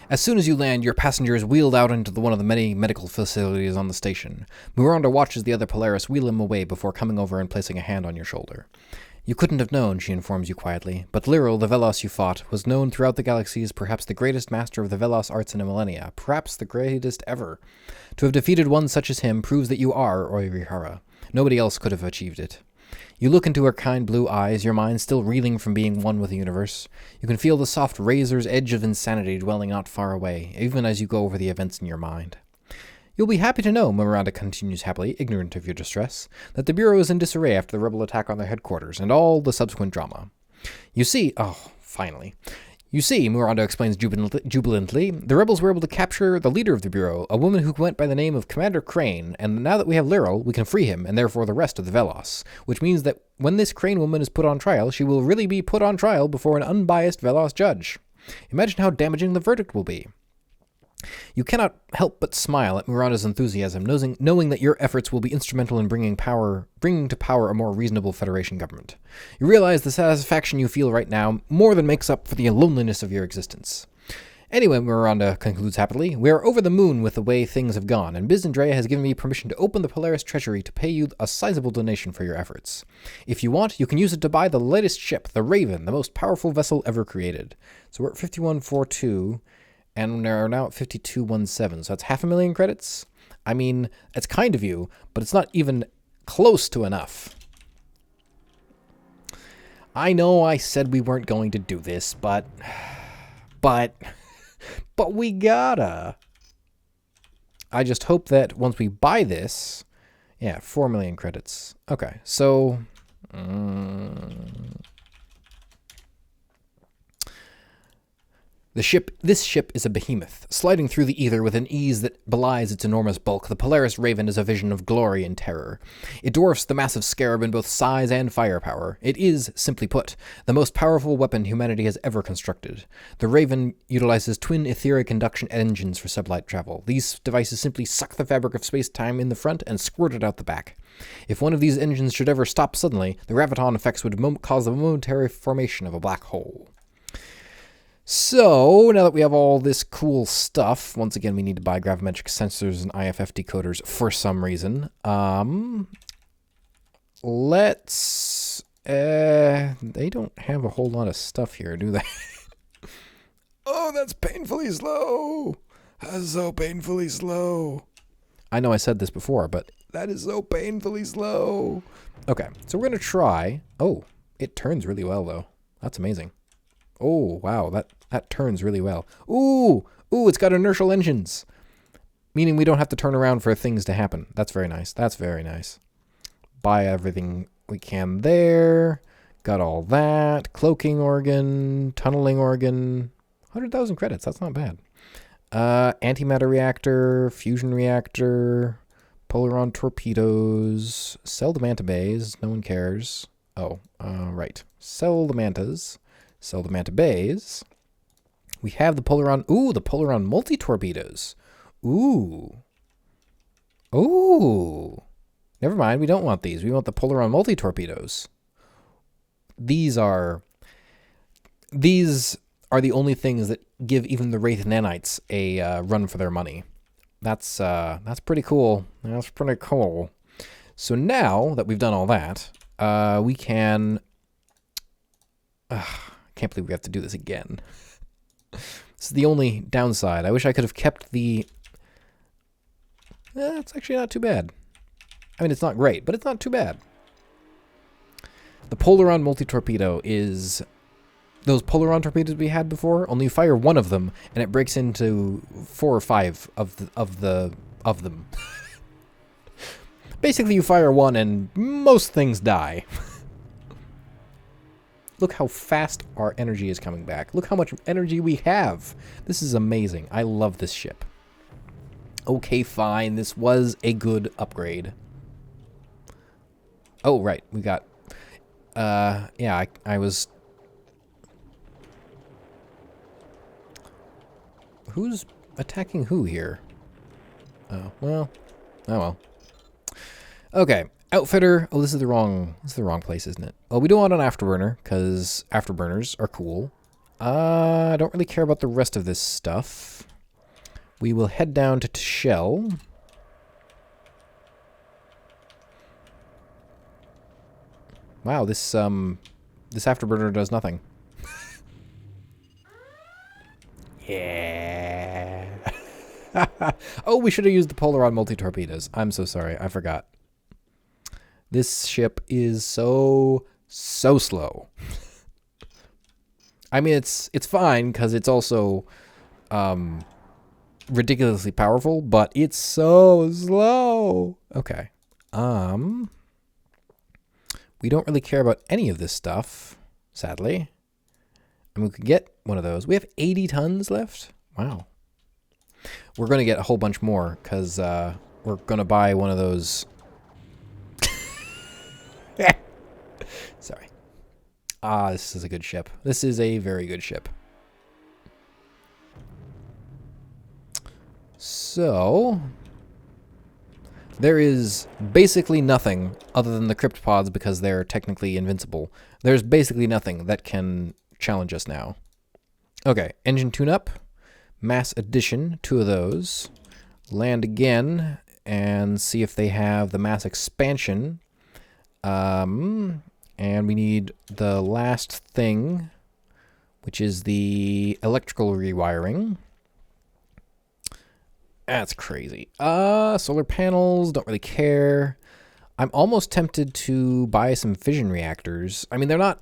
As soon as you land, your passenger is wheeled out into one of the many medical facilities on the station. Miranda watches the other Polaris wheel him away before coming over and placing a hand on your shoulder. You couldn't have known, she informs you quietly, but Lyral, the Velos you fought, was known throughout the galaxy as perhaps the greatest master of the Velos arts in a millennia, perhaps the greatest ever. To have defeated one such as him proves that you are Oirihara. Nobody else could have achieved it. You look into her kind blue eyes, your mind still reeling from being one with the universe. You can feel the soft razor's edge of insanity dwelling not far away, even as you go over the events in your mind. You'll be happy to know, Miranda continues happily, ignorant of your distress, that the Bureau is in disarray after the rebel attack on their headquarters, and all the subsequent drama. You see, finally. You see, Miranda explains jubilantly, the rebels were able to capture the leader of the Bureau, a woman who went by the name of Commander Crane, and now that we have Lyral, we can free him, and therefore the rest of the Velos, which means that when this Crane woman is put on trial, she will really be put on trial before an unbiased Velos judge. Imagine how damaging the verdict will be. You cannot help but smile at Miranda's enthusiasm, knowing that your efforts will be instrumental in bringing to power a more reasonable Federation government. You realize the satisfaction you feel right now more than makes up for the loneliness of your existence. Anyway, Miranda concludes happily, we are over the moon with the way things have gone, and Biz Andrea has given me permission to open the Polaris treasury to pay you a sizable donation for your efforts. If you want, you can use it to buy the latest ship, the Raven, the most powerful vessel ever created. So we're at 5142. And we're now at 5217, so that's 500,000 credits. I mean, it's kind of you, but it's not even close to enough. I know I said we weren't going to do this, but we gotta. I just hope that once we buy this, 4 million credits. Okay, so This ship is a behemoth. Sliding through the ether with an ease that belies its enormous bulk, the Polaris Raven is a vision of glory and terror. It dwarfs the massive Scarab in both size and firepower. It is, simply put, the most powerful weapon humanity has ever constructed. The Raven utilizes twin etheric induction engines for sublight travel. These devices simply suck the fabric of space-time in the front and squirt it out the back. If one of these engines should ever stop suddenly, the graviton effects would cause the momentary formation of a black hole. So, now that we have all this cool stuff, once again we need to buy gravimetric sensors and IFF decoders for some reason. Let's... they don't have a whole lot of stuff here, do they? Oh, that's painfully slow! That's so painfully slow. I know I said this before, but that is so painfully slow. Okay, so we're going to try... Oh, it turns really well, though. That's amazing. Oh, wow, that turns really well. Ooh, it's got inertial engines. Meaning we don't have to turn around for things to happen. That's very nice. That's very nice. Buy everything we can there. Got all that. Cloaking organ, tunneling organ. 100,000 credits, that's not bad. Antimatter reactor, fusion reactor, Polaron torpedoes, sell the manta bays, no one cares. Oh, right. Sell the mantas. Sell the manta bays. We have the Polaron. Ooh, the Polaron multi-torpedoes. Ooh. Never mind, we don't want these. We want the Polaron multi-torpedoes. These are the only things that give even the Wraith Nanites a run for their money. That's pretty cool. That's pretty cool. So now that we've done all that, we can... Can't believe we have to do this again. This is the only downside. I wish I could have kept the... it's actually not too bad. I mean, it's not great, but it's not too bad. The Polaron multi-torpedo is... those Polaron torpedoes we had before, only you fire one of them, and it breaks into 4 or 5 of them. Basically, you fire one, and most things die. Look how fast our energy is coming back. Look how much energy we have. This is amazing. I love this ship. Okay, fine. This was a good upgrade. Oh, right. We got... yeah, I was... Who's attacking who here? Oh, well. Oh, well. Okay. Outfitter. Oh, this is the wrong place, isn't it? Well, we do want an afterburner, because afterburners are cool. I don't really care about the rest of this stuff. We will head down to Shell. Wow, this afterburner does nothing. Yeah. Oh, we should have used the Polaron multi-torpedoes. I'm so sorry. I forgot. This ship is so slow. I mean, it's fine because it's also ridiculously powerful, but it's so slow. Okay. We don't really care about any of this stuff, sadly. I mean, we could get one of those. We have 80 tons left. Wow. We're going to get a whole bunch more because we're going to buy one of those. Sorry. This is a good ship. This is a very good ship. So, there is basically nothing other than the crypt pods because they're technically invincible. There's basically nothing that can challenge us now. Okay, engine tune-up, mass addition, 2 of those. Land again and see if they have the mass expansion. And we need the last thing, which is the electrical rewiring. That's crazy. Solar panels, don't really care. I'm almost tempted to buy some fission reactors. I mean, they're not...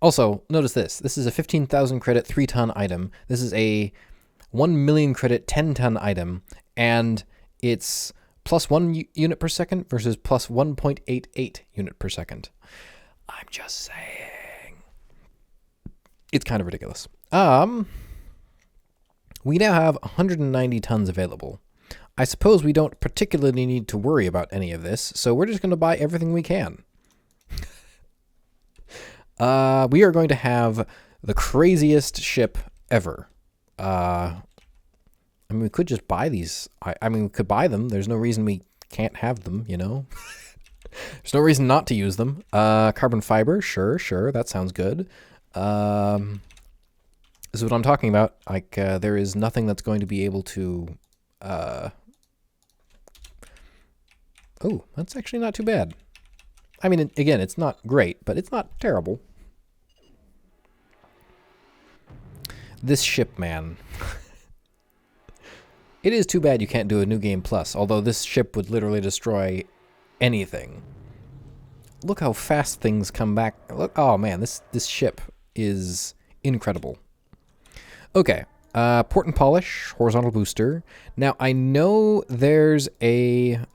Also, notice this. This is a 15,000 credit 3-ton item. This is a 1 million credit 10-ton item. And it's plus 1 unit per second versus plus 1.88 unit per second. I'm just saying. It's kind of ridiculous. We now have 190 tons available. I suppose we don't particularly need to worry about any of this, so we're just going to buy everything we can. We are going to have the craziest ship ever. I mean, we could just buy these. I mean, we could buy them. There's no reason we can't have them, you know? There's no reason not to use them. Carbon fiber, sure, that sounds good. This is what I'm talking about. Like, there is nothing that's going to be able to... Oh, that's actually not too bad. I mean, again, it's not great, but it's not terrible. This ship, man. It is too bad you can't do a New Game Plus, although this ship would literally destroy anything. Look how fast things come back. Look, oh man, this ship is incredible. Okay, port and polish, horizontal booster. Now, I know there's an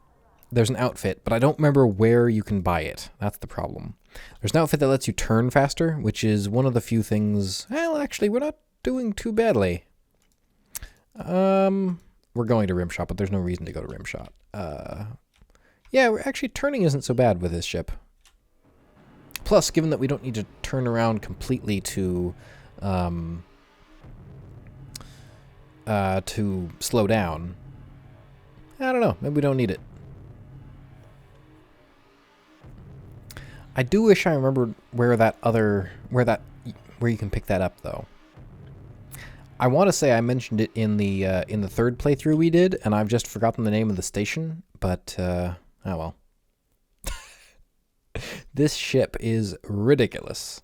outfit, but I don't remember where you can buy it. That's the problem. There's an outfit that lets you turn faster, which is one of the few things... Well, actually, we're not doing too badly. We're going to Rimshot, but there's no reason to go to Rimshot. Yeah, we're actually turning isn't so bad with this ship. Plus, given that we don't need to turn around completely to slow down, I don't know. Maybe we don't need it. I do wish I remembered where you can pick that up though. I want to say I mentioned it in the third playthrough we did, and I've just forgotten the name of the station. But oh well. This ship is ridiculous.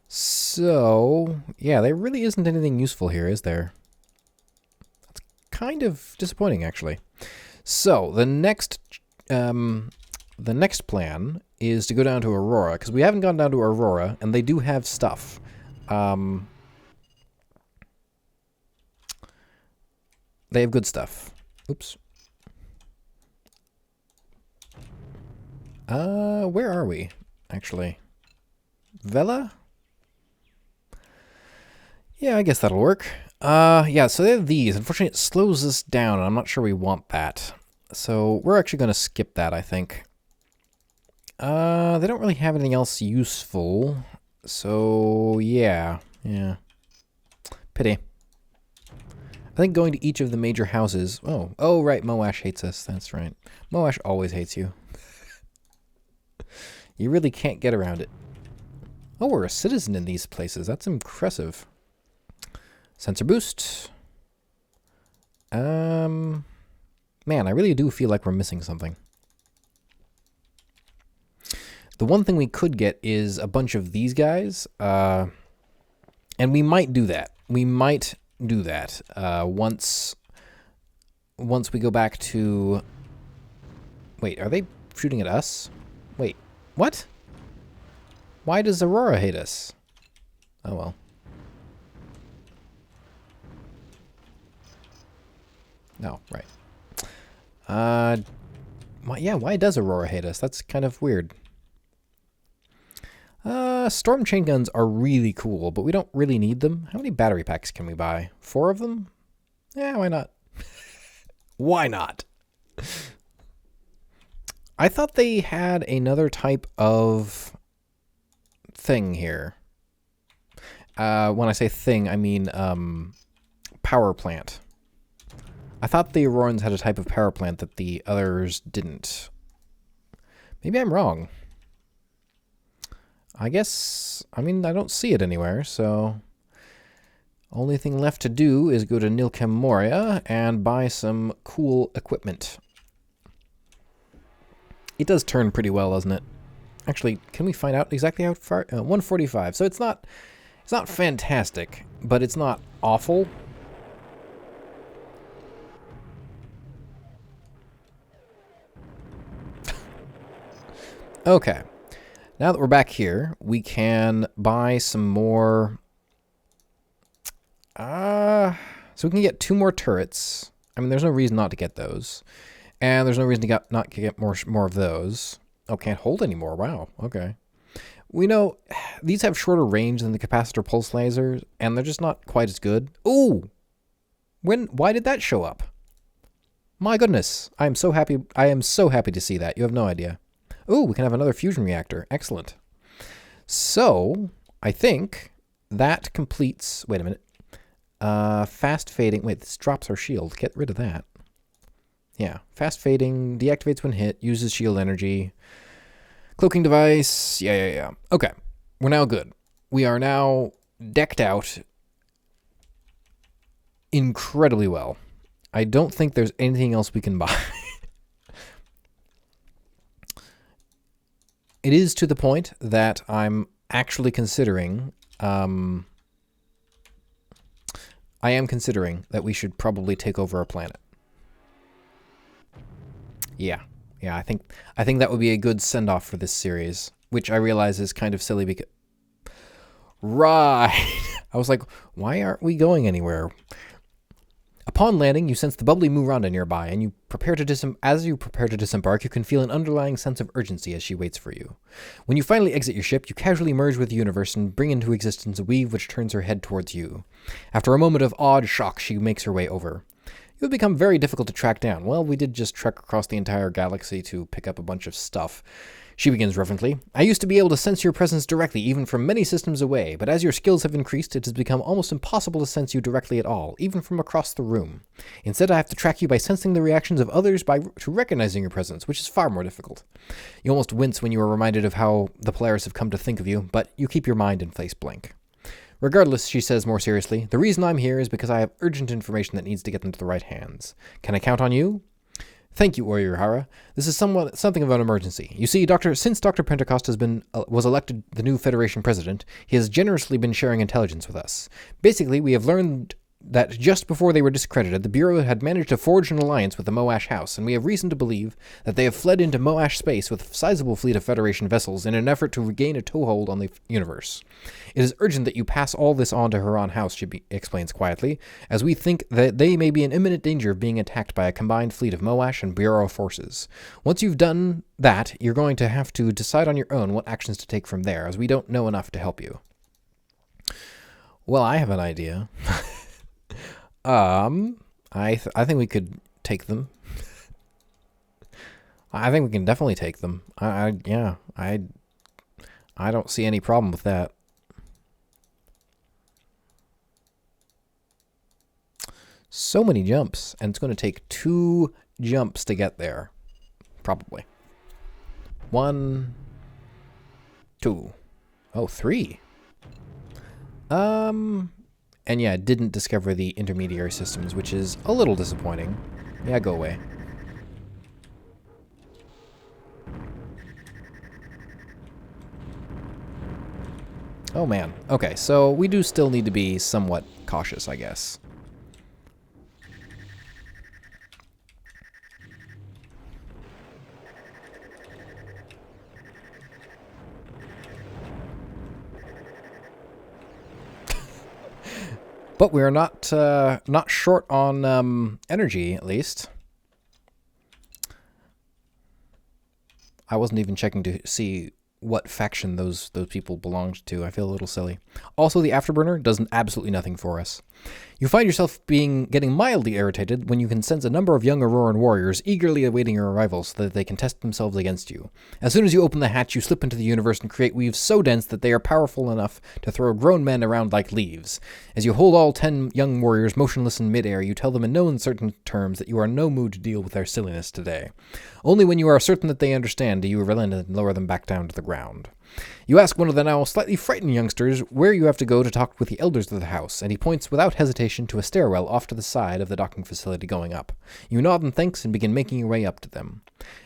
So, yeah, there really isn't anything useful here, is there? That's kind of disappointing, actually. So, the next plan is to go down to Aurora, because we haven't gone down to Aurora, and they do have stuff. They have good stuff. Oops. Where are we, actually? Vela? Yeah, I guess that'll work. Yeah, so they have these. Unfortunately, it slows us down, and I'm not sure we want that. So we're actually going to skip that, I think. They don't really have anything else useful. So, yeah. Pity. I think going to each of the major houses... Oh, right, Moash hates us. That's right. Moash always hates you. You really can't get around it. Oh, we're a citizen in these places. That's impressive. Sensor boost. Man, I really do feel like we're missing something. The one thing we could get is a bunch of these guys. And we might do that. We might do that once we go back to... Wait, are they shooting at us? Wait, what? Why does Aurora hate us? Oh, well. No, right. Why does Aurora hate us? That's kind of weird. Storm chain guns are really cool, but we don't really need them. How many battery packs can we buy? 4 of them? Yeah, why not? Why not? I thought they had another type of thing here. When I say thing, I mean power plant. I thought the Aurorans had a type of power plant that the others didn't. Maybe I'm wrong. I guess, I mean, I don't see it anywhere, so... Only thing left to do is go to Nilkem Moria and buy some cool equipment. It does turn pretty well, doesn't it? Actually, can we find out exactly how far? 145. So it's not fantastic, but it's not awful. Okay. Now that we're back here, we can buy some more... so we can get 2 more turrets. I mean, there's no reason not to get those. And there's no reason to not get more of those. Oh, can't hold anymore. Wow. Okay. We know these have shorter range than the capacitor pulse lasers, and they're just not quite as good. Ooh! Why did that show up? My goodness. I am so happy to see that. You have no idea. Ooh, we can have another fusion reactor. Excellent. So, I think that completes... Wait a minute. Fast fading... Wait, this drops our shield. Get rid of that. Yeah. Fast fading, deactivates when hit, uses shield energy. Cloaking device. Yeah. Okay. We're now good. We are now decked out incredibly well. I don't think there's anything else we can buy. It is to the point that I'm actually considering... I am considering that we should probably take over our planet. Yeah, I think that would be a good send-off for this series, which I realize is kind of silly because... Right! I was like, why aren't we going anywhere? Upon landing, you sense the bubbly Miranda nearby, and as you prepare to disembark, you can feel an underlying sense of urgency as she waits for you. When you finally exit your ship, you casually merge with the universe and bring into existence a weave which turns her head towards you. After a moment of awed shock, she makes her way over. You have become very difficult to track down. Well, we did just trek across the entire galaxy to pick up a bunch of stuff. She begins reverently. I used to be able to sense your presence directly, even from many systems away, but as your skills have increased, it has become almost impossible to sense you directly at all, even from across the room. Instead, I have to track you by sensing the reactions of others to recognizing your presence, which is far more difficult. You almost wince when you are reminded of how the Polaris have come to think of you, but you keep your mind and face blank. Regardless, she says more seriously, the reason I'm here is because I have urgent information that needs to get into the right hands. Can I count on you? Thank you, Orihara. This is something of an emergency. You see, since Dr. Pentecost was elected the new Federation president, he has generously been sharing intelligence with us. Basically, we have learned that just before they were discredited, the Bureau had managed to forge an alliance with the Moash House, and we have reason to believe that they have fled into Moash space with a sizable fleet of Federation vessels in an effort to regain a toehold on the universe. It is urgent that you pass all this on to Huron House, she explains quietly, as we think that they may be in imminent danger of being attacked by a combined fleet of Moash and Bureau forces. Once you've done that, you're going to have to decide on your own what actions to take from there, as we don't know enough to help you. Well, I have an idea. I think we could take them. I think we can definitely take them. I don't see any problem with that. So many jumps, and it's going to take 2 jumps to get there. Probably. 1, 2. Oh, 3. And yeah, didn't discover the intermediary systems, which is a little disappointing. Yeah, go away. Oh man. Okay, so we do still need to be somewhat cautious, I guess. But we're not short on energy, at least. I wasn't even checking to see what faction those people belonged to. I feel a little silly. Also, the Afterburner does absolutely nothing for us. You find yourself getting mildly irritated when you can sense a number of young Auroran warriors eagerly awaiting your arrival so that they can test themselves against you. As soon as you open the hatch, you slip into the universe and create weaves so dense that they are powerful enough to throw grown men around like leaves. As you hold all 10 young warriors motionless in midair, you tell them in no uncertain terms that you are in no mood to deal with their silliness today. Only when you are certain that they understand do you relent and lower them back down to the ground. You ask one of the now slightly frightened youngsters where you have to go to talk with the elders of the house, and he points without hesitation to a stairwell off to the side of the docking facility going up. You nod in thanks and begin making your way up to them.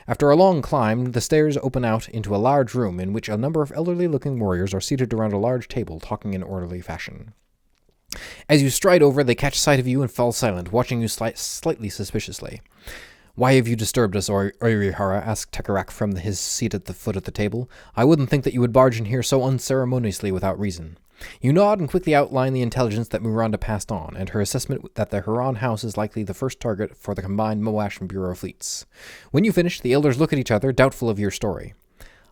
After a long climb, the stairs open out into a large room in which a number of elderly-looking warriors are seated around a large table talking in orderly fashion. As you stride over, they catch sight of you and fall silent, watching you slightly suspiciously. Why have you disturbed us, Orihara? Asked Tekarak from his seat at the foot of the table. I wouldn't think that you would barge in here so unceremoniously without reason. You nod and quickly outline the intelligence that Miranda passed on, and her assessment that the Huron House is likely the first target for the combined Moash and Bureau fleets. When you finish, the elders look at each other, doubtful of your story.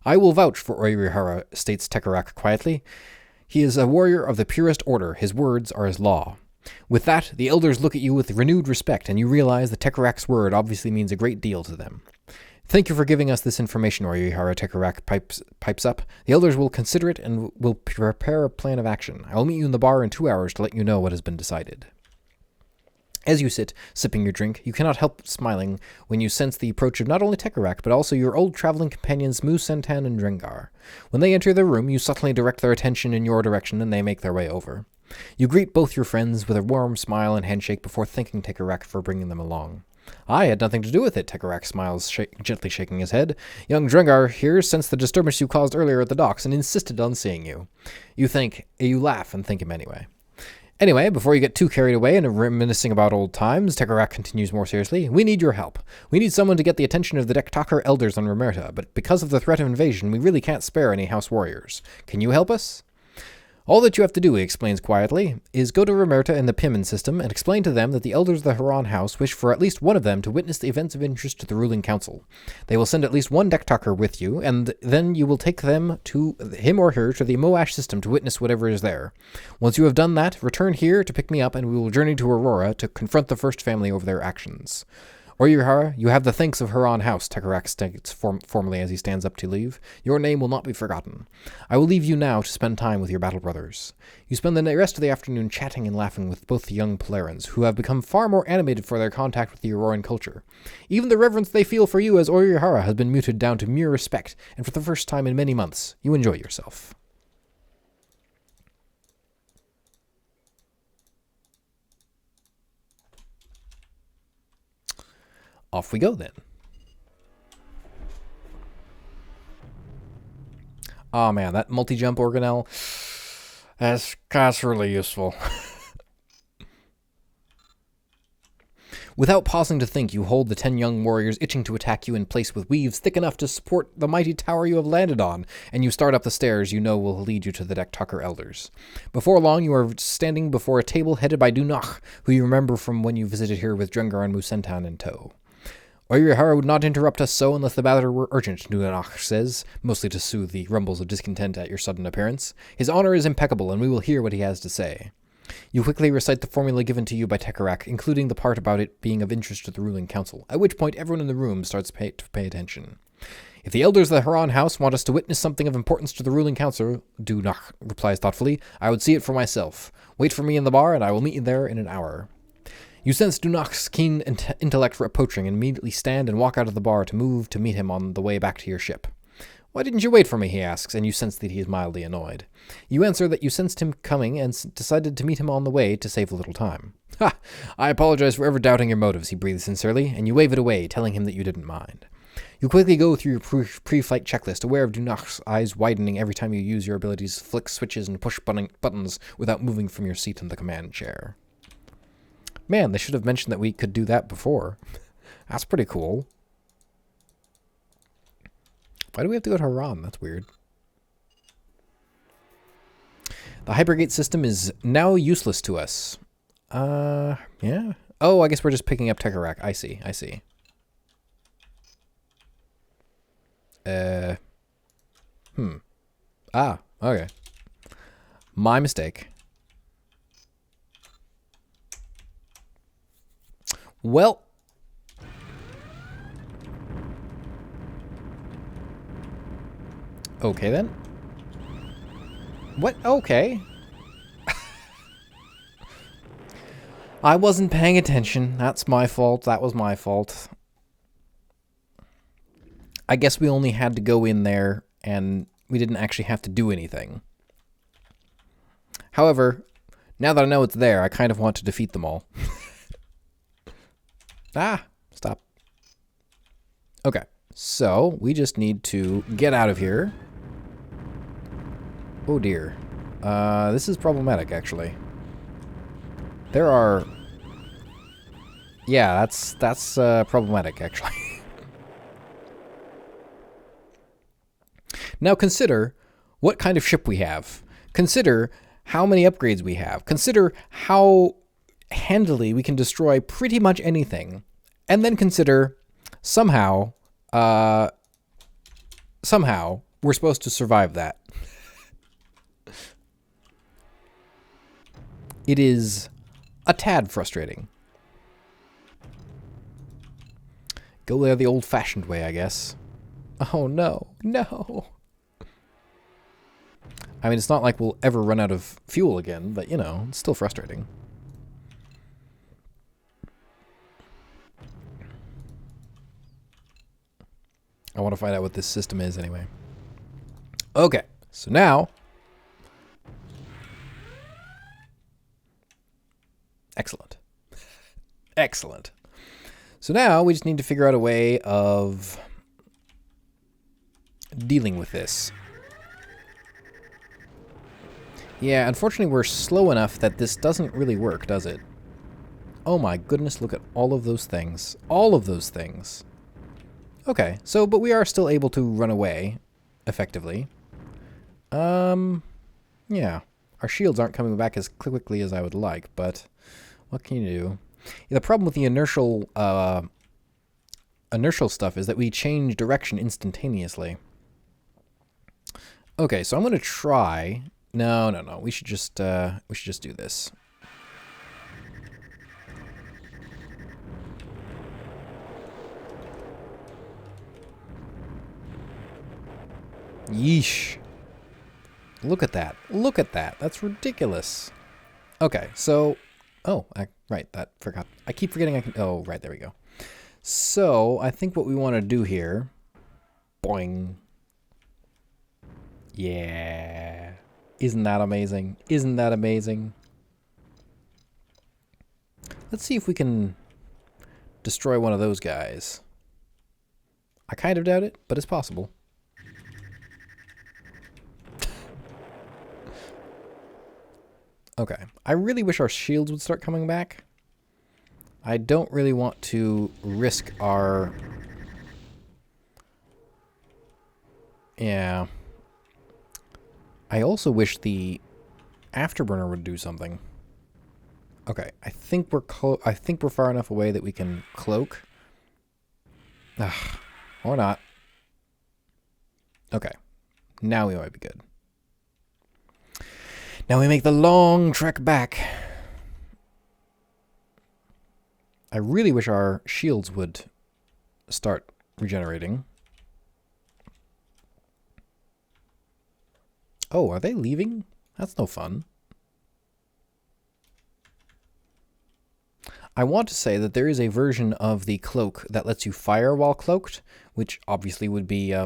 I will vouch for Orihara, states Tekarak quietly. He is a warrior of the purest order. His words are his law. With that, the elders look at you with renewed respect, and you realize that Tekarak's word obviously means a great deal to them. Thank you for giving us this information, Orihara, Tekarak pipes up. The elders will consider it and will prepare a plan of action. I will meet you in the bar in 2 hours to let you know what has been decided. As you sit, sipping your drink, you cannot help smiling when you sense the approach of not only Tekarak, but also your old traveling companions Mu, Sentan, and Drengar. When they enter the room, you subtly direct their attention in your direction, and they make their way over. You greet both your friends with a warm smile and handshake before thanking Tekarak for bringing them along. I had nothing to do with it, Tekarak smiles, gently shaking his head. Young Drengar here sensed the disturbance you caused earlier at the docks and insisted on seeing you. You laugh and thank him anyway. Anyway, before you get too carried away and reminiscing about old times, Tekarak continues more seriously. We need your help. We need someone to get the attention of the Dektakar elders on Remerta, but because of the threat of invasion, we really can't spare any house warriors. Can you help us? All that you have to do, he explains quietly, is go to Remerta in the Pimmon system and explain to them that the elders of the Huron House wish for at least one of them to witness the events of interest to the ruling council. They will send at least one Dektaker with you, and then you will take him or her to the Moash system to witness whatever is there. Once you have done that, return here to pick me up, and we will journey to Aurora to confront the first family over their actions. Orihara, you have the thanks of Huron House, Tekarak states formally as he stands up to leave. Your name will not be forgotten. I will leave you now to spend time with your battle brothers. You spend the rest of the afternoon chatting and laughing with both the young Polarans, who have become far more animated for their contact with the Auroran culture. Even the reverence they feel for you as Orihara has been muted down to mere respect, and for the first time in many months, you enjoy yourself. Off we go then. Oh man, that multi-jump organelle, that's really useful. Without pausing to think, you hold the 10 young warriors itching to attack you in place with weaves thick enough to support the mighty tower you have landed on, and you start up the stairs you know will lead you to the Dektucker elders. Before long, you are standing before a table headed by Dunach, who you remember from when you visited here with Drengar and Musentan in tow. Oyuhara would not interrupt us so unless the matter were urgent, Dunach says, mostly to soothe the rumbles of discontent at your sudden appearance. His honor is impeccable, and we will hear what he has to say. You quickly recite the formula given to you by Tekarak, including the part about it being of interest to the ruling council, at which point everyone in the room starts to pay attention. If the elders of the Haran house want us to witness something of importance to the ruling council, Dunach replies thoughtfully, I would see it for myself. Wait for me in the bar, and I will meet you there in an hour. You sense Dunach's keen intellect approaching, and immediately stand and walk out of the bar to move to meet him on the way back to your ship. Why didn't you wait for me, he asks, and you sense that he is mildly annoyed. You answer that you sensed him coming and decided to meet him on the way to save a little time. Ha! I apologize for ever doubting your motives, he breathes sincerely, and you wave it away, telling him that you didn't mind. You quickly go through your pre-flight checklist, aware of Dunach's eyes widening every time you use your abilities to flick switches and push buttons without moving from your seat in the command chair. Man, they should have mentioned that we could do that before. That's pretty cool. Why do we have to go to Haran? That's weird. The hypergate system is now useless to us. Yeah. Oh, I guess we're just picking up Tekarak. I see. Ah, okay. My mistake. Well. Okay, then. What? Okay. I wasn't paying attention. That's my fault. That was my fault. I guess we only had to go in there, and we didn't actually have to do anything. However, now that I know it's there, I kind of want to defeat them all. Stop. Okay, so we just need to get out of here. Oh dear. This is problematic, actually. There are... Yeah, that's problematic, actually. Now consider what kind of ship we have. Consider how many upgrades we have. Consider how handily we can destroy pretty much anything. And then consider somehow we're supposed to survive that. It is a tad frustrating. Go there the old-fashioned way, I guess. Oh, no. No. I mean, it's not like we'll ever run out of fuel again, but, you know, it's still frustrating. I want to find out what this system is anyway. Okay, so now... Excellent. Excellent. So now we just need to figure out a way of dealing with this. Yeah, unfortunately we're slow enough that this doesn't really work, does it? Oh my goodness, look at all of those things. All of those things. Okay, so, but we are still able to run away, effectively. Yeah. Our shields aren't coming back as quickly as I would like, but what can you do? Yeah, the problem with the inertial stuff is that we change direction instantaneously. Okay, so I'm going to try... No. We should just do this. Yeesh. Look at that. Look at that. That's ridiculous. Okay, so... Oh, right, that forgot. I keep forgetting I can... Oh, right, there we go. So, I think what we want to do here... Boing. Yeah. Isn't that amazing? Isn't that amazing? Let's see if we can destroy one of those guys. I kind of doubt it, but it's possible. Okay. I really wish our shields would start coming back. I don't really want to risk our... Yeah. I also wish the afterburner would do something. Okay, I think we're far enough away that we can cloak. Ugh, or not. Okay. Now we might be good. Now we make the long trek back. I really wish our shields would start regenerating. Oh, are they leaving? That's no fun. I want to say that there is a version of the cloak that lets you fire while cloaked, which obviously would be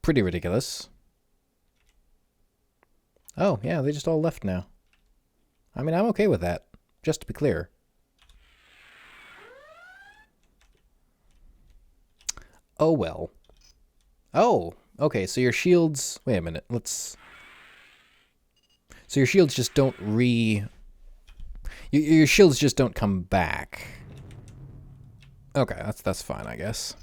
pretty ridiculous. Oh, yeah, they just all left now. I mean, I'm okay with that, just to be clear. Oh, well. Oh, okay, so your shields... Wait a minute, let's... So your shields just don't Your shields just don't come back. Okay, that's fine, I guess.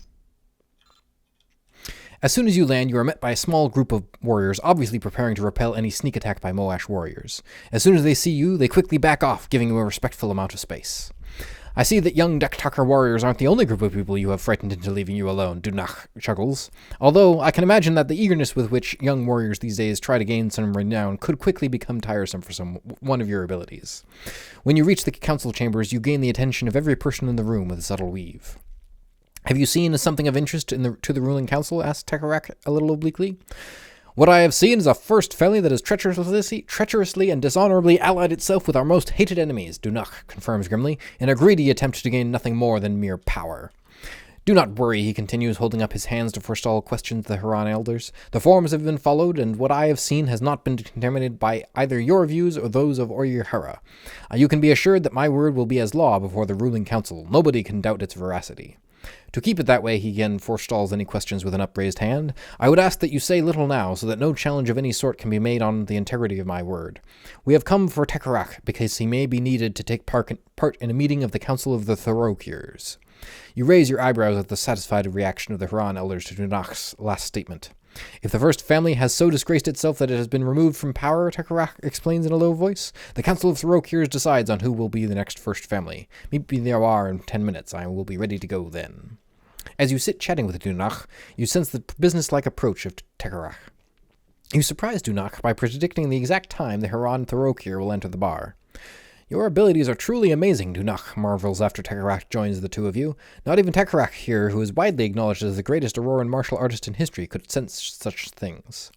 As soon as you land, you are met by a small group of warriors, obviously preparing to repel any sneak attack by Moash warriors. As soon as they see you, they quickly back off, giving you a respectful amount of space. I see that young Dektakar warriors aren't the only group of people you have frightened into leaving you alone, Dunach chuckles. Although, I can imagine that the eagerness with which young warriors these days try to gain some renown could quickly become tiresome for one of your abilities. When you reach the council chambers, you gain the attention of every person in the room with a subtle weave. Have you seen something of interest to the ruling council? Asked Tekarak a little obliquely. What I have seen is a first family that has treacherously and dishonorably allied itself with our most hated enemies, Dunach confirms grimly, in a greedy attempt to gain nothing more than mere power. Do not worry, he continues, holding up his hands to forestall questions of the Huron elders. The forms have been followed, and what I have seen has not been contaminated by either your views or those of Oyuhara. You can be assured that my word will be as law before the ruling council. Nobody can doubt its veracity. To keep it that way, he again forestalls any questions with an upraised hand. I would ask that you say little now, so that no challenge of any sort can be made on the integrity of my word. We have come for Tekarak, because he may be needed to take part in a meeting of the Council of the Thorokers. You raise your eyebrows at the satisfied reaction of the Huron elders to Dunach's last statement. If the first family has so disgraced itself that it has been removed from power, Tekarak explains in a low voice, the Council of Thorokers decides on who will be the next first family. Meet me there in 10 minutes. I will be ready to go then. As you sit chatting with Dunach, you sense the businesslike approach of Tekarak. You surprise Dunach by predicting the exact time the Huron Thorokir will enter the bar. Your abilities are truly amazing, Dunach marvels after Tekarak joins the two of you. Not even Tekarak here, who is widely acknowledged as the greatest Auroran martial artist in history, could sense such things.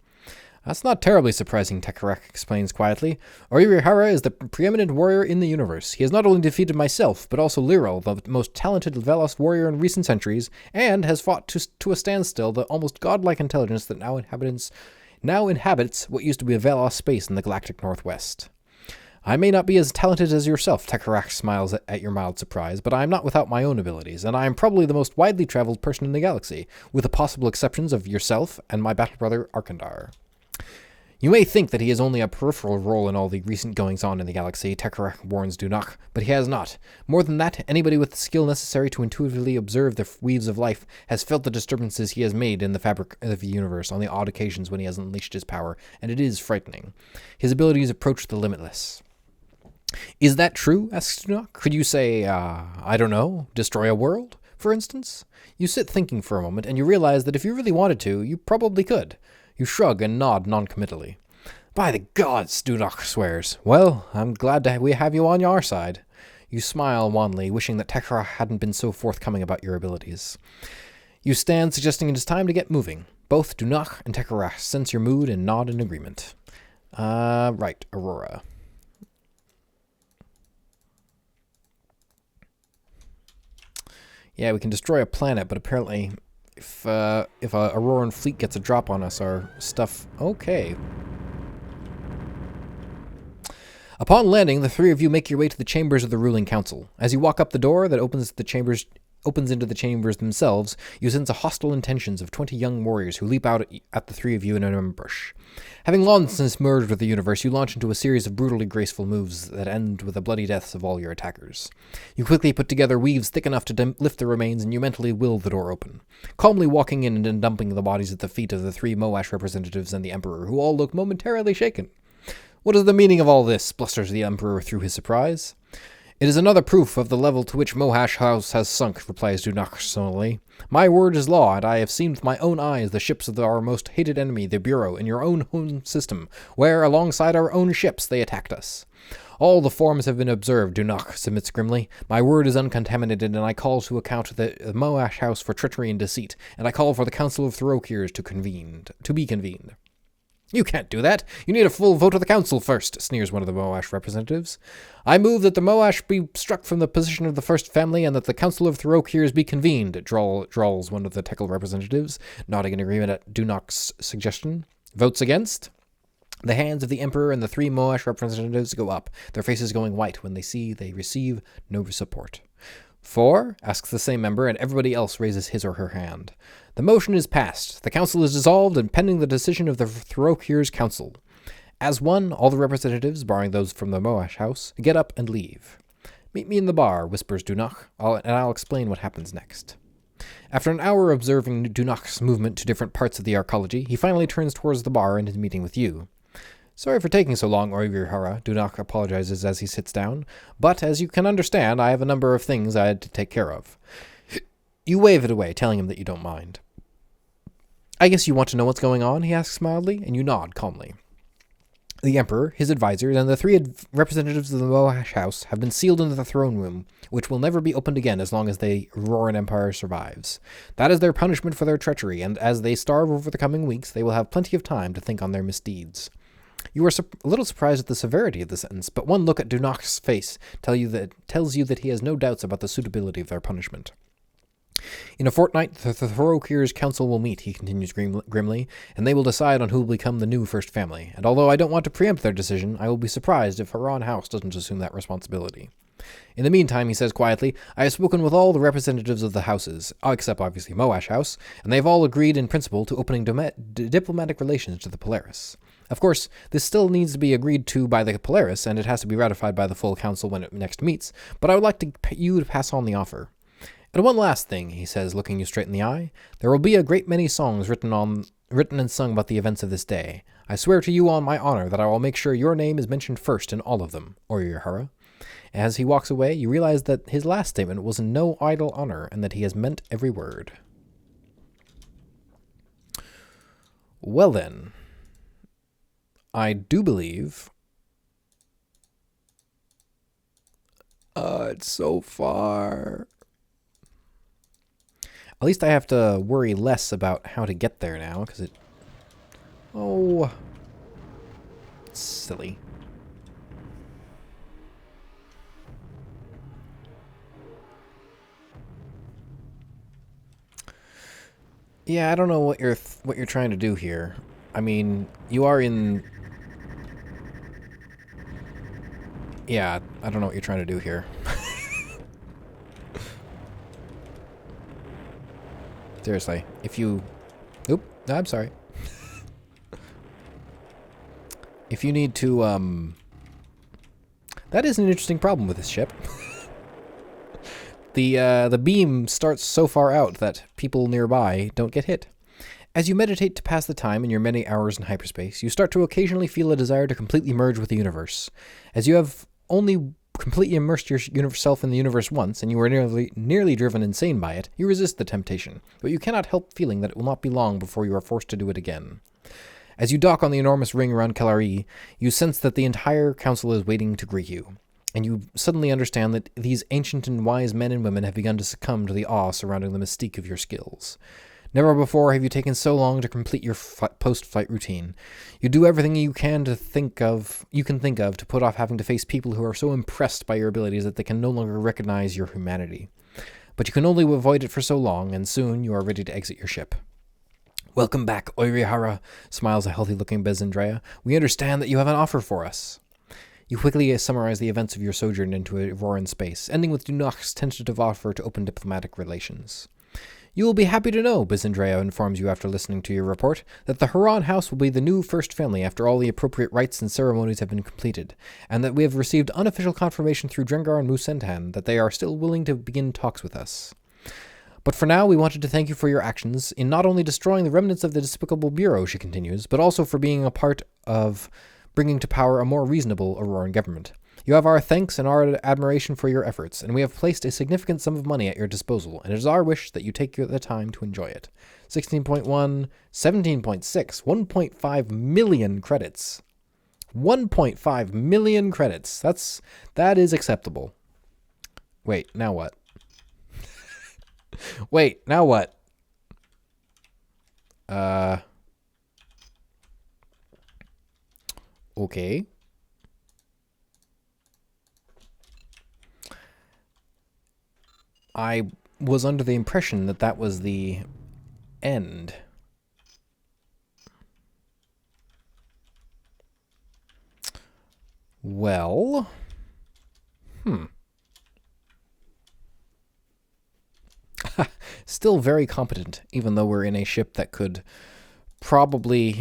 That's not terribly surprising, Tekarak explains quietly. Oyuhara is the preeminent warrior in the universe. He has not only defeated myself, but also Lyril, the most talented Velos warrior in recent centuries, and has fought to a standstill the almost godlike intelligence that now inhabits what used to be a Velos space in the galactic northwest. I may not be as talented as yourself, Tekarak smiles at your mild surprise, but I am not without my own abilities, and I am probably the most widely traveled person in the galaxy, with the possible exceptions of yourself and my battle brother Arkandar. You may think that he has only a peripheral role in all the recent goings-on in the galaxy, Tekarak warns Dunach, but he has not. More than that, anybody with the skill necessary to intuitively observe the weaves of life has felt the disturbances he has made in the fabric of the universe on the odd occasions when he has unleashed his power, and it is frightening. His abilities approach the limitless. Is that true? Asks Dunach. Could you say, I don't know, destroy a world, for instance? You sit thinking for a moment, and you realize that if you really wanted to, you probably could. You shrug and nod noncommittally. By the gods, Dunach swears. Well, I'm glad we have you on our side. You smile wanly, wishing that Tekarak hadn't been so forthcoming about your abilities. You stand, suggesting it is time to get moving. Both Dunach and Tekarak sense your mood and nod in agreement. Right, Aurora. Yeah, we can destroy a planet, but apparently if a Auroran fleet gets a drop on us, our stuff... Okay. Upon landing, the three of you make your way to the chambers of the ruling council. As you walk up the door that opens the chambers opens into the chambers themselves, you sense a hostile intentions of 20 young warriors who leap out at the three of you in an ambush. Having long since merged with the universe, you launch into a series of brutally graceful moves that end with the bloody deaths of all your attackers. You quickly put together weaves thick enough to lift the remains, and you mentally will the door open, calmly walking in and dumping the bodies at the feet of the three Moash representatives and the Emperor, who all look momentarily shaken. "What is the meaning of all this?" blusters the Emperor through his surprise. "It is another proof of the level to which Moash House has sunk," replies Dunach sonally. "My word is law, and I have seen with my own eyes the ships of our most hated enemy, the Bureau, in your own home system, where, alongside our own ships, they attacked us. All the forms have been observed," Dunach submits grimly. "My word is uncontaminated, and I call to account the Moash House for treachery and deceit, and I call for the Council of Thoroughkeers to be convened." "You can't do that. You need a full vote of the council first," sneers one of the Moash representatives. "I move that the Moash be struck from the position of the first family and that the Council of Thoroughkeers be convened," drawls one of the Tekel representatives, nodding in agreement at Dunach's suggestion. "Votes against?" The hands of the Emperor and the three Moash representatives go up, their faces going white when they receive no support. "For?" asks the same member, and everybody else raises his or her hand. "The motion is passed. The council is dissolved and pending the decision of the Thoroughkeers Council." As one, all the representatives, barring those from the Moash house, get up and leave. "Meet me in the bar," whispers Dunach, and I'll explain what happens next. After an hour observing Dunach's movement to different parts of the arcology, he finally turns towards the bar and is meeting with you. "Sorry for taking so long, Oivir-Hara," Dunach apologizes as he sits down, "but as you can understand, I have a number of things I had to take care of." You wave it away, telling him that you don't mind. "I guess you want to know what's going on?" he asks mildly, and you nod calmly. The Emperor, his advisors, and the three representatives of the Moash House have been sealed into the throne room, which will never be opened again as long as the Auroran Empire survives. That is their punishment for their treachery, and as they starve over the coming weeks, they will have plenty of time to think on their misdeeds. You are a little surprised at the severity of the sentence, but one look at Dunach's face tells you that he has no doubts about the suitability of their punishment. "In a fortnight, the Thoroughkeers Council will meet," he continues grimly, "and they will decide on who will become the new first family. And although I don't want to preempt their decision, I will be surprised if Haran House doesn't assume that responsibility. In the meantime," he says quietly, "I have spoken with all the representatives of the houses, except obviously Moash House, and they have all agreed in principle to opening diplomatic relations to the Polaris. Of course, this still needs to be agreed to by the Polaris, and it has to be ratified by the full council when it next meets, but I would like you to pass on the offer. And one last thing," he says, looking you straight in the eye, "there will be a great many songs written and sung about the events of this day. I swear to you on my honor that I will make sure your name is mentioned first in all of them, Oivir-Hara." As he walks away, you realize that his last statement was in no idle honor, and that he has meant every word. Well then, I do believe... it's so far... At least I have to worry less about how to get there now, because it... Oh... It's silly. Yeah, I don't know what you're trying to do here. I mean, you are in... Yeah, I don't know what you're trying to do here. Seriously, if you... Oop, no, I'm sorry. If you need to, That is an interesting problem with this ship. The beam starts so far out that people nearby don't get hit. As you meditate to pass the time in your many hours in hyperspace, you start to occasionally feel a desire to completely merge with the universe. As you have only completely immersed yourself in the universe once, and you were nearly driven insane by it, you resist the temptation, but you cannot help feeling that it will not be long before you are forced to do it again. As you dock on the enormous ring around Kelari, you sense that the entire council is waiting to greet you, and you suddenly understand that these ancient and wise men and women have begun to succumb to the awe surrounding the mystique of your skills. Never before have you taken so long to complete your post-flight routine. You do everything you can think of to put off having to face people who are so impressed by your abilities that they can no longer recognize your humanity. But you can only avoid it for so long, and soon you are ready to exit your ship. "Welcome back, Oivir-Hara," smiles a healthy-looking Bezandrea. "We understand that you have an offer for us." You quickly summarize the events of your sojourn into Auroran space, ending with Dunach's tentative offer to open diplomatic relations. You will be happy to know, Bisandrea informs you after listening to your report, that the Huron house will be the new first family after all the appropriate rites and ceremonies have been completed, and that we have received unofficial confirmation through Drengar and Musentan that they are still willing to begin talks with us. But for now, we wanted to thank you for your actions in not only destroying the remnants of the despicable Bureau, she continues, but also for being a part of bringing to power a more reasonable Auroran government. You have our thanks and our admiration for your efforts, and we have placed a significant sum of money at your disposal, and it is our wish that you take the time to enjoy it. 16.1, 17.6, 1.5 million credits. 1.5 million credits. That is acceptable. Wait, now what? Wait, now what? Okay. I was under the impression that that was the end. Well, still very competent, even though we're in a ship that could probably,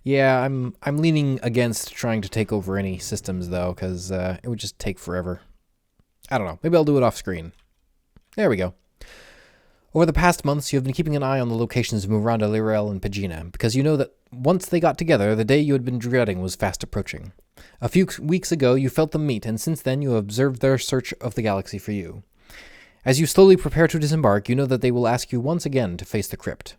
Yeah, I'm leaning against trying to take over any systems, though, because it would just take forever. I don't know. Maybe I'll do it off screen. There we go. Over the past months, you have been keeping an eye on the locations of Miranda, Lirel, and Pagina, because you know that once they got together, the day you had been dreading was fast approaching. A few weeks ago, you felt them meet, and since then you have observed their search of the galaxy for you. As you slowly prepare to disembark, you know that they will ask you once again to face the crypt.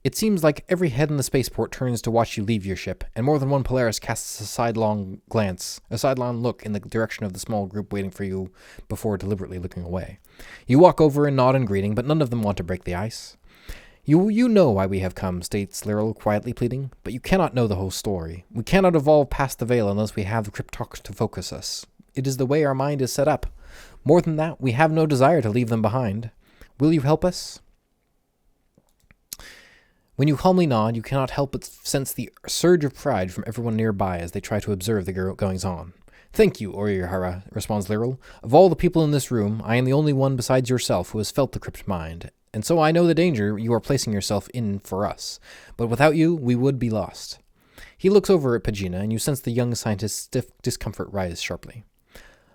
It seems like every head in the spaceport turns to watch you leave your ship, and more than one Polaris casts a sidelong look in the direction of the small group waiting for you before deliberately looking away. You walk over and nod in greeting, but none of them want to break the ice. You know why we have come, states Lyril, quietly pleading, but you cannot know the whole story. We cannot evolve past the veil unless we have the cryptox to focus us. It is the way our mind is set up. More than that, we have no desire to leave them behind. Will you help us? When you calmly nod, you cannot help but sense the surge of pride from everyone nearby as they try to observe the goings-on. Thank you, Orihara, responds Lyril. Of all the people in this room, I am the only one besides yourself who has felt the crypt mind, and so I know the danger you are placing yourself in for us. But without you, we would be lost. He looks over at Pagina, and you sense the young scientist's stiff discomfort rise sharply.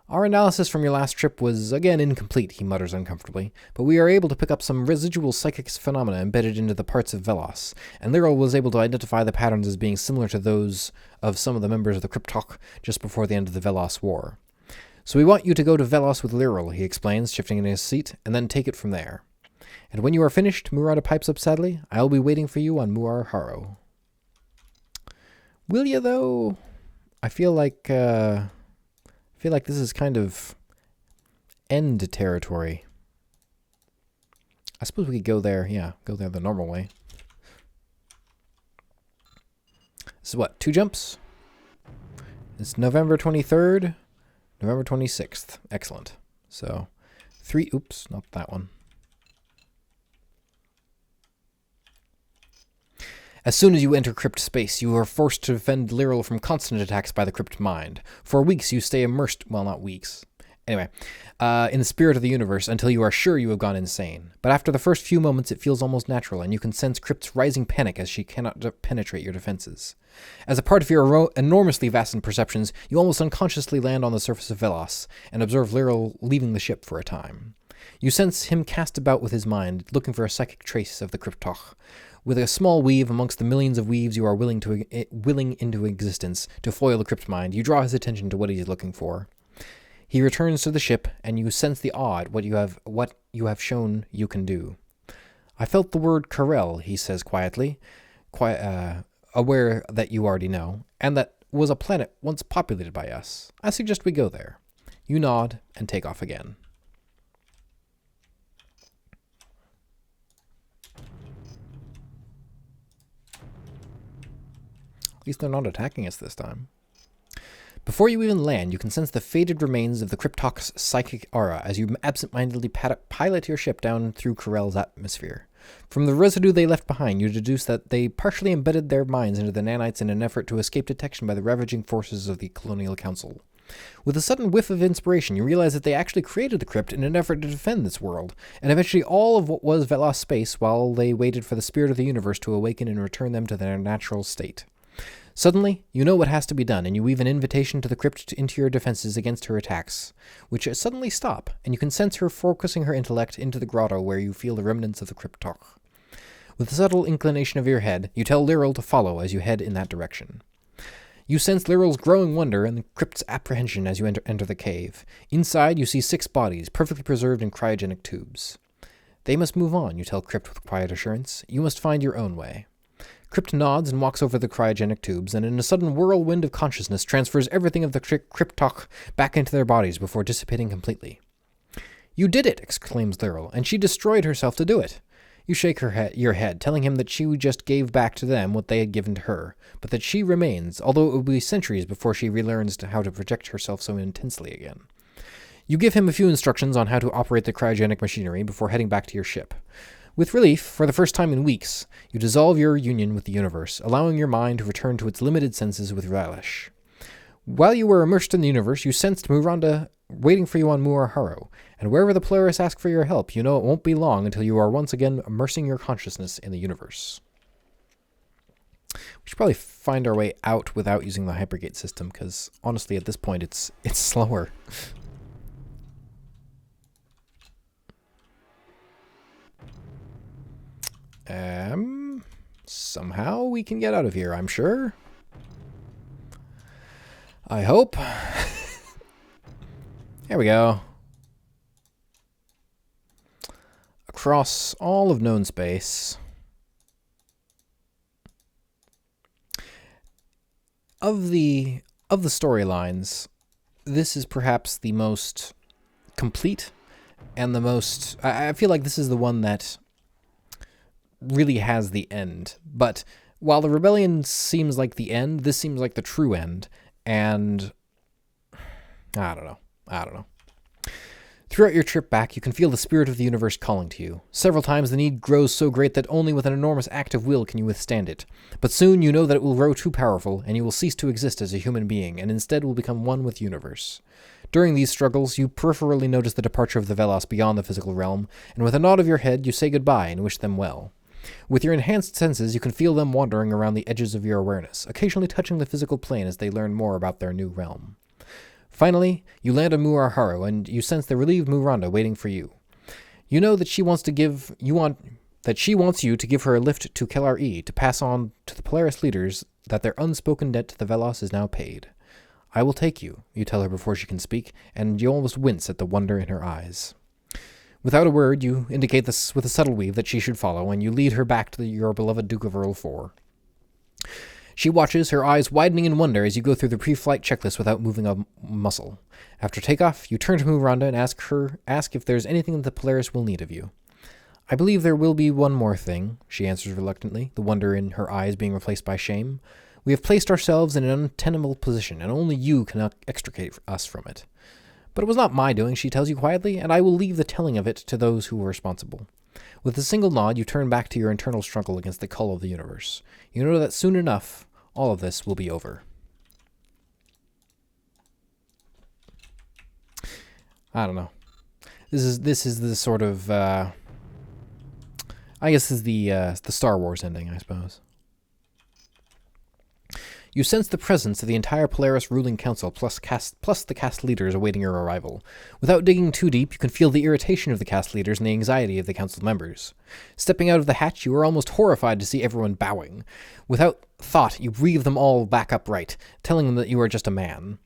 Our analysis from your last trip was again incomplete, he mutters uncomfortably, but we are able to pick up some residual psychic phenomena embedded into the parts of Velos, and Lyril was able to identify the patterns as being similar to those of some of the members of the Cryptok just before the end of the Velos War. So we want you to go to Velos with Lyril, he explains, shifting in his seat, and then take it from there. And when you are finished, Murata pipes up sadly, I'll be waiting for you on Muar Haro. Will you, though? I feel like this is kind of end territory. I suppose we could go there, go there the normal way. This is what, 2 jumps? It's November 23rd, November 26th. Excellent. So, 3, oops, not that one. As soon as you enter crypt space, you are forced to defend Lyril from constant attacks by the crypt mind. For weeks, you stay immersed, well, not weeks. Anyway, in the spirit of the universe until you are sure you have gone insane. But after the first few moments, it feels almost natural, and you can sense Crypt's rising panic as she cannot penetrate your defenses. As a part of your enormously vast perceptions, you almost unconsciously land on the surface of Velos and observe Lyril leaving the ship for a time. You sense him cast about with his mind, looking for a psychic trace of the Cryptoch. With a small weave amongst the millions of weaves you are willing into existence to foil the crypt mind, you draw his attention to what he is looking for. He returns to the ship, and you sense the awe at what you have shown you can do. I felt the word Karel, he says quietly, aware that you already know, and that was a planet once populated by us. I suggest we go there. You nod and take off again. At least they're not attacking us this time. Before you even land, you can sense the faded remains of the Cryptoch's psychic aura as you absent-mindedly pilot your ship down through Karel's atmosphere. From the residue they left behind, you deduce that they partially embedded their minds into the nanites in an effort to escape detection by the ravaging forces of the Colonial Council. With a sudden whiff of inspiration, you realize that they actually created the crypt in an effort to defend this world, and eventually all of what was Velos space while they waited for the spirit of the universe to awaken and return them to their natural state. Suddenly, you know what has to be done, and you weave an invitation to the crypt into your defenses against her attacks, which suddenly stop, and you can sense her focusing her intellect into the grotto where you feel the remnants of the crypt talk. With a subtle inclination of your head, you tell Lyral to follow as you head in that direction. You sense Lyral's growing wonder and the crypt's apprehension as you enter the cave. Inside, you see 6 bodies, perfectly preserved in cryogenic tubes. They must move on, you tell Crypt with quiet assurance. You must find your own way. Crypt nods and walks over the cryogenic tubes, and in a sudden whirlwind of consciousness transfers everything of the crypt talk back into their bodies before dissipating completely. "You did it!" exclaims Lyral, "and she destroyed herself to do it." You shake your head, telling him that she just gave back to them what they had given to her, but that she remains, although it will be centuries before she relearns how to project herself so intensely again. You give him a few instructions on how to operate the cryogenic machinery before heading back to your ship. With relief, for the first time in weeks, you dissolve your union with the universe, allowing your mind to return to its limited senses with relish. While you were immersed in the universe, you sensed Miranda waiting for you on Muir-Haro, and wherever the Polaris ask for your help, you know it won't be long until you are once again immersing your consciousness in the universe. We should probably find our way out without using the hypergate system, because honestly at this point it's slower. Somehow we can get out of here, I'm sure. I hope. There we go. Across all of known space. Of the storylines, this is perhaps the most complete and the most... I feel like this is the one that really has the end. But while the rebellion seems like the end, this seems like the true end. And I don't know. Throughout your trip back, you can feel the spirit of the universe calling to you. Several times the need grows so great that only with an enormous act of will can you withstand it. But soon you know that it will grow too powerful, and you will cease to exist as a human being, and instead will become one with the universe. During these struggles, you peripherally notice the departure of the Velos beyond the physical realm, and with a nod of your head, you say goodbye and wish them well. With your enhanced senses, you can feel them wandering around the edges of your awareness, occasionally touching the physical plane as they learn more about their new realm. Finally, you land on Muir-Haro, and you sense the relieved Miranda waiting for you. You know that she wants you to give her a lift to Kellar-E to pass on to the Polaris leaders that their unspoken debt to the Velos is now paid. "I will take you," you tell her before she can speak, and you almost wince at the wonder in her eyes. Without a word, you indicate this with a subtle weave that she should follow, and you lead her back to your beloved Duke of Earl 4. She watches, her eyes widening in wonder as you go through the pre-flight checklist without moving a muscle. After takeoff, you turn to Miranda and ask if there's anything that the Polaris will need of you. "I believe there will be one more thing," she answers reluctantly, the wonder in her eyes being replaced by shame. "We have placed ourselves in an untenable position, and only you can extricate us from it. But it was not my doing," she tells you quietly, "and I will leave the telling of it to those who were responsible." With a single nod, you turn back to your internal struggle against the call of the universe. You know that soon enough, all of this will be over. I don't know. This is the sort of I guess this is the Star Wars ending, I suppose. You sense the presence of the entire Polaris ruling council plus the cast leaders awaiting your arrival. Without digging too deep, you can feel the irritation of the cast leaders and the anxiety of the council members. Stepping out of the hatch, you are almost horrified to see everyone bowing. Without thought, you breathe them all back upright, telling them that you are just a man.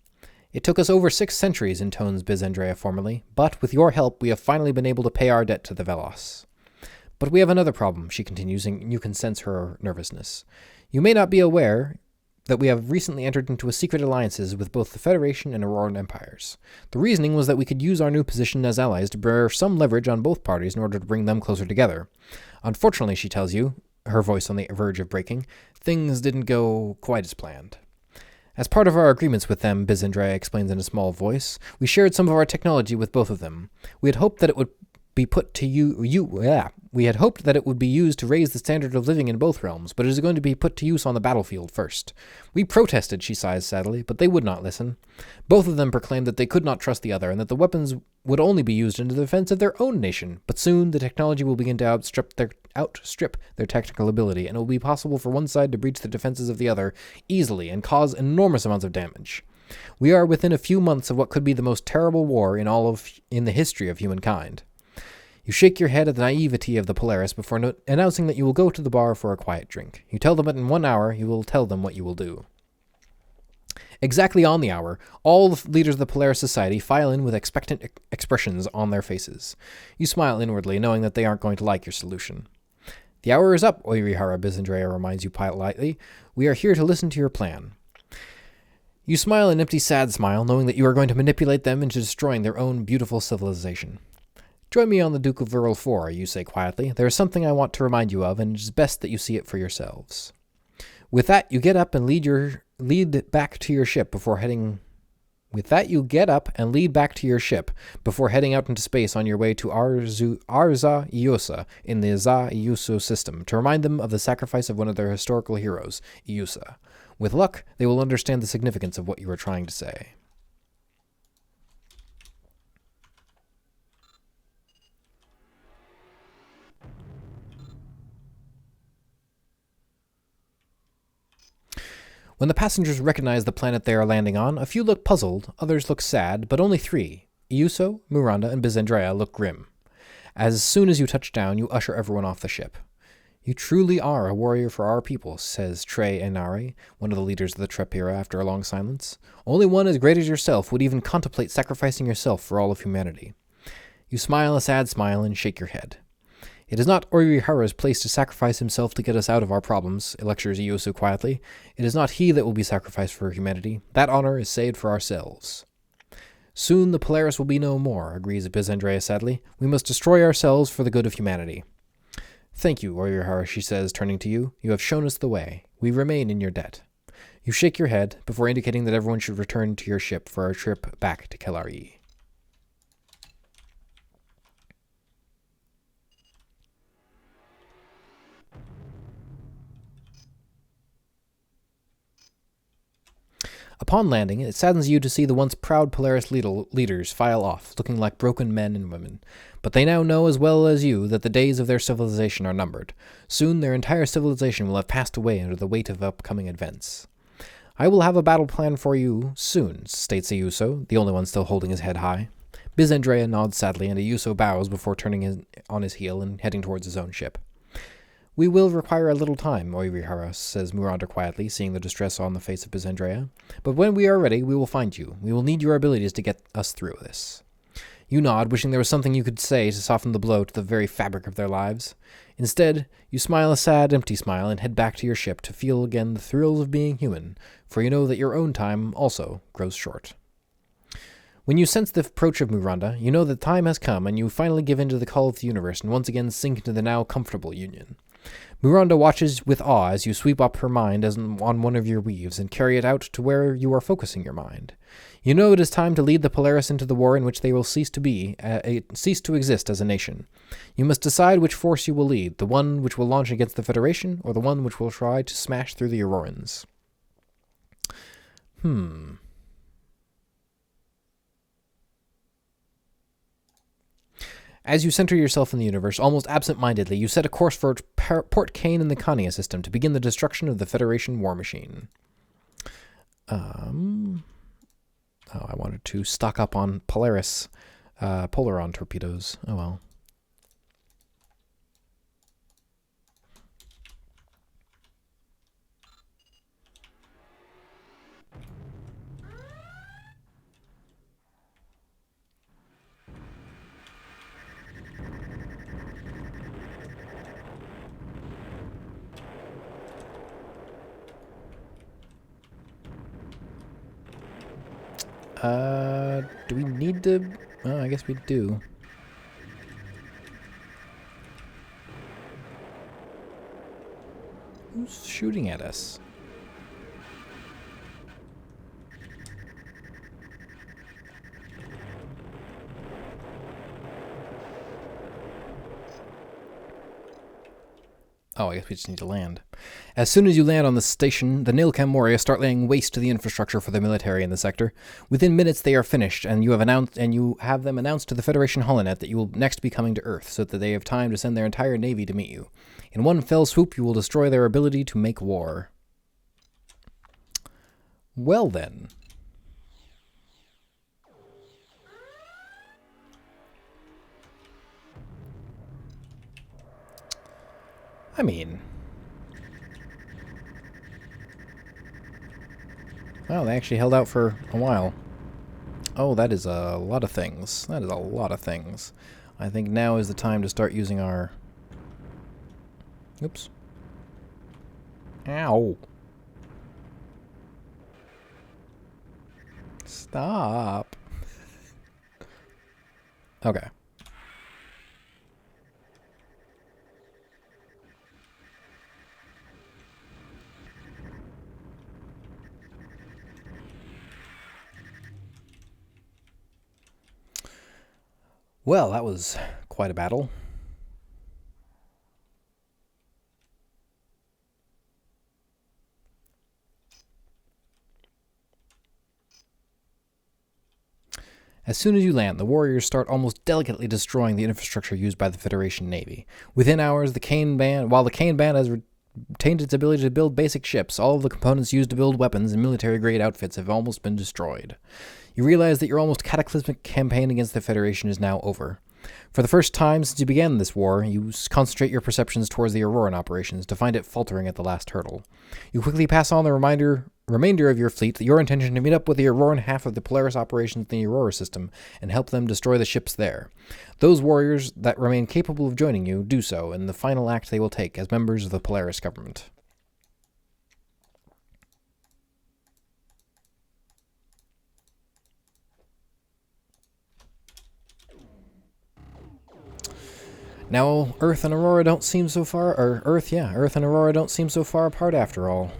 "It took us over 6 centuries," intones Bizandrea formally, "but with your help, we have finally been able to pay our debt to the Velos." "But we have another problem," she continues, and you can sense her nervousness. "You may not be aware that we have recently entered into a secret alliances with both the Federation and Auroran empires. The reasoning was that we could use our new position as allies to bear some leverage on both parties in order to bring them closer together. Unfortunately," she tells you, her voice on the verge of breaking, "things didn't go quite as planned. As part of our agreements with them," Bizandrea explains in a small voice, "we shared some of our technology with both of them. We had hoped that it would be put to We had hoped that it would be used to raise the standard of living in both realms, but it is going to be put to use on the battlefield first. We protested, she sighs sadly, but they would not listen. Both of them proclaimed that they could not trust the other, and that the weapons would only be used in the defense of their own nation. But soon the technology will begin to outstrip their technical ability, and it will be possible for one side to breach the defenses of the other easily and cause enormous amounts of damage. We are within a few months of what could be the most terrible war in the history of humankind. You shake your head at the naivety of the Polaris before announcing that you will go to the bar for a quiet drink. You tell them that in 1 hour you will tell them what you will do. Exactly on the hour, all the leaders of the Polaris Society file in with expectant expressions on their faces. You smile inwardly, knowing that they aren't going to like your solution. The hour is up, Oirihara, Byzandria reminds you politely. We are here to listen to your plan. You smile an empty, sad smile, knowing that you are going to manipulate them into destroying their own beautiful civilization. Join me on the Duke of Viral 4, you say quietly. There is something I want to remind you of, and it is best that you see it for yourselves. With that, you get up and lead back to your ship before heading... With that, you get up and lead back to your ship before heading out into space on your way to Arza Iusa in the Za Iuso system to remind them of the sacrifice of one of their historical heroes, Iusa. With luck, they will understand the significance of what you are trying to say. When the passengers recognize the planet they are landing on, a few look puzzled, others look sad, but only 3, Iuso, Miranda, and Byzandria, look grim. As soon as you touch down, you usher everyone off the ship. You truly are a warrior for our people, says Trey Enari, one of the leaders of the Trepira, after a long silence. Only one as great as yourself would even contemplate sacrificing yourself for all of humanity. You smile a sad smile and shake your head. It is not Oirihara's place to sacrifice himself to get us out of our problems, lectures Iuso quietly. It is not he that will be sacrificed for humanity. That honor is saved for ourselves. Soon the Polaris will be no more, agrees Byzandria sadly. We must destroy ourselves for the good of humanity. Thank you, Oirihara, she says, turning to you. You have shown us the way. We remain in your debt. You shake your head, before indicating that everyone should return to your ship for our trip back to Kelari. Upon landing, it saddens you to see the once proud Polaris leaders file off, looking like broken men and women. But they now know as well as you that the days of their civilization are numbered. Soon their entire civilization will have passed away under the weight of upcoming events. I will have a battle plan for you soon, states Iuso, the only one still holding his head high. Byzandria nods sadly, and Iuso bows before turning on his heel and heading towards his own ship. We will require a little time, Oirihara, says Miranda quietly, seeing the distress on the face of Byzandria. But when we are ready, we will find you. We will need your abilities to get us through this. You nod, wishing there was something you could say to soften the blow to the very fabric of their lives. Instead, you smile a sad, empty smile and head back to your ship to feel again the thrills of being human, for you know that your own time also grows short. When you sense the approach of Miranda, you know that time has come and you finally give in to the call of the universe and once again sink into the now comfortable union. Miranda watches with awe as you sweep up her mind as on one of your weaves and carry it out to where you are focusing your mind. You know it is time to lead the Polaris into the war in which they will cease to exist as a nation. You must decide which force you will lead, the one which will launch against the Federation, or the one which will try to smash through the Aurorans. As you center yourself in the universe, almost absent-mindedly, you set a course for Port Kane in the Khania system to begin the destruction of the Federation war machine. I wanted to stock up on Polaris Polaron torpedoes. Oh well. Do we need to... Oh, I guess we do. Who's shooting at us? Oh, I guess we just need to land. As soon as you land on the station, the Nilcam Moria start laying waste to the infrastructure for the military in the sector. Within minutes, they are finished, and you have them announced to the Federation Holonet that you will next be coming to Earth, so that they have time to send their entire navy to meet you. In one fell swoop, you will destroy their ability to make war. Well then. I mean... Well, they actually held out for a while. Oh, that is a lot of things. That is a lot of things. I think now is the time to start using our... Oops. Ow. Stop. Okay. Well, that was quite a battle. As soon as you land, the warriors start almost delicately destroying the infrastructure used by the Federation Navy. Within hours, while the Kane Band has retained its ability to build basic ships, all of the components used to build weapons and military-grade outfits have almost been destroyed. You realize that your almost cataclysmic campaign against the Federation is now over. For the first time since you began this war, you concentrate your perceptions towards the Auroran operations to find it faltering at the last hurdle. You quickly pass on the remainder of your fleet your intention to meet up with the Auroran half of the Polaris operations in the Aurora system and help them destroy the ships there. Those warriors that remain capable of joining you do so in the final act they will take as members of the Polaris government. Now, Earth and Aurora don't seem so far... Earth and Aurora don't seem so far apart after all.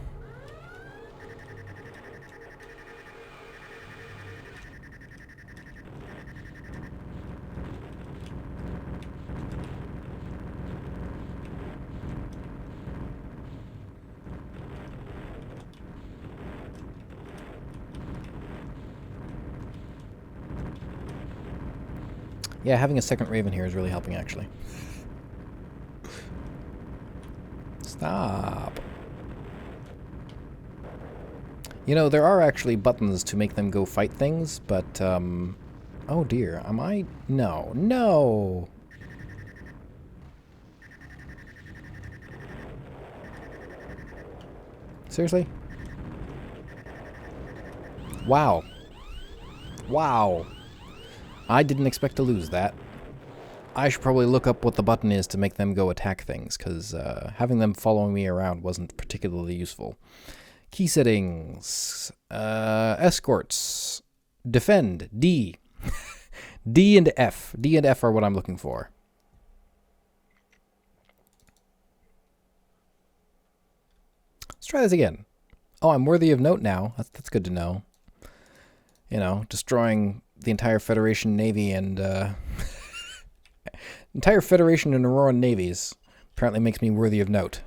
Yeah, having a second Raven here is really helping, actually. Stop. You know, there are actually buttons to make them go fight things, but, oh dear, am I? No. No! Seriously? Wow. Wow. I didn't expect to lose that. I should probably look up what the button is to make them go attack things, because having them following me around wasn't particularly useful. Key settings. Escorts. Defend. D. D and F. D and F are what I'm looking for. Let's try this again. Oh, I'm worthy of note now. That's good to know. You know, destroying the entire Federation Navy and, entire Federation and Auroran navies apparently makes me worthy of note.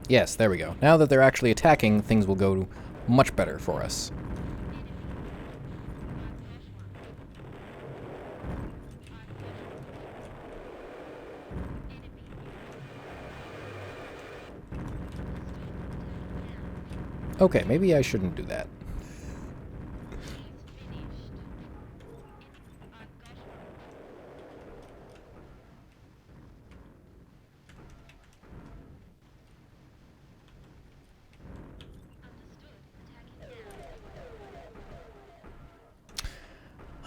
Yes, there we go. Now that they're actually attacking, things will go much better for us. Okay, maybe I shouldn't do that.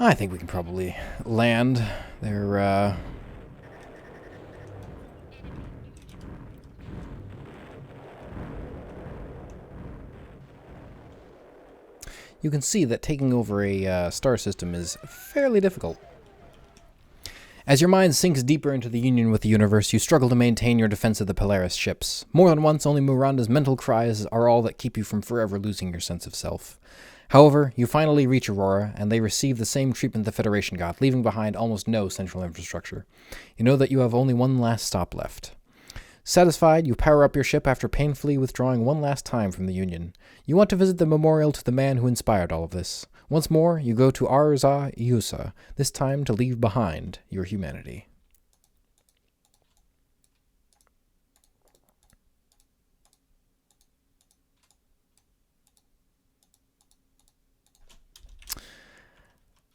I think we can probably land. They're, you can see that taking over a star system is fairly difficult. As your mind sinks deeper into the union with the universe, you struggle to maintain your defense of the Polaris ships. More than once, only Miranda's mental cries are all that keep you from forever losing your sense of self. However, you finally reach Aurora, and they receive the same treatment the Federation got, leaving behind almost no central infrastructure. You know that you have only one last stop left. Satisfied, you power up your ship after painfully withdrawing one last time from the Union. You want to visit the memorial to the man who inspired all of this. Once more, you go to Arza Yusa, this time to leave behind your humanity.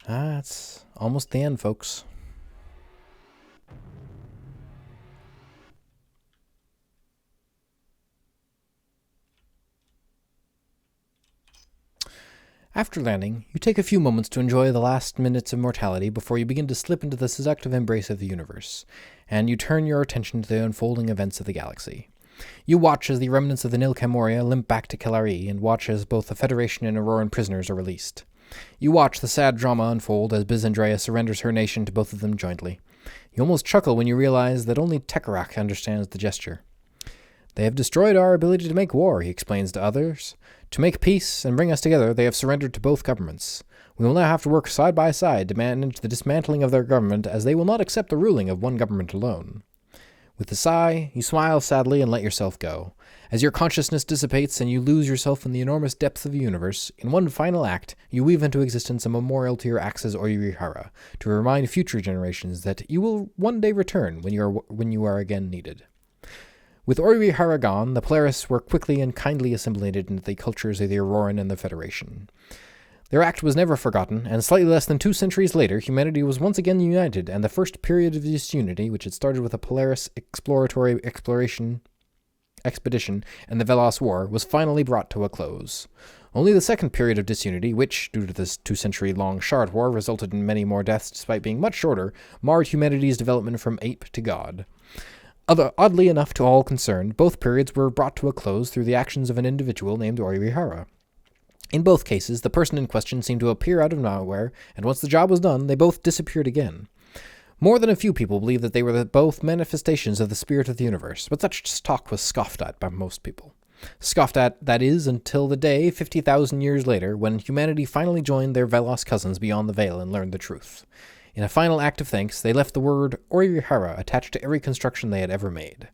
That's almost the end, folks. After landing, you take a few moments to enjoy the last minutes of mortality before you begin to slip into the seductive embrace of the universe, and you turn your attention to the unfolding events of the galaxy. You watch as the remnants of the Nil Camoria limp back to Kelari, and watch as both the Federation and Auroran prisoners are released. You watch the sad drama unfold as Byzandria surrenders her nation to both of them jointly. You almost chuckle when you realize that only Tekarak understands the gesture. They have destroyed our ability to make war, he explains to others. To make peace and bring us together, they have surrendered to both governments. We will now have to work side by side to manage the dismantling of their government, as they will not accept the ruling of one government alone. With a sigh, you smile sadly and let yourself go. As your consciousness dissipates and you lose yourself in the enormous depths of the universe, in one final act, you weave into existence a memorial to your axes Oirihara, to remind future generations that you will one day return when you are again needed. With Oirihara gone, the Polaris were quickly and kindly assimilated into the cultures of the Auroran and the Federation. Their act was never forgotten, and slightly less than 2 centuries later, humanity was once again united, and the first period of disunity, which had started with a Polaris expedition and the Velos War, was finally brought to a close. Only the second period of disunity, which, due to this 2-century-long Shard War, resulted in many more deaths despite being much shorter, marred humanity's development from ape to god. Oddly enough to all concerned, both periods were brought to a close through the actions of an individual named Oirihara. In both cases, the person in question seemed to appear out of nowhere, and once the job was done, they both disappeared again. More than a few people believe that they were both manifestations of the spirit of the universe, but such talk was scoffed at by most people. Scoffed at, that is, until the day, 50,000 years later, when humanity finally joined their Velos cousins beyond the Veil and learned the truth. In a final act of thanks, they left the word Oirihara attached to every construction they had ever made.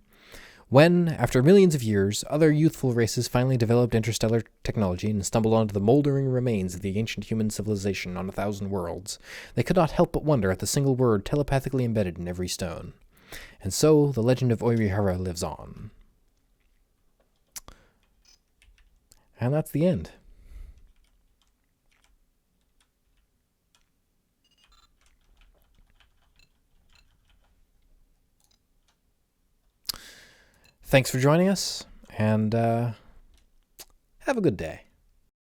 When, after millions of years, other youthful races finally developed interstellar technology and stumbled onto the moldering remains of the ancient human civilization on 1,000 worlds, they could not help but wonder at the single word telepathically embedded in every stone. And so, the legend of Oirihara lives on. And that's the end. Thanks for joining us, and have a good day.